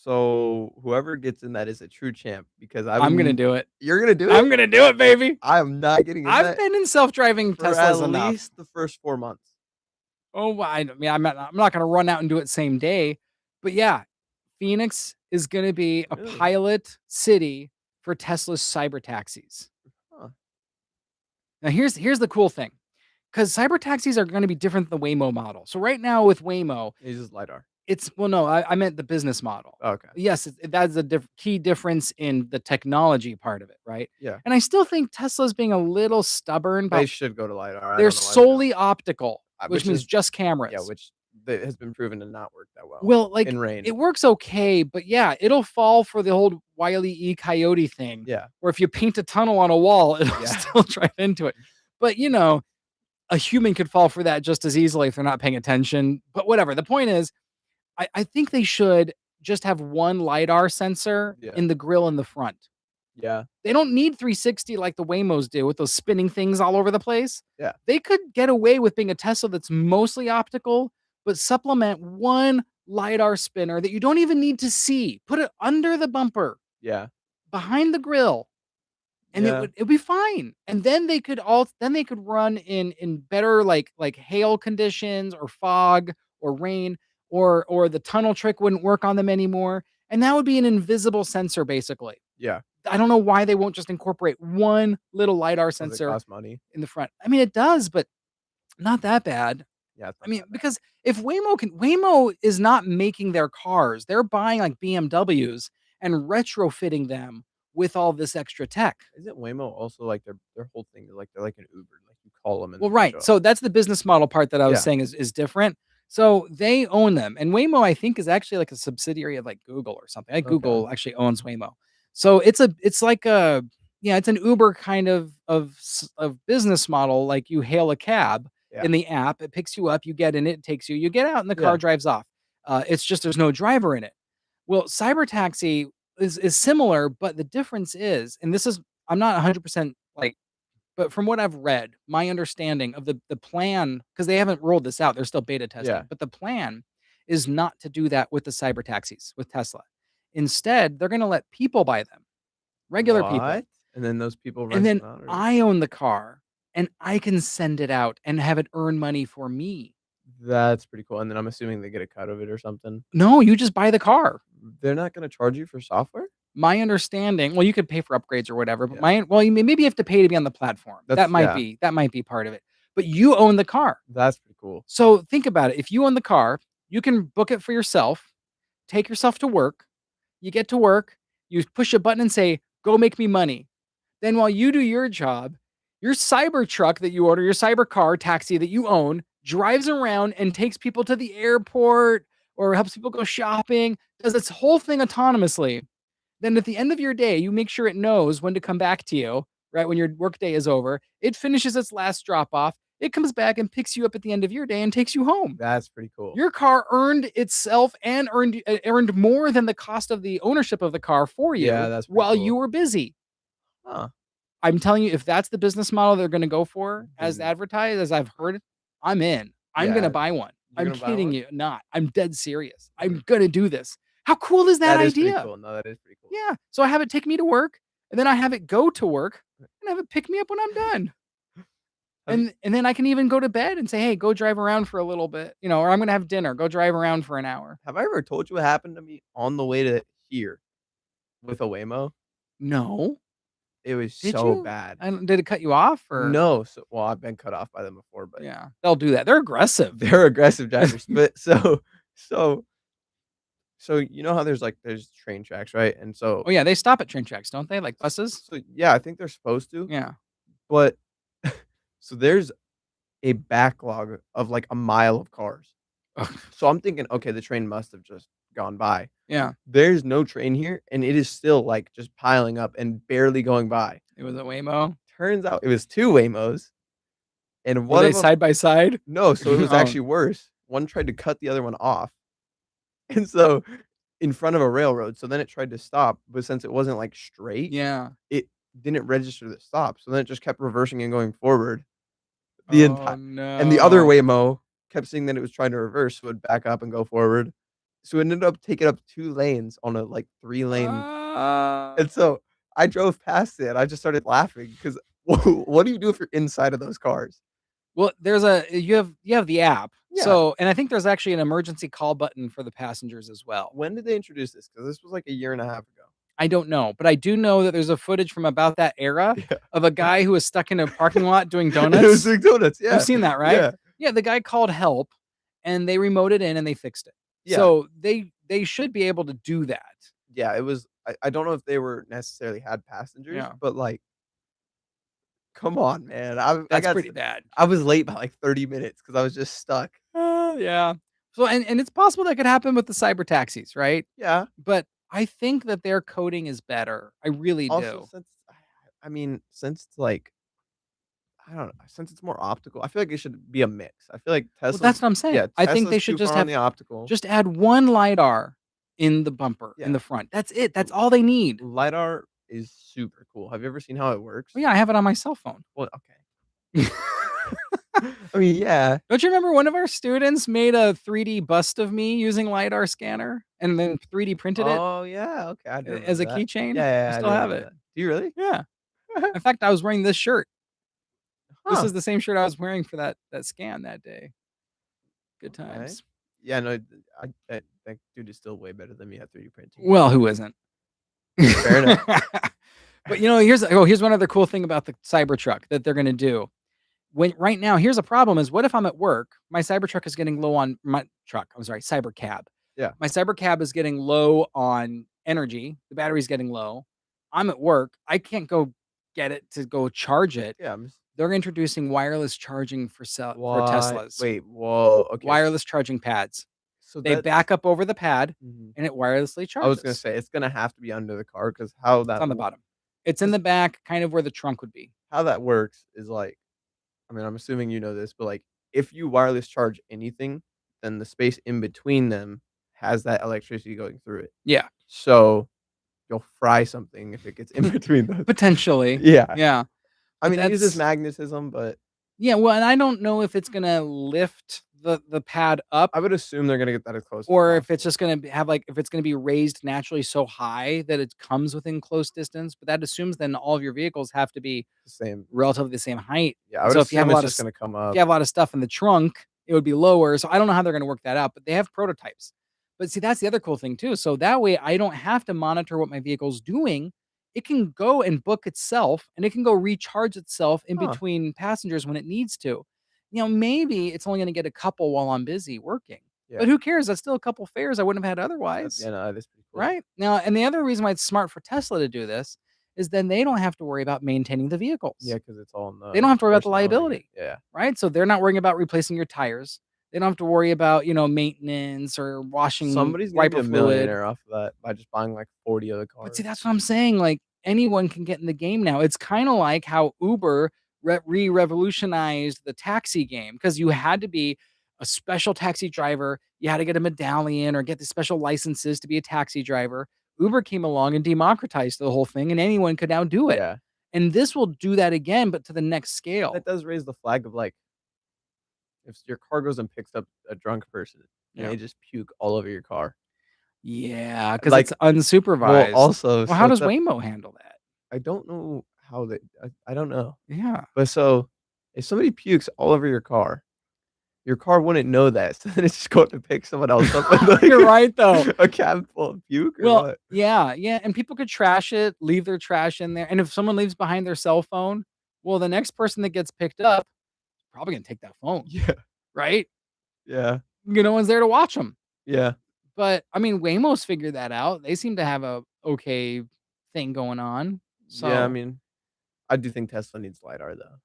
Speaker 2: So, whoever gets in that is a true champ because I've
Speaker 1: I'm gonna
Speaker 2: been
Speaker 1: do it.
Speaker 2: You're gonna do
Speaker 1: I'm
Speaker 2: it?
Speaker 1: gonna do it, baby.
Speaker 2: I am not getting in
Speaker 1: I've
Speaker 2: that
Speaker 1: been in self-driving
Speaker 2: for at
Speaker 1: Teslas enough.
Speaker 2: least the first 4 months.
Speaker 1: Oh, I mean, I'm not gonna run out and do it same day, but yeah, Phoenix is gonna be a
Speaker 2: Really?
Speaker 1: pilot city for Tesla's cyber taxis.
Speaker 2: Huh.
Speaker 1: Now here's the cool thing, because cyber taxis are gonna be different than the Waymo model. So right now with Waymo,
Speaker 2: It uses LiDAR.
Speaker 1: no, I meant the business model.
Speaker 2: Okay.
Speaker 1: Yes, that's a key difference in the technology part of it, right?
Speaker 2: Yeah.
Speaker 1: And I still think Tesla's being a little stubborn
Speaker 2: They
Speaker 1: about
Speaker 2: should go to LiDAR. I
Speaker 1: they're
Speaker 2: don't know why they don't.
Speaker 1: solely optical, which
Speaker 2: Which
Speaker 1: means
Speaker 2: is
Speaker 1: just
Speaker 2: Yeah,
Speaker 1: cameras.
Speaker 2: which that has been proven to not work that well
Speaker 1: Well, like,
Speaker 2: in rain.
Speaker 1: it works okay, but yeah, it'll fall for the whole Wile E. Coyote thing,
Speaker 2: Yeah.
Speaker 1: where if you paint a tunnel on a wall, it'll
Speaker 2: Yeah.
Speaker 1: still drive into it. But, a human could fall for that just as easily if they're not paying attention. But whatever. The point is, I think they should just have one LiDAR sensor
Speaker 2: Yeah.
Speaker 1: in the grill in the front.
Speaker 2: Yeah.
Speaker 1: They don't need 360 like the Waymos do with those spinning things all over the place.
Speaker 2: Yeah.
Speaker 1: They could get away with being a Tesla that's mostly optical, but supplement one LiDAR spinner that you don't even need to see. Put it under the bumper,
Speaker 2: Yeah.
Speaker 1: behind the grill, and
Speaker 2: Yeah.
Speaker 1: it'd be fine. And then they could run in better like hail conditions or fog or rain or the tunnel trick wouldn't work on them anymore. And that would be an invisible sensor basically.
Speaker 2: Yeah.
Speaker 1: I don't know why they won't just incorporate one little LiDAR
Speaker 2: Does it
Speaker 1: sensor
Speaker 2: cost money?
Speaker 1: in the front. I mean, it does, but not that bad.
Speaker 2: Yeah, it's
Speaker 1: I
Speaker 2: not
Speaker 1: mean,
Speaker 2: that bad.
Speaker 1: because if Waymo is not making their cars, they're buying like BMWs and retrofitting them with all this extra tech.
Speaker 2: Isn't Waymo also like their whole thing is like they're like an Uber, like you call them and
Speaker 1: Well,
Speaker 2: then they
Speaker 1: right.
Speaker 2: show up.
Speaker 1: So that's the business model part that I was
Speaker 2: Yeah.
Speaker 1: saying is different. So they own them, and Waymo I think is actually like a subsidiary of like Google or something. Like
Speaker 2: Okay.
Speaker 1: Google actually owns Waymo. So it's like a yeah, it's an Uber kind of business model. Like you hail a cab
Speaker 2: Yeah.
Speaker 1: in the app, it picks you up, you get in it, it takes you, you get out, and the car
Speaker 2: Yeah.
Speaker 1: drives off. It's just there's no driver in it. Well, cyber taxi is similar, but the difference is, and this is I'm not 100% like but from what I've read, my understanding of the plan, because they haven't rolled this out, they're still beta
Speaker 2: Yeah.
Speaker 1: testing, but the plan is not to do that with the cyber taxis with Tesla. Instead, they're gonna let people buy them, regular people,
Speaker 2: What? And then those people
Speaker 1: and
Speaker 2: rent
Speaker 1: then
Speaker 2: them out or
Speaker 1: I own the car and I can send it out and have it earn money for me.
Speaker 2: That's pretty cool, and then I'm assuming they get a cut of it or something.
Speaker 1: No, you just buy the car.
Speaker 2: They're not gonna charge you for software?
Speaker 1: My understanding, well, you could pay for upgrades or whatever, but
Speaker 2: Yeah.
Speaker 1: maybe you have to pay to be on the platform. That
Speaker 2: That's
Speaker 1: might
Speaker 2: yeah.
Speaker 1: be that might be part of it. But you own the car.
Speaker 2: That's pretty cool.
Speaker 1: So think about it. If you own the car, you can book it for yourself, take yourself to work. You get to work, you push a button and say, "Go make me money." Then while you do your job, your cyber truck that you order, your cyber car taxi that you own, drives around and takes people to the airport or helps people go shopping, does its whole thing autonomously. Then at the end of your day, you make sure it knows when to come back to you, right? When your workday is over, it finishes its last drop off. It comes back and picks you up at the end of your day and takes you home.
Speaker 2: That's pretty cool.
Speaker 1: Your car earned itself and earned more than the cost of the ownership of the car for
Speaker 2: Yeah,
Speaker 1: you
Speaker 2: that's pretty
Speaker 1: while you
Speaker 2: cool.
Speaker 1: were busy.
Speaker 2: Huh.
Speaker 1: I'm telling you, if that's the business model they're going to go for as
Speaker 2: Then
Speaker 1: advertised, as I've heard, I'm in. I'm gonna
Speaker 2: Yeah.
Speaker 1: buy one.
Speaker 2: You're
Speaker 1: I'm
Speaker 2: gonna buy
Speaker 1: kidding
Speaker 2: one?
Speaker 1: you not. I'm dead serious. I'm
Speaker 2: Mhm.
Speaker 1: gonna do this. How cool is that
Speaker 2: That is pretty
Speaker 1: idea?
Speaker 2: cool. No, that is pretty cool.
Speaker 1: Yeah. So I have it take me to work, and then I have it go to work, and have it pick me up when I'm done.
Speaker 2: Have you
Speaker 1: And then I can even go to bed and say, "Hey, go drive around for a little bit," or I'm gonna have dinner. Go drive around for an hour.
Speaker 2: have I ever told you what happened to me on the way to here with a Waymo?
Speaker 1: No,
Speaker 2: It was
Speaker 1: did
Speaker 2: so
Speaker 1: you?
Speaker 2: bad.
Speaker 1: Did it cut you off or?
Speaker 2: No, so well, I've been cut off by them before, but
Speaker 1: Yeah, they'll do that. They're aggressive.
Speaker 2: they're aggressive drivers. But so so you know how there's train tracks, right? And so
Speaker 1: Oh yeah, they stop at train tracks, don't they? Like buses?
Speaker 2: so yeah, I think they're supposed to,
Speaker 1: Yeah.
Speaker 2: but so there's a backlog of like a mile of cars.
Speaker 1: Ugh,
Speaker 2: So I'm thinking, okay, the train must have just gone by.
Speaker 1: yeah.
Speaker 2: There's no train here, and it is still like just piling up and barely going by.
Speaker 1: It was a Waymo.
Speaker 2: Turns out it was 2 Waymos, and
Speaker 1: Were
Speaker 2: one
Speaker 1: they
Speaker 2: of them
Speaker 1: side by side?
Speaker 2: no, so it was
Speaker 1: Oh,
Speaker 2: actually worse. One tried to cut the other one off, and so in front of a railroad, so then it tried to stop, but since it wasn't, like, straight,
Speaker 1: yeah.
Speaker 2: it didn't register the stop, so then it just kept reversing and going forward the
Speaker 1: Oh
Speaker 2: entire and the other
Speaker 1: no.
Speaker 2: Waymo kept saying that it was trying to reverse, so it would back up and go forward. So it ended up taking up 2 lanes on a, like, 3-lane
Speaker 1: Ah.
Speaker 2: and so I drove past it, I just started laughing 'cause what do you do if you're inside of those cars?
Speaker 1: Well, there's a you have the app.
Speaker 2: Yeah.
Speaker 1: So, and I think there's actually an emergency call button for the passengers as well.
Speaker 2: When did they introduce this? Because this was, like, a year and a half ago.
Speaker 1: I don't know, but I do know that there's a footage from about that era
Speaker 2: Yeah.
Speaker 1: of a guy who was stuck in a parking lot doing
Speaker 2: And it was
Speaker 1: donuts.
Speaker 2: McDonald's,
Speaker 1: You've
Speaker 2: yeah,
Speaker 1: seen that, right?
Speaker 2: yeah,
Speaker 1: Yeah, the guy called help and they remoted in and they fixed it.
Speaker 2: yeah,
Speaker 1: So they should be able to do that.
Speaker 2: yeah, it was I don't know if they were necessarily had passengers,
Speaker 1: Yeah.
Speaker 2: but, like, come on, man, I
Speaker 1: That's
Speaker 2: got s
Speaker 1: pretty bad.
Speaker 2: I was late by, like, 30 minutes because I was just stuck.
Speaker 1: Yeah. So and it's possible that could happen with the cyber taxis, right?
Speaker 2: Yeah,
Speaker 1: But I think that their coding is better. I really
Speaker 2: also,
Speaker 1: do.
Speaker 2: since I mean, since it's, like I don't know, since it's more optical, I feel like it should be a mix. I feel like
Speaker 1: Well, that's
Speaker 2: Tesla's
Speaker 1: what I'm saying.
Speaker 2: yeah,
Speaker 1: I think
Speaker 2: Tesla's
Speaker 1: they should
Speaker 2: too far on the optical.
Speaker 1: just add one lidar in the bumper in
Speaker 2: Yeah,
Speaker 1: the front. That's it. That's
Speaker 2: l
Speaker 1: all they need.
Speaker 2: lidar is super cool. Have you ever seen how it works?
Speaker 1: Well, yeah, I have it on my cell phone.
Speaker 2: Well, okay. I mean, yeah.
Speaker 1: Don't you remember one of our students made a 3D bust of me using lidar scanner and then 3D printed it
Speaker 2: Oh, yeah, okay, I do
Speaker 1: as
Speaker 2: remember
Speaker 1: a
Speaker 2: that.
Speaker 1: keychain?
Speaker 2: Yeah, yeah,
Speaker 1: I
Speaker 2: yeah, I
Speaker 1: still
Speaker 2: do
Speaker 1: have
Speaker 2: remember
Speaker 1: it.
Speaker 2: that. Do you really?
Speaker 1: Yeah. In fact, I was wearing this shirt. This
Speaker 2: Huh,
Speaker 1: is the same shirt I was wearing for that scan that day. Good
Speaker 2: okay.
Speaker 1: times.
Speaker 2: Yeah, no, that dude is still way better than me at 3D printing.
Speaker 1: Well, who isn't?
Speaker 2: Fair enough.
Speaker 1: But here's one other cool thing about the Cybertruck that they're gonna do. When right now, here's a problem is what if I'm at work, my Cybertruck is getting low on my truck, I'm sorry, Cybercab.
Speaker 2: Yeah,
Speaker 1: My Cybercab is getting low on energy, the battery's getting low. I'm at work, I can't go get it to go charge it.
Speaker 2: yeah, I'm s
Speaker 1: They're introducing wireless charging for
Speaker 2: what?
Speaker 1: Teslas.
Speaker 2: Wait, whoa, okay,
Speaker 1: Wireless charging pads.
Speaker 2: so
Speaker 1: They
Speaker 2: that's
Speaker 1: back up over the pad
Speaker 2: mhm.
Speaker 1: and it wirelessly
Speaker 2: I was gonna
Speaker 1: charges.
Speaker 2: say, it's gonna have to be under the car because how
Speaker 1: It's
Speaker 2: that
Speaker 1: on the
Speaker 2: wo
Speaker 1: bottom. It's in
Speaker 2: 'cause
Speaker 1: the back, kind of where the trunk would be.
Speaker 2: how that works is, like I mean, I'm assuming you know this, but, like, if you wireless charge anything, then the space in between them has that electricity going through it.
Speaker 1: Yeah,
Speaker 2: So, you'll fry something if it gets in between those.
Speaker 1: potentially.
Speaker 2: Yeah.
Speaker 1: Yeah,
Speaker 2: I
Speaker 1: but
Speaker 2: mean, it uses
Speaker 1: that's
Speaker 2: magnetism, but
Speaker 1: yeah, well, and I don't know if it's gonna lift the pad up
Speaker 2: I would assume they're gonna get that as close as
Speaker 1: or if it's
Speaker 2: possible.
Speaker 1: just gonna have, like if it's gonna be raised naturally so high that it comes within close distance, but that assumes then all of your vehicles have to be
Speaker 2: The same.
Speaker 1: relatively the same height,
Speaker 2: Yeah, I
Speaker 1: and
Speaker 2: would
Speaker 1: so if you have
Speaker 2: assume
Speaker 1: a
Speaker 2: it's
Speaker 1: lot of
Speaker 2: just gonna come
Speaker 1: if
Speaker 2: up.
Speaker 1: you have a lot of stuff in the trunk, it would be lower, so I don't know how they're gonna work that out, but they have prototypes. But see, that's the other cool thing too, so that way I don't have to monitor what my vehicle's doing. It can go and book itself, and it can go recharge itself in
Speaker 2: Huh.
Speaker 1: between passengers when it needs to. Maybe it's only gonna get a couple while I'm busy working,
Speaker 2: Yeah.
Speaker 1: but who cares? That's still a couple fares I wouldn't have had otherwise.
Speaker 2: Yeah, no, that is pretty cool.
Speaker 1: Right? Now, and the other reason why it's smart for Tesla to do this is then they don't have to worry about maintaining the
Speaker 2: Yeah,
Speaker 1: vehicles.
Speaker 2: because it's all in
Speaker 1: They
Speaker 2: the
Speaker 1: don't have to worry about the
Speaker 2: person owning it.
Speaker 1: liability,
Speaker 2: Yeah.
Speaker 1: right? So they're not worrying about replacing your tires. They don't have to worry about, maintenance or washing
Speaker 2: Somebody's gonna be
Speaker 1: wiper
Speaker 2: a
Speaker 1: fluid.
Speaker 2: millionaire off of that by just buying, like, 40 other
Speaker 1: But see,
Speaker 2: cars.
Speaker 1: that's what I'm saying. Like anyone can get in the game now. It's kind of like how Uber revolutionized the taxi game because you had to be a special taxi driver. You had to get a medallion or get the special licenses to be a taxi driver. Uber came along and democratized the whole thing, and anyone could now do it.
Speaker 2: Yeah.
Speaker 1: And this will do that again, but to the next
Speaker 2: But that
Speaker 1: scale.
Speaker 2: does raise the flag of, like if your car goes and picks up a drunk person and
Speaker 1: Yeah.
Speaker 2: they just puke all over your car.
Speaker 1: Yeah, because it's
Speaker 2: Like, well,
Speaker 1: unsupervised.
Speaker 2: also,
Speaker 1: Well, how
Speaker 2: so
Speaker 1: does
Speaker 2: that
Speaker 1: Waymo handle that?
Speaker 2: I don't know how they I don't know.
Speaker 1: Yeah.
Speaker 2: But so if somebody pukes all over your car wouldn't know that. So then it's just going to pick someone else up with like
Speaker 1: You're right, though.
Speaker 2: a cab full of puke or
Speaker 1: Well,
Speaker 2: what?
Speaker 1: yeah, yeah, and people could trash it, leave their trash in there, and if someone leaves behind their cell phone, well, the next person that gets picked up probably gonna take that phone,
Speaker 2: Yeah.
Speaker 1: right?
Speaker 2: Yeah.
Speaker 1: No one's there to watch them.
Speaker 2: Yeah.
Speaker 1: But, I mean, Waymo's figured that out. They seem to have a okay thing going on.
Speaker 2: Yeah, I
Speaker 1: So,
Speaker 2: mean, I do think Tesla needs LiDAR though.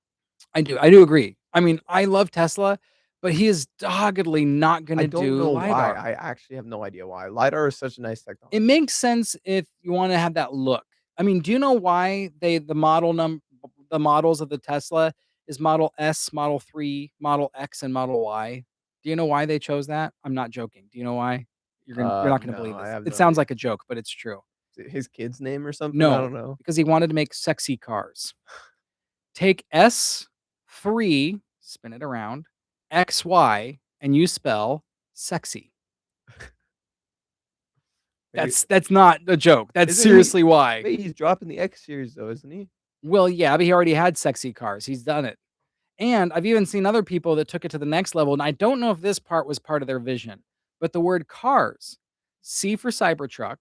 Speaker 1: I do agree. I mean, I love Tesla, but he is doggedly not
Speaker 2: I
Speaker 1: gonna
Speaker 2: don't
Speaker 1: do
Speaker 2: know why.
Speaker 1: lidar.
Speaker 2: I actually have no idea why. LiDAR is such a nice
Speaker 1: It
Speaker 2: technology.
Speaker 1: makes sense if you wanna have that look. I mean, do you know why the models of the Tesla is Model S, Model 3, Model X, and Model Y? Do you know why they chose that? I'm not joking. Do you know why? You're not gonna
Speaker 2: No,
Speaker 1: believe
Speaker 2: I
Speaker 1: this.
Speaker 2: have
Speaker 1: It
Speaker 2: no
Speaker 1: sounds
Speaker 2: idea.
Speaker 1: like a joke, but it's true.
Speaker 2: Is it his kid's name or something? I
Speaker 1: No,
Speaker 2: don't know.
Speaker 1: because he wanted to make sexy cars. Take S3, spin it around, XY, and you spell sexy.
Speaker 2: Wait,
Speaker 1: That's not a joke. That's
Speaker 2: isn't he
Speaker 1: seriously why.
Speaker 2: wait, he's dropping the X series though, isn't he?
Speaker 1: Well, yeah, but he already had sexy cars. He's done it. And I've even seen other people that took it to the next level, and I don't know if this part was part of their vision, but the word cars, C for Cybertruck,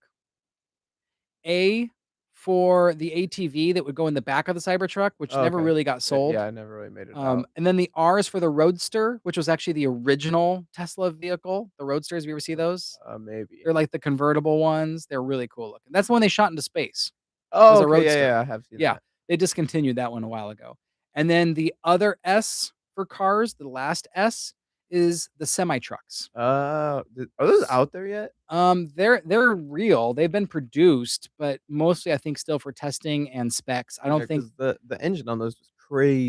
Speaker 1: A for the ATV that would go in the back of the Cybertruck, which
Speaker 2: Oh,
Speaker 1: never
Speaker 2: okay.
Speaker 1: really got sold.
Speaker 2: Yeah, I never really made it out.
Speaker 1: And then the R is for the Roadster, which was actually the original Tesla vehicle. The Roadsters, have you ever see those?
Speaker 2: Maybe.
Speaker 1: They're like the convertible ones. They're really cool looking. That's the one they shot into space.
Speaker 2: Oh,
Speaker 1: Was a
Speaker 2: okay, yeah,
Speaker 1: Roadster.
Speaker 2: yeah, I have seen
Speaker 1: Yeah,
Speaker 2: that.
Speaker 1: they discontinued that one a while ago. And then the other S for cars, the last S, is the semi trucks.
Speaker 2: Are those out there yet?
Speaker 1: They're real. They've been produced, but mostly I think still for testing and specs. I
Speaker 2: Yeah,
Speaker 1: don't think
Speaker 2: because the engine on those was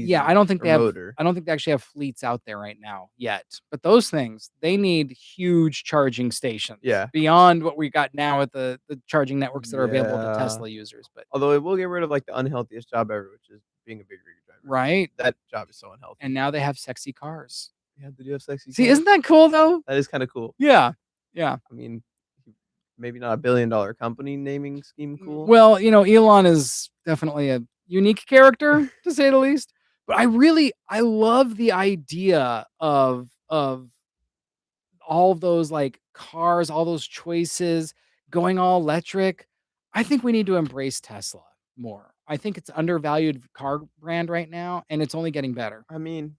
Speaker 1: yeah,
Speaker 2: crazy, or motor.
Speaker 1: I don't think they actually have fleets out there right now yet. But those things, they need huge charging stations
Speaker 2: Yeah.
Speaker 1: beyond what we got now with the charging networks that are available to
Speaker 2: Yeah.
Speaker 1: Tesla users. But
Speaker 2: Although it will get rid of, like, the unhealthiest job ever, which is being a big rig driver.
Speaker 1: right?
Speaker 2: That job is so
Speaker 1: And
Speaker 2: unhealthy.
Speaker 1: now they have sexy cars.
Speaker 2: Yeah, they do have sexy
Speaker 1: See,
Speaker 2: cars.
Speaker 1: isn't that cool though?
Speaker 2: That is kinda cool.
Speaker 1: Yeah. Yeah.
Speaker 2: I mean, maybe not a billion-dollar company naming scheme cool.
Speaker 1: Well, Elon is definitely a unique character to say the least. But I love the idea of all those like cars, all those choices going all electric. I think we need to embrace Tesla more. I think it's undervalued car brand right now and it's only getting better.
Speaker 2: I mean,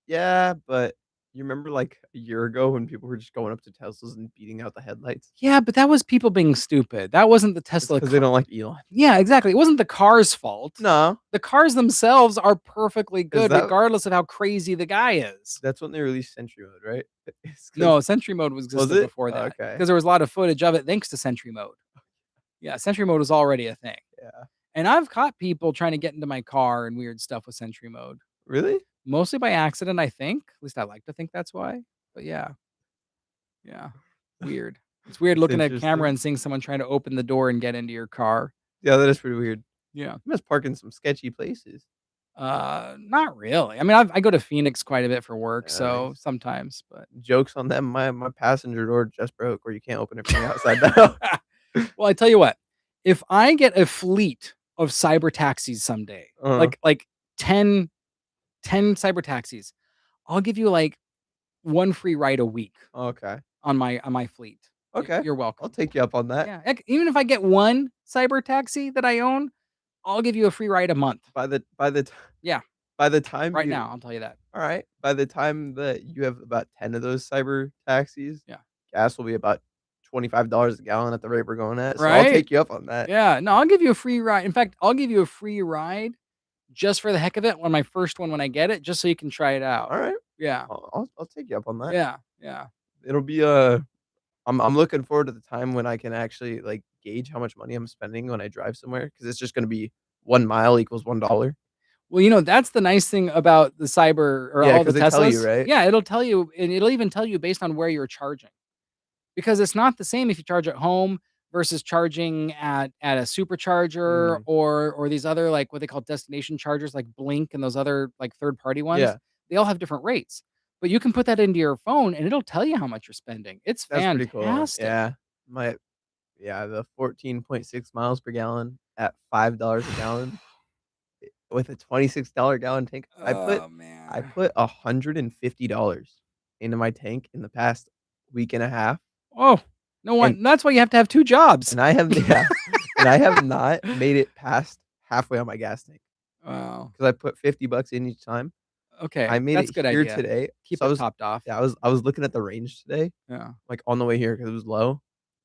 Speaker 2: yeah, but you remember, like, a year ago when people were just going up to Teslas and beating out the headlights?
Speaker 1: Yeah, but that was people being stupid. That wasn't the
Speaker 2: It's
Speaker 1: Tesla
Speaker 2: because they
Speaker 1: car.
Speaker 2: don't like Elon.
Speaker 1: Yeah, exactly. It wasn't the car's fault.
Speaker 2: No,
Speaker 1: The cars themselves are perfectly
Speaker 2: is
Speaker 1: good
Speaker 2: that
Speaker 1: regardless of how crazy the guy is.
Speaker 2: that's when they released Sentry Mode, right? It's because
Speaker 1: No, Sentry Mode was
Speaker 2: was
Speaker 1: existed
Speaker 2: it?
Speaker 1: before that
Speaker 2: Okay.
Speaker 1: because there was a lot of footage of it thanks to Sentry Mode. Yeah, Sentry Mode was already a thing.
Speaker 2: Yeah.
Speaker 1: And I've caught people trying to get into my car and weird stuff with Sentry Mode,
Speaker 2: Really?
Speaker 1: mostly by accident, I think. At least I like to think that's why. But yeah, yeah, weird. It's weird
Speaker 2: That's
Speaker 1: looking at a camera
Speaker 2: interesting.
Speaker 1: and seeing someone trying to open the door and get into your car.
Speaker 2: Yeah, that is pretty weird.
Speaker 1: Yeah.
Speaker 2: You must park in some sketchy places.
Speaker 1: Not really. I mean, I go to Phoenix quite a bit for work, so
Speaker 2: Nice.
Speaker 1: sometimes, but
Speaker 2: Jokes on them, my passenger door just broke or you can't open it from the outside now.
Speaker 1: well, I tell you what, if I get a fleet of cyber taxis someday,
Speaker 2: Uh-huh.
Speaker 1: like 10, 10 cyber taxis, I'll give you like one free ride a week
Speaker 2: Okay.
Speaker 1: on my fleet.
Speaker 2: Okay.
Speaker 1: You're
Speaker 2: I'll
Speaker 1: welcome.
Speaker 2: take you up on that.
Speaker 1: Yeah, heck, even if I get one cyber taxi that I own, I'll give you a free ride a month.
Speaker 2: By the
Speaker 1: Yeah,
Speaker 2: by the time
Speaker 1: right
Speaker 2: you
Speaker 1: now, I'll tell you that.
Speaker 2: alright, by the time that you have about 10 of those cyber taxis,
Speaker 1: Yeah.
Speaker 2: gas will be about $25 a gallon at the rate we're going at, so I'll
Speaker 1: Right?
Speaker 2: take you up on that.
Speaker 1: Yeah, no, I'll give you a free ride. In fact, I'll give you a free ride just for the heck of it on my first one when I get it, just so you can try it out.
Speaker 2: Alright.
Speaker 1: Yeah.
Speaker 2: I'll take you up on that.
Speaker 1: Yeah. Yeah.
Speaker 2: It'll be, I'm looking forward to the time when I can actually, like, gauge how much money I'm spending when I drive somewhere because it's just gonna be 1 mile equals $1.
Speaker 1: Well, that's the nice thing about the cyber or
Speaker 2: Yeah,
Speaker 1: all the
Speaker 2: because they tell you,
Speaker 1: Teslas.
Speaker 2: right?
Speaker 1: Yeah, it'll tell you, and it'll even tell you based on where you're charging. Because it's not the same if you charge at home versus charging at a supercharger
Speaker 2: Mm,
Speaker 1: or these other like what they call destination chargers like Blink and those other like third party ones.
Speaker 2: yeah.
Speaker 1: They all have different rates. but you can put that into your phone and it'll tell you how much you're spending. It's
Speaker 2: That's pretty cool.
Speaker 1: fantastic.
Speaker 2: Yeah. The 14.6 miles per gallon at $5 a gallon with a $26 gallon tank.
Speaker 1: Oh,
Speaker 2: I
Speaker 1: man.
Speaker 2: put $150 into my tank in the past week and a half,
Speaker 1: Oh, no
Speaker 2: and
Speaker 1: one that's why you have to have 2 jobs.
Speaker 2: and I have yeah, and I have not made it past halfway on my gas tank
Speaker 1: Wow.
Speaker 2: because I put $50 in each time. I
Speaker 1: Okay,
Speaker 2: made
Speaker 1: that's
Speaker 2: it
Speaker 1: a good
Speaker 2: here
Speaker 1: idea.
Speaker 2: today.
Speaker 1: Keep
Speaker 2: So
Speaker 1: it topped off.
Speaker 2: I was looking at the range today,
Speaker 1: Yeah.
Speaker 2: like, on the way here because it was low.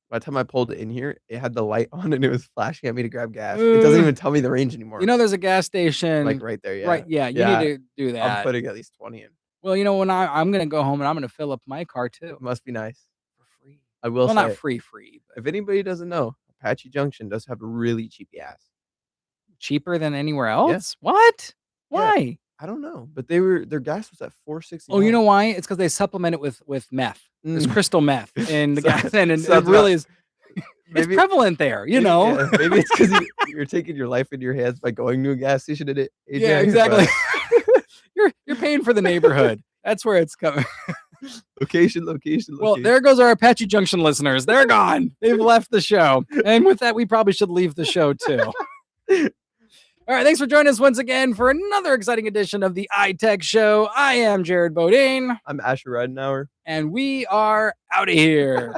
Speaker 2: By the time I pulled it in here, it had the light on and it was flashing at me to grab gas. It doesn't
Speaker 1: Uh,
Speaker 2: even tell me the range
Speaker 1: you
Speaker 2: anymore.
Speaker 1: know, there's a gas
Speaker 2: Like,
Speaker 1: station
Speaker 2: right there,
Speaker 1: right,
Speaker 2: yeah.
Speaker 1: yeah, you need
Speaker 2: Yeah,
Speaker 1: to do
Speaker 2: I'm
Speaker 1: that.
Speaker 2: putting at least 20 in.
Speaker 1: Well, you know, when I'm gonna go home and I'm gonna fill up my car too
Speaker 2: It must be nice.
Speaker 1: for free.
Speaker 2: I will
Speaker 1: Well, not
Speaker 2: say,
Speaker 1: free, but
Speaker 2: if anybody doesn't know, Apache Junction does have really cheap gas.
Speaker 1: cheaper than anywhere
Speaker 2: Yeah,
Speaker 1: else? What?
Speaker 2: yeah.
Speaker 1: Why?
Speaker 2: I don't know, but their gas was at
Speaker 1: Oh, you know
Speaker 2: 4.69.
Speaker 1: why? It's because they supplement it with meth. There's
Speaker 2: Mm.
Speaker 1: crystal meth in the
Speaker 2: So
Speaker 1: gas, and
Speaker 2: so
Speaker 1: it
Speaker 2: that's about
Speaker 1: really is it's
Speaker 2: maybe
Speaker 1: prevalent there, you know?
Speaker 2: maybe it's 'cause you're taking your life into your hands by going to a gas station at
Speaker 1: Yeah,
Speaker 2: AJ,
Speaker 1: exactly.
Speaker 2: but
Speaker 1: You're paying for the neighborhood. That's where it's coming.
Speaker 2: location,
Speaker 1: Well, there
Speaker 2: location.
Speaker 1: goes our Apache Junction listeners. They're gone. They've left the show. And with that, we probably should leave the show too. All right, thanks for joining us once again for another exciting edition of the iTech Show. I am Jared Bodine,
Speaker 2: I'm Asher Ridenhour.
Speaker 1: and we are out of here.